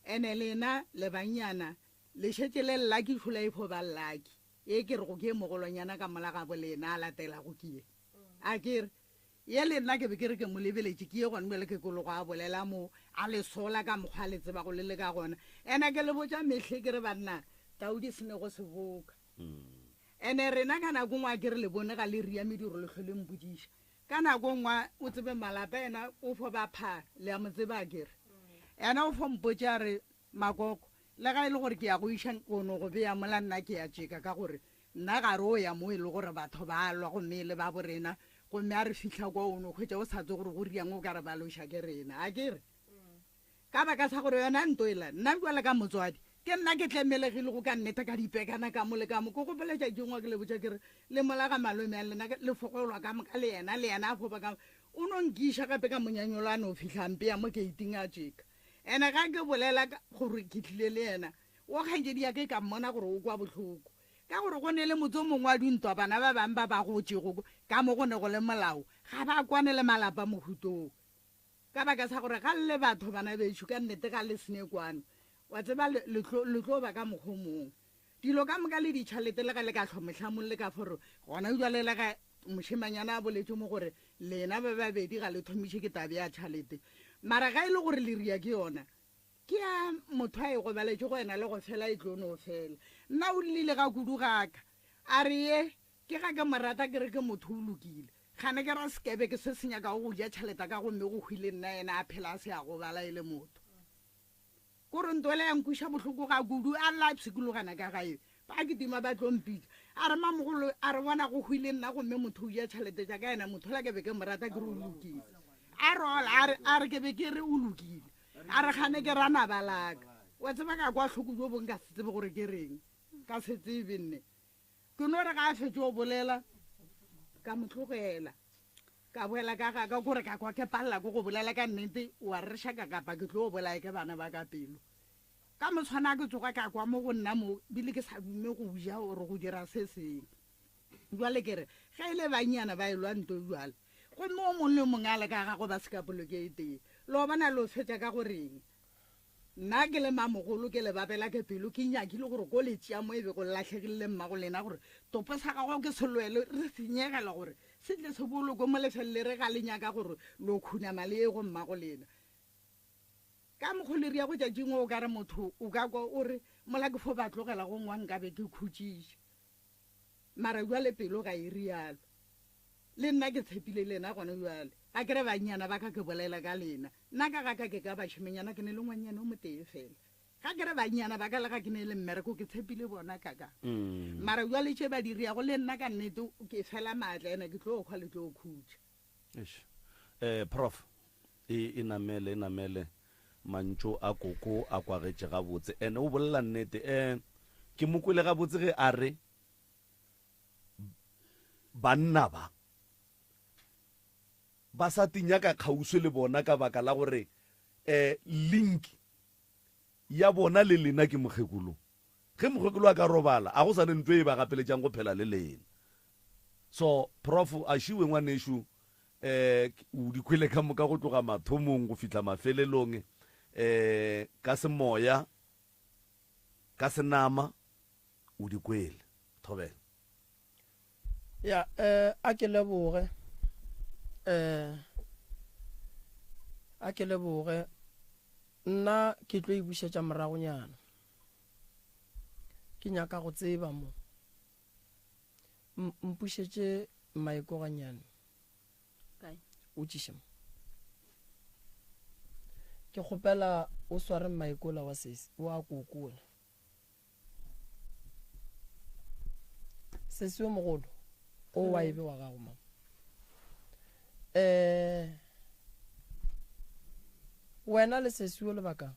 ene lena le banyana le šetse le llaki tlhola e pho ba llaki e ke re go ke mogolonyana ka mola ga bolena a latela go kie a kere ye le nna ke be ke re ke mo lebeletše ke ye gone bjale ke kologo a bolela mo a le sola ka mokgwa le tseba go le le ka gona ene ke le botša metlhe ke re banna taudi se ne go se boka ene rena ka nako ngwe a ke re le bone ga le ria mediro le tlhole mpodiša ka nako ngwe o tsebe malapa ena o fo ba pha le a mo tseba a kere ena o fo mpotše a re makoko le ga e le gore ke ya go iša kono go beya mola nna ke ya tšeka ka gore nna gare o ya mo e le gore batho ba lwa gomme le ba borena gomme a re fitlha kwa ono kgwetša o sa tse gore go riang o ka re ba loša ke rena a kere ka baka sa gore yona ntoela nna jale ka motswadi ke nna ke tlemelegile go ka nnete ka dipekana ka mo le ka mo ko gopoletša ke ngwa ke le botša kere le mola ga malome a lena le fogolwa ka moka le yena a foba ka o no nkiša gape ka monyanyolo a no fitlhampe ya mo keiting a tšeka ene ga ke bolela gore ke tlile le yena o kgantšedi ya ke ka mmona gore o kwa botlhoko ka gore go ne le motse o mongwe wa dintwa bana ba bangwe ba ba gotšego ka mo go ne go le molao ga ba kwane le malapa mohutong ka baka sa gore ga le batho bana bešo ka nnete ga le sene kwano wa tseba le tlo ba ka mokgwa mongwe dilo ka moka le ditšhalete le ga le ka tlhomotlhamong le ka fore gona jale le ga mošemanyana a boletse mo gore lena ba babedi ga le thomiše ke tabe ya tšhalete mara ga e le gore le ria ke yona ke ya motho a e go baletše go ena le go fela e tlo no fela nna o lile ga kudu gaka a re ye ke ga ke morata ke re ke motho o lokile gane ke ra sekebe ke se senyaka go ja tšhaleta ka gomme go hwile nna ena a phela a se ya go bala e le motho kore ntole ya nkuša bohloko ga kudu a lla psikologana ka gae ba ke tima ba tlompitša a re mamogolo a re bona go hwile nna gomme motho o ja tšhalete ja ka ena motho la ke be ke morata ke re o lokile a rola a re ke be ke re o lokile a re gane ke rana balaka wa tseba ka kwa tlhoko jo bong ka se tsebe gore ke reng ka se tsebe nne ke no re ga a fetse o bolela ka motlogela ka boela ka gore ka kwa ke palela ko go bolela ka nnete wa re shaka kapa ke tlo bolaya ke bana ba ka pelo ka motshwana ke tsoga ka kwa mo go nna mo bile ke sa dume go ja gore go dira se seng jwale kere ga ile banyana ba ilwa nto jwale go mo mongwe le mongwe a le ka gago ba se ka polokete lo bana lo fetša ka goreng nna ke le mamogolo ke le babela ke pelo ke nyakile gore ko letšea mo e be go latlhegile mmago lena gore topo sa gago ke selwele re senyegela gore se tle se boloko mo lefelele re ga le nyaka gore lo khunama le e go mmago lena ka mokgole ria go tšatšingwe o ka re motho o ka kwa o re mola ke fo ba tlogela go ngwa nkabe ke khutšiša mara jwale pelo ga e rialo le nna ke tshepile lena gone jwale ga kere banyana ba ka ke bolela ka lena nna ka ga ka ke ka bašhemenyana ke ne le ngwanyana o motee fela ga kere banyana ba ka le ga ke ne le mmereko ke tshepile bona kaka mara jwale tše ba diriago le nna ka nnete ke fela maatla ena ke tlo kgwa le tlo khutša prof e namele mantšo a koko a kwagetše gabotse ene o bolela nnete ke mokwele gabotse ge a re banna ba sa tinya ka kgauswe le bona ka baka la gore link ya bona le lena ke mokgekolo ge mokgekolo a ka robala a go sa ne ntho e ba gapeletšang go phela le lena so prof a šiwe ngwanešu o dikhwele ka moka go tloga mathomong go fitlha mafelelong ka semoya ka senama o dikwele thobela ya a ke leboge nna ke tlo e bušetša moragonyana ke nyaka go tseba mo mpušetše maekoganyane o tšiše mo ke kgopela o sware maikola wa sesi wa kokola sesi o mogolo o wa ebe wa gago mama wena le sesiwo le bakang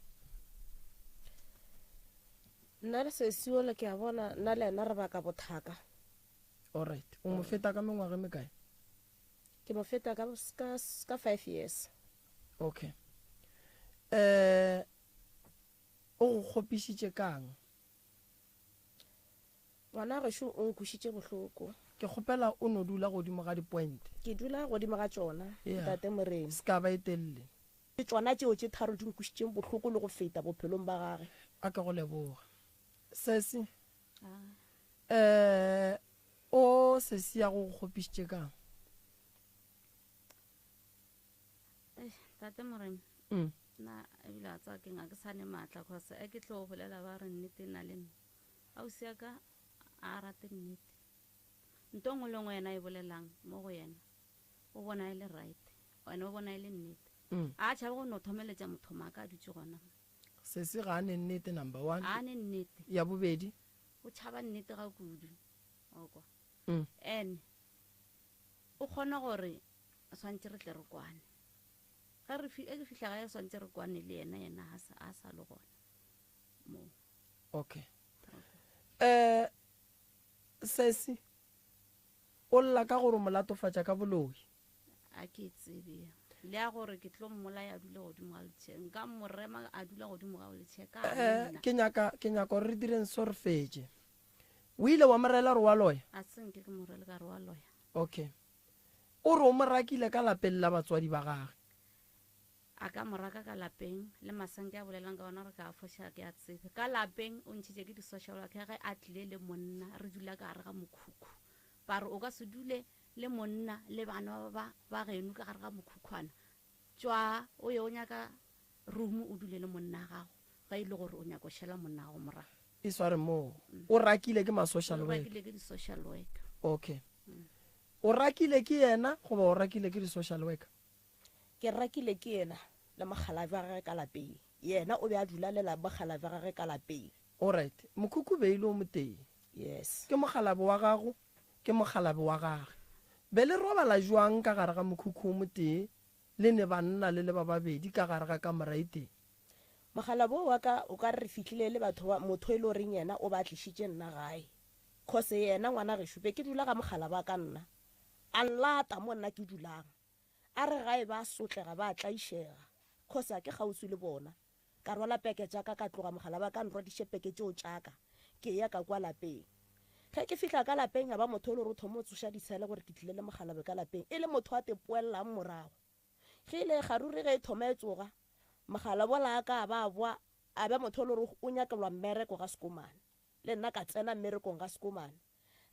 nna le sesiwo le ke a bona nna le ena re baka bothaka alright o mo feta ka mengwaga me kae ke mo feta ka 5 years okay o go kgopišitše kang ngwana gešo o nkušitše bohloko ke kgopela o no dula godimo ga di-point ke dula godimo ga tšona tate moremi se ka ba e telele ke tšona tšeo tše tharo di nkušitšeng bohloko le go feta bophelong ba gage a ka go leboga sesi Ah. o sesi ya go kgopišitše kang tate moremi Mm. na ebile a tsa keng a ke sane maatla cause a ke tlo go bolela ba re nnete na le nna ausi ya ka a rate nnete nto ngwe le ngwe yena e bolelang mo go yena o bona e le right wena o bona e le nnete a tšhabe go no thomeletša motho maaka a dutse gona sesi ga a ne nnete number one a ne nnete ya bobedi o tšhaba nnete ga kudu okwa Mm. and o kgona gore swantse re tle re kwane ga re ke fihla ga e swantse re kwane le yena a sa le gona mo okay sesi o lla ka gore molatofatša ka boloi a ke tsebe le ya gore ke tlo mmolaya a dule godimo ga letšhe nka morema a dula godimo ga letšhe ka nna ke nyaka gore re direng so re fetse o ile wa morela re wa loya a senke ke morele ka re wa loya okay o re o mo rakile ka lapeng la batswadi ba gage a ka moraka ka lapeng le masenke a bolelang ka ona re ka foša ke a tsebe ka lapeng o ntšhitše ke di-social worker ge a tlile le monna re dula ka gare ga mokhukhu ba re o ka se dule le monna le bana ba geno ka gare ga mokhukhwana tšwa o ye o nyaka room o dule le monna gago ga ile gore o nyaka o šhela monna gago morago e sware moo o rakile ke ma-social worker rakile ke di-social worker okay o rakile ke yena goba o rakile ke di-social worker ke rakile ke yena le mogalabe wa gage ka lapeng yena o be a dula lela mogalabe wa gage ka lapeng alright mokhukhu beile o moteng yes ke mogalabe wa gago ke mogalabe wa gage be le robala jwang ka gare ga mokhukhu o moteng le ne banna le ba babedi ka gare ga kamera iteng mogalabe wa ka o ka re fitlhile le batho motho e le goreng yena o ba tlišitše nna gae cause yena ngwana gešope ke dula ka mogalabe wa ka nna a nlata mo nna ke dulang a re gae ba sotlega ba tlaišega cause a ke kgauswi le bona ka rwala peke jaaka ka tloga mogalabe wa ka nrwadiše peke tšeo tšaka ke ya ka kwa lapeng ge ke fihla ka lapeng ya ba motho o le gore o thomo o tsoša ditshele gore ke tlile le mogalabe ka lapeng e le motho a tepoelelang morago ge ile garuri ge e thoma e tsoga mogala bola ka ba boa a be motho o le gore o nyakelwa mmereko ga sekomane le nna ka tsena mmerekong ga sekomane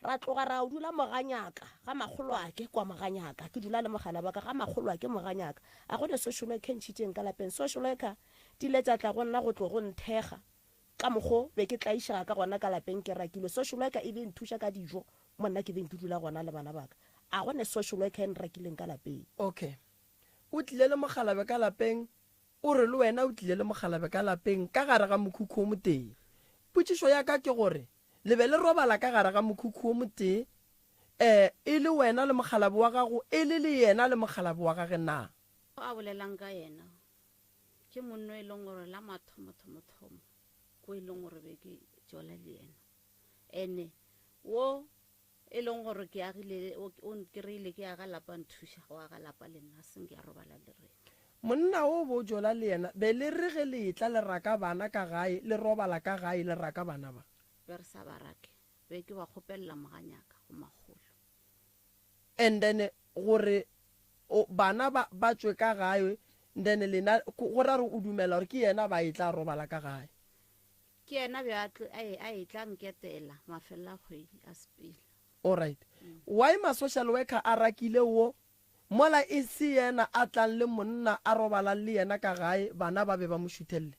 ra tloga ra o dula moganyaka ga magolo ake kwa moganyaka ke dula le mogala ba ka ga magolo ake moganyaka a gone social worker ntšhitšeng ka lapeng social worker di ile tša tla go nna go tlo go nthega ka mokgo be ke tlaišega ka gona ka lapeng ke rakile social worker e be nthuša ka dijo mo nna ke beng ke dula gona le bana baka a gone social worker e nrakileng ka lapeng okay o tlile le mogalabe ka lapeng o re le wena o tlile le mogalabe ka lapeng ka gare ga mokhukhu o moteng potšišo ya ka ke gore le be le robala ka gare ga mokhukhu o moteng e le wena le mogalabe wa gago e le yena le mogalabe wa gage na a bolelang ka yena ke monno e leng gore la mathomothomo ko e leng gore be ke jola le yena ene wo e leng gore ke agile o kry-ile ke aga lapa nthuša go aga lapa le nna seng ke a robala le rena monna o bo jola le yena be le re ge letla le raka bana ka gae le robala ka gae le raka bana ba be re sa barake be ke ba kgopelela moganyaka go magolo and then gore bana ba tswe ka gae then lena go ra re o dumela gore ke yena ba e tla robala ka gae ke yena be a e tla nketela mafelela kgwedi a sepele alright why ma-social worker a rakile wo mola e se yena a tlang le monna a robalang le yena ka gae bana ba be ba mo šuthelele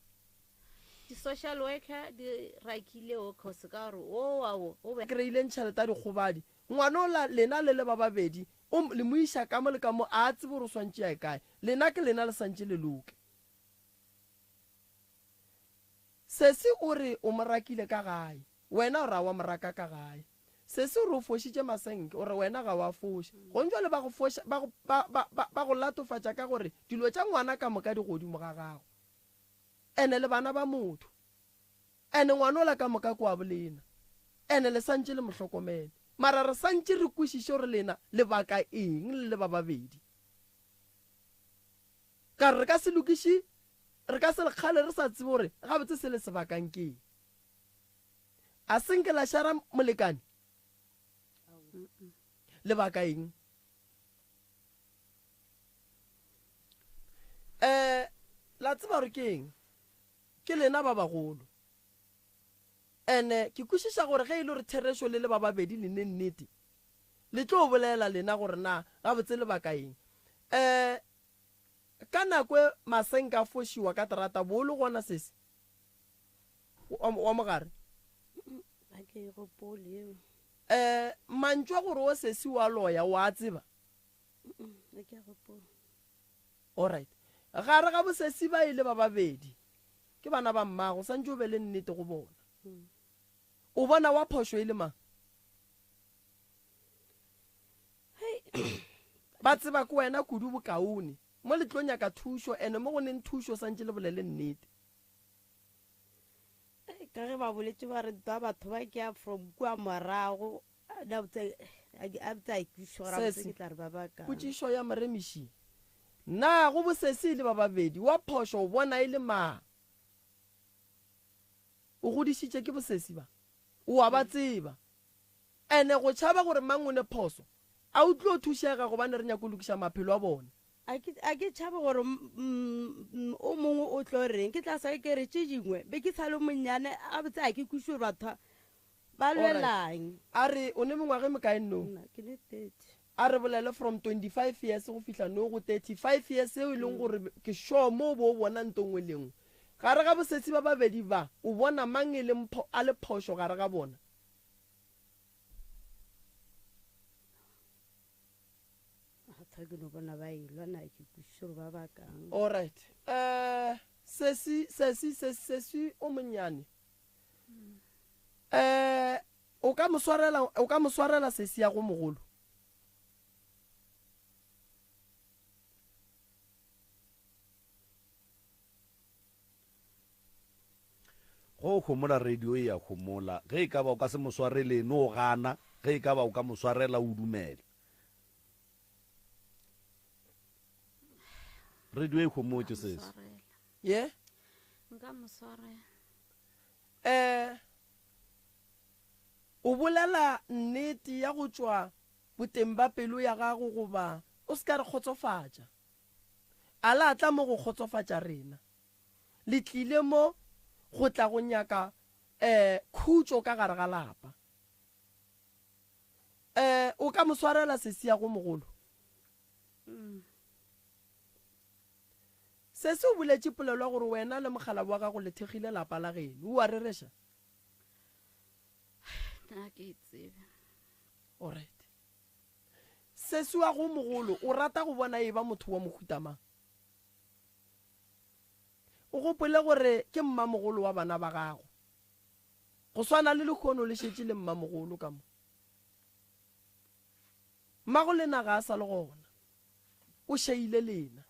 di-social worker di rakile o cause ka gore o kry-ileng tšhelete a dikgobadi ngwana ola lena le ba babedi le mo iša ka mo le ka mo a tsebe gore o swantše ya kae lena ke lena le santše le loke sese o re o mo rakile ka gae wena o ra wa moraka ka gae sese o re o fošitše masenke o re wena ga wa foša gontšwa le ba go latofatša ka gore dilo tša ngwana ka moka di godimo ga gago ene le bana ba motho ene ngwana ola ka moka kwa bolena ene le santše le mohlokomele mara re santše re kwešiše gore lena lebaka eng le ba babedi ka re ka se lokiše re ka se lekgale re sa tsebe gore gabotse se le sebakang keng a senke la šara molekane lebaka eng la tseba gore ke eng ke lena ba bagolo ene ke kwešiša gore ge e le gore thereso le ba babedi le ne nnete le tlo bolela lena gore na ga botse le bakaeng ka nako masenka fošiwa ka terata bo le gona sese wa mogare mantšwa gore o sesi wa loya wa tseba alright gare ga bosesi ba ile ba babedi ke bana ba mmago santse o be le nnete go bona o bona wa phošo e le mang ba tseba ke wena kudu bokaone mo le tlo nyaka thušo ene mo go neng thušo santse le bolele nnete ka ge ba boletse ba re ba batho ba ke ya from kua morago potšišo ya moremiši na go bosesi le ba babedi wa phošo o bona e le mang o godišitše ke bosesi ba o a ba tseba ene go tšhaba gore mang o ne phoso a o tlo thušega gobane re nyako lokiša maphelo a bone a ke tšhabe gore o mongwe o tlo reng ke tla sa ke re tše dingwe be ke sa le monnyane a botse a ke kwešiwe batho ba lwelang a re o ne mengwage mekaenno a re bolele from 25 years go fihla no go 35 years eo e leng gore ke sure mo bo o bona ntongwe lengwe gare ga bosetsi ba babedi ba o bona mang e le a le phošo gare ga bona alright sesi o monnyane o ka mo swarela sesi ya go mogolo go homola radio e ya homola ge e ka ba o ka se mo swarele no gana ge e ka ba o ka mo swarela o dumela radio e homotse sese ye nka mo swarela o bolela nnete ya go tšwa boteng ba pelo ya gago goba o se ka re kgotsofatša a la tla mo go kgotsofatša rena le tlile mo go tla go nyaka khutšo ka gare ga lapa o ka mo swarela sesi ya go mogolo se se o boletše polelwa gore wena le mogala wa gago le thegile lapa la geno o a rereša alright sesi wa go mogolo o rata go bona e ba motho wa mohutamang o gopole gore ke mmamogolo wa bana ba gago go swana le lekgono le šetše le mmamogolo ka mo mmago lena ga a sa le gona o šeile lena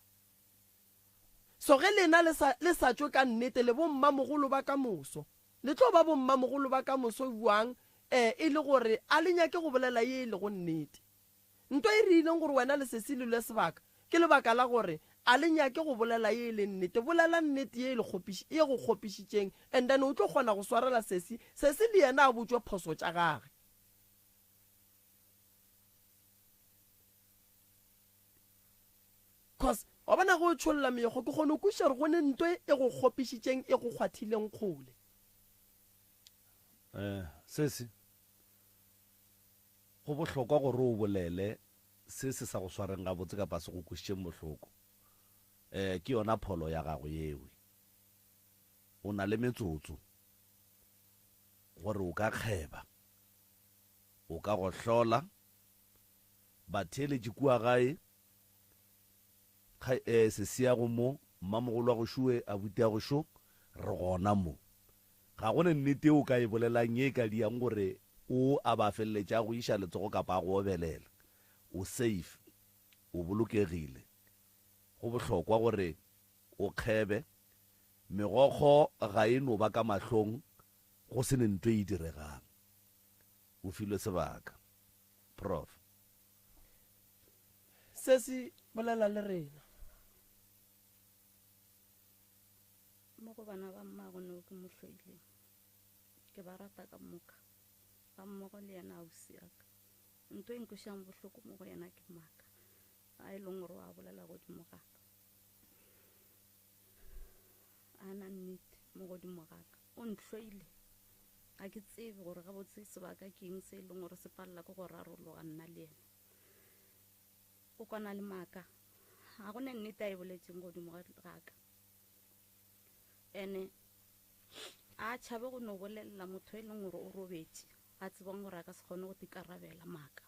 so ge lena le sa tšwe ka nnete le bommamogolo ba ka moso le tlo ba bommamogolo ba ka moso buang e le gore a le nyake go bolela ye e le go nnete nto e rileng gore wena le sesi le sebaka ke lebaka la gore a le nyake go bolela ye e le nnete bolela nnete ye go kgopišitšeng and then o tlo kgona go swarela sesi le yena a botswe phoso tša gage cause wa bona go tšholla meego ke kgone o kweša gore go ne ntwe e go kgopišitšeng e go kgwathileng kgole sesi go bohlokwa gore o bolele se se sa go swareng ga botse ka pa se go kwešišeng bohloko ke yona pholo ya gago yewe o na le metsotso gore o ka kgeba o ka go hlola batheletše kua gae se siago mo mmamogolo wa go šue a buti ya go šo re gona mo ga go ne nnete o ka e bolelang ye ka diang gore o a ba feleletša go iša letsogo kapa go obelela o safe o bolokegile go bohlokwa gore o kgebe megokgo ga e no ba ka mahlong go se ne ntwe e diregang o filwe sebaka prof sesi bolela le rena mo go bana ba mmago ne ke mohlwaile ke ba rata ka moka ba mmogo le yena ausi yaka ntho e nkwešišang bohloko mo go yena ke maka a e leng gore wa bolela godimo gaka a na nnete mo godimo gaka o nhlwaile ga ke tsebe gore ga botse sebaka ke eng se e leng gore se palela ke go rarologa nna le ena o kwana le maaka ga go ne nnete a e boletseng godimo ga ka ene a tšhabe go no bolelela motho e leng gore o robetse a tsebang gore a ka se kgone go tikarabela maaka.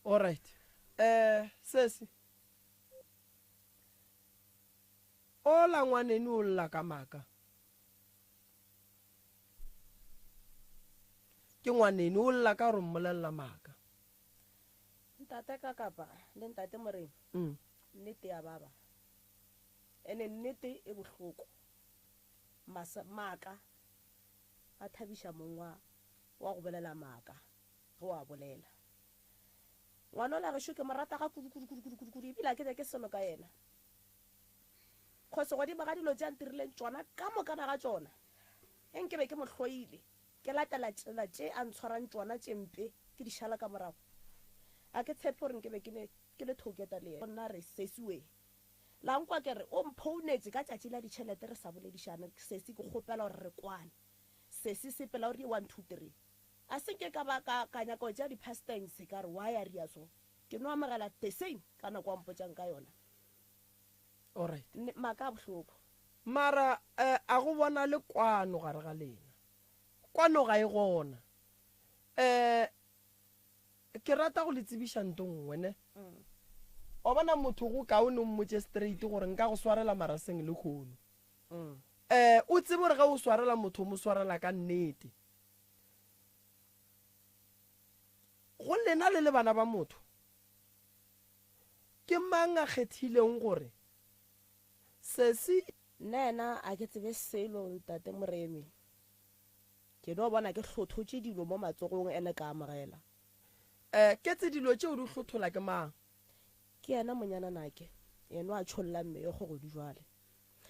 Alright, sesi ola ngwaneni o lla ka maaka ke ngwaneni o lla ka gore mmolelela maaka ntate ka kapa le ntate Moremi nnete ya baba ene nnete e bohloko maaka a thabisha mongwa wa go bolela maaka go a bolela ngwana la re shuke morata ga kudu ebile ke ke selo ka yena kgotse go di baga dilo tša ntirileng tsona ka mokana ga tsona enke be ke mohloile ke latela tsela tše a ntshwarang tsona tše mpe ke di šala ka morago a ke tshepe gore nke be ke le thoketa le yena nna re sesiwe la nkwa ke re o mphounetse ka tšatši la ditšhelete re sa boledišana sesi ke kgopela gore re kwane sesi sepela gore 1 2 3 a senke ka ba ka nyako tša di-pastense ka re why a ria so ke no amogela the same ka nako wa mpotšang ka yona. Alright, maaka a bohloko mara a go bona le kwano gare ga lena kwano ga e gona ke rata go le tsebiša nto nngwe ne o bona motho go kaone o mmotse straight gore nka go swarela maraseng le kgono o tsebe gore ga o swarela motho mo swarela ka nnete go lena le bana ba motho ke mang a kgethileng gore sesi nena a ke tsebe selo ntate Moremi ke no bona ke hlothotshe dilo mo matsogong ene ka amogela ke tse dilo tšeo di hlothola ke mang ke yena monyana nake eno a tšholla mme yo go di jwale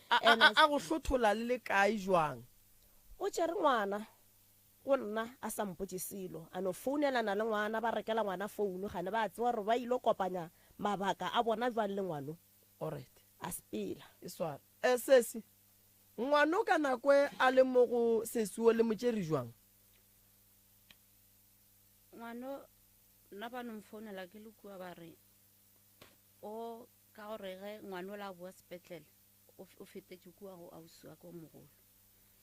a go hlothola le kae jwang o tšere ngwana go nna a sa mpotse selo a no founelana le ngwana ba rekela ngwana founu gane ba tsewa gore ba ile kopanya mabaka a bona jwang le ngwano alright a spela e swara sesi ngwano ka nakwe a le mo go sesiwo le motšeri jwang ngwano nna ba nomfounela ke le kua ba re o ka gore ge ngwano la boa sepetlele o fetetše kua go ausi wa ko mogolo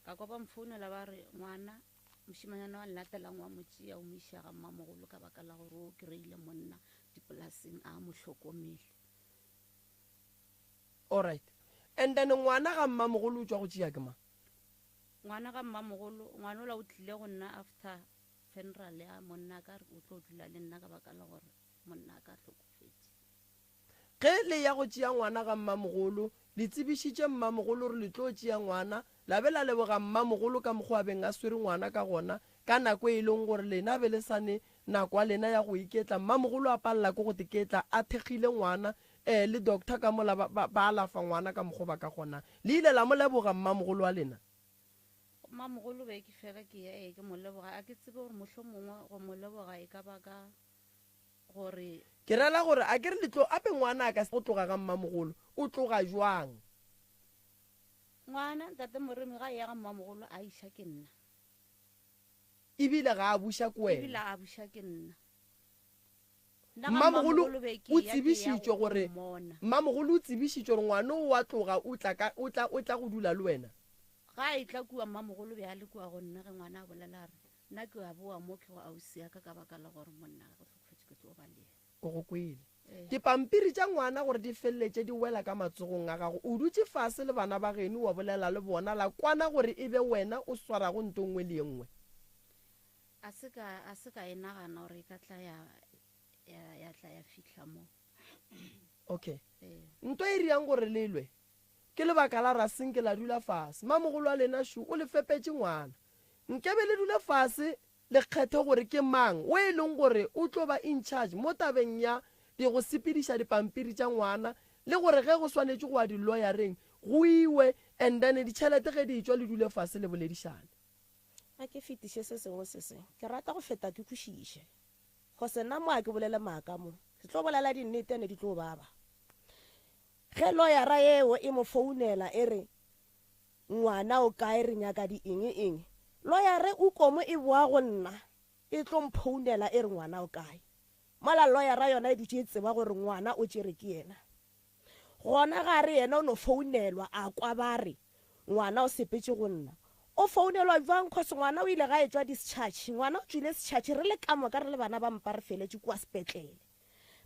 ka kwa ba mfounela ba re ngwana mošimanyana wa llatelang wa motšea o mo iša ga mmamogolo ka baka la gore o kry-ile monna dipolaseng a mo hlokomele. Alright, and then ngwana ga mmamogolo o tšwa go tšea ke mang ngwana ga mmamogolo ngwana o la o tlile go nna after funeral ya monna ka re o tlo dula le nna ka baka la gore monna ka hlokofetse ge le ya go tšea ngwana ga mmamogolo le tsebišitše mmamogolo gore le tlo tšea ngwana la be la leboga mmamogolo ka mokgwa beng a swere ngwana ka gona ka nako e leng gore lena be le sane nako a lena ya go iketla mmamogolo a palela ko go teketla a thekgile ngwana le doctor ka mola ba alafa ngwana ka mokgwa ba ka gona le ile la mo leboga mmamogolo wa lena mmamogolo be ke fela ke ya ke mo leboga a ke tsebe gore mohlho mongwe go mo leboga e ka baka gore ke rela gore a ke re letlo ape ngwana a ka go tloga ga mmamogolo o tloga jwang ngwana ntate Moremi ga ya ga mmamogolo a iša ke nna ebile ga a buša ke wena ebile a buša ke nna mmamogolo o tsebišitšwe gore mmamogolo o tsebišitšwe gore ngwana o wa tloga o tla go dula le wena ga e tla kua mmamogolo be a le kua go nna ge ngwana a bolela re nna ke a boa mo ke go ausi ya ka baka la gore monna go hlokofetse ke tlo ba le o go kwele dipampiri tša ngwana gore di feleletse di wela ka matsogong a gago o dutse fase le bana ba geno wa bolela le bona la kwana gore e be wena o swarago nto nngwe le nngwe a se ka e nagana gore e ka tla ya tla ya fitlha mo okay nto e riang gore lelwe ke lebaka la rasenke la dula fase mmamogolo wa lena shu o le fepetse ngwana nkebe le dule fase le kgethe gore ke mang o e leng gore o tlo ba in charge mo tabeng ya di go sepediša dipampiri tša ngwana le gore ge go swanetše go wa di-lawyereng go iwe and then ditšhelete ge di tšwa le dule fase le boledišane a ke fetiše se sengwe se seng ke rata go feta ke kwešiše go se nna mo a ke bolele maaka mo ke tlo bolela dinnetene di tlo baba ge lawyera eo e mo founela e re ngwana o kae re nyaka di eng lawyer o komo e boa go nna e tlo mphounela e re ngwana o kae mala lawyer yona e ditse tseba gore ngwana o tsere ke yena gona ga re yena o no founelwa a kwa bare ngwana o sepetse go nna o founelwa jwang cause ngwana o ile ga e tswa discharge ngwana o tswile discharge re le kamo ka re le bana ba mpa re feletse kwa sepetlele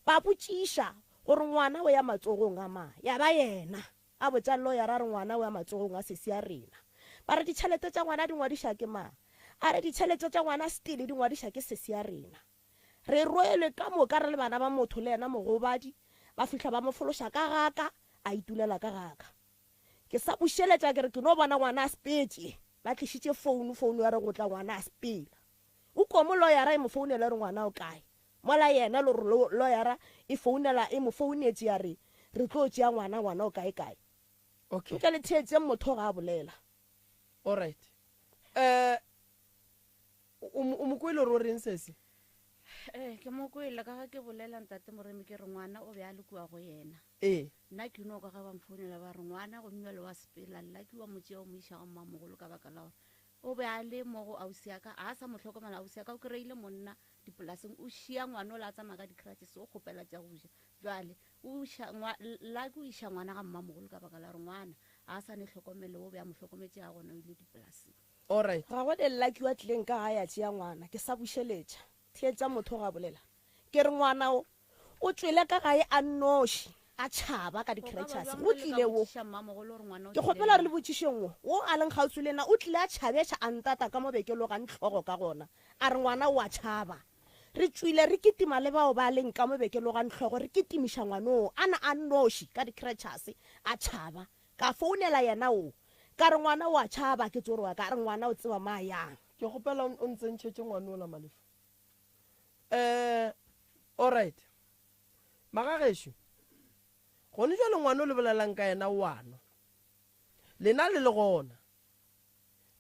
ba botsisha gore ngwana o ya matsogong a ma ya ba yena a botsa lawyer a re ngwana o ya matsogong a sesi ya rena ba re ditšhelete tša ngwana di ngwadisha ke ma a re ditšhelete tša ngwana stile di ngwadisha ke sesi ya rena re rwele ka moka re le bana ba motho le yena mogobadi ba fihla ba mo fološa ka gaka a itulela ka gaka ke sa bušeletša ke re ke no bona ngwana a sepetse ba tlišitše founu ya re go tla ngwana a sepela o komo lawyer e mo founela re ngwana o kae mola yena le gore lawyer e founela e mo founetse ya re tlo tšea ngwana o kae okay nke le theetse motho ga a bolela alright o mo kwele re o reng sese ke mo kwele ka ga ke bolela ntate Moremi ke re ngwana o be a le kua go yena nna ke no ka ga ba mfounela ba re ngwana go mmele wa sepela lla ke wa motšea o mo iša go mmamogolo ka baka la gore o be a le mo go ausi yaka a sa mo tlhokomela ausi yaka o kry-ile monna dipolaseng o šia ngwana o la tsamaya ka di-crutches o kgopela tša go ja jwale la ke o iša ngwana ga mmamogolo ka baka la gore ngwana a sa ne tlhokomele o be a mo tlhokometse a gona o ile dipolaseng alright ga go lela ke wa tlileng ka ga ya tšea ngwana ke sa bušeletša theetša motho ga bolela ke re ngwana o tswile ka gae a nnoši a tšhaba ka di-crutches go tlile wo ke kgopela re le botšišeng wo a leng kgauswi le ena o tlile a tšhabetša a ntata ka mobekelo ga ntlhogo ka gona a re ngwana o a tšhaba re tswile re ketima le bao ba leng ka mobekelo ga ntlhogo re ketimiša ngwanoo a na a nnoši ka di-crutches a tšhaba ka founela yena o ka re ngwana o a tšhaba ke tsore wa ka re ngwana o tseba ma yang ke kgopela o ntsentšhetse ngwane o la malefo alright magagešo gone jwa le ngwane o le bolelang ka yena wano lena le le gona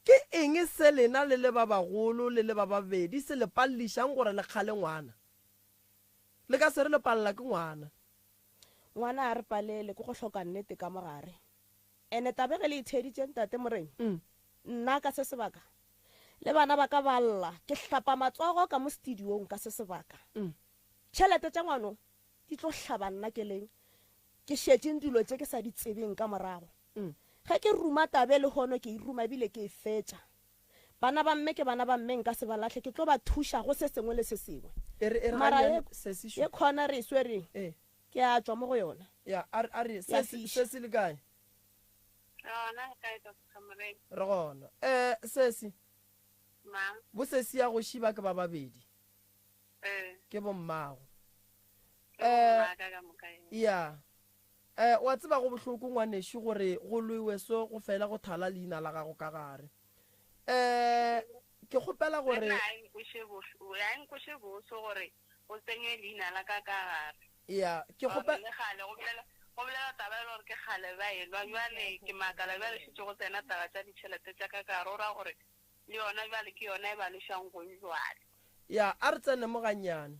ke eng se lena le le ba bagolo le le ba babedi se le pallišang gore le kgale ngwana le ka se re le palela ke ngwana a re palele ke go hloka nnete ka mogare ene tabege le itheditšeng tate Moremi nna ka se sebaka le bana ba ka balla ke hlapa matsogo ka mo studiong ka se sebaka tšhelete tša ngwano di tlo hlaba nna ke leng ke šetšeng dilo tše ke sa di tsebeng ka morago ga ke ruma tabe le gono ke iruma ebile ke e fetša bana ba mme ke bana ba mme nka se ba latlhe ke tlo ba thuša go se sengwe le se sengwe mara ye kgona re e swereng ke a tswa mo go yona se se le kae re gona sesi bo sesi ya go šiba ke ba babedi ke bommago ya wa tseba go bohloko ngwanešo gore go loiwe so go fela go thala leina la gago ka gare ke kgopela gore ya ke go bolela tabelo gore ke kgale ba elwa jwale ke makala jwale šitse go tsena taba tša ditšhelete tša ka kare o ra gore le yona jwale ke yona e ba lešang go jwale ya a re tsene mo gannyane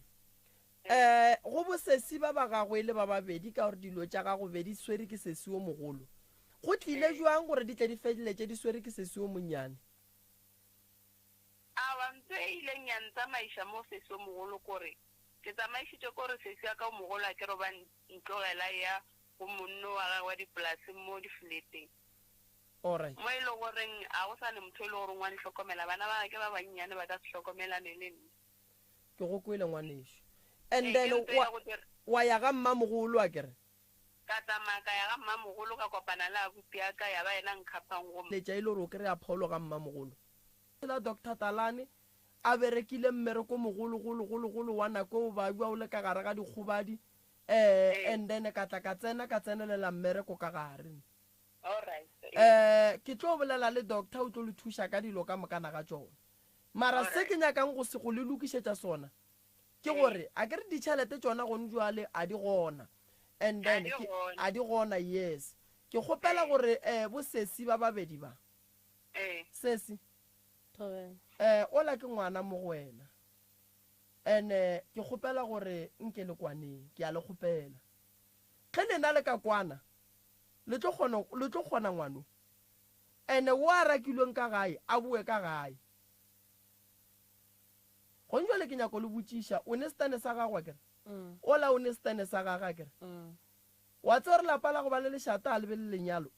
go bosesi ba ba gagwe le ba babedi ka gore dilo tša gago be di swere ke sesi o mogolo go tlile jwang gore di tle di feleletse di swere ke sesi o monnyane awa ntse e ileng ya ntsamaisa mo sesi o mogolo kore ke tsamaišitše kore sesi ya ka o mogolo a ke ro ba ntlogela ya go monno wa gagwe wa dipolaseng mo difileteng mo e le goreng a go sa ne motho e le gore ngwane tlhokomela bana ba ke ba bannyane ba ka se tlhokomelane le nne ke go kwele ngwanešo and then wa ya ga mmamogolo a kere ka tsamaka ya ga mmamogolo ka kopana le abupi ya ka ya ba ena nkgaphang go letša e le gore o kry-a pholo ga mmamogolo la Dr. Talane a berekile mmereko mogologologologolo wa nako o ba bua o le ka gare ga dikgobadi and then ka tla ka tsenelela mmereko ka gare ke tlo bolela le doctor o tlo le thuša ka dilo ka mokana ga tsone mara se ke nyakang go se go le lokišetša sona ke gore a ke re ditšhelete tsona gone jwale a di gona and then a di gona yes ke kgopela gore bosesi ba babedi ba sesi ola ke ngwana mo go wena and ke kgopela gore nke le kwaneng ke a le kgopela ge lena le ka kwana le tlo kgona ngwano ene o a rakilweng ka gae a boe ka gae go njwa le ke nyako le botšiša o ne stane sa gagwa kere ola o ne stane sa gaga kere wa tse gore lapa la go ba le lešata a lebe le lenyalo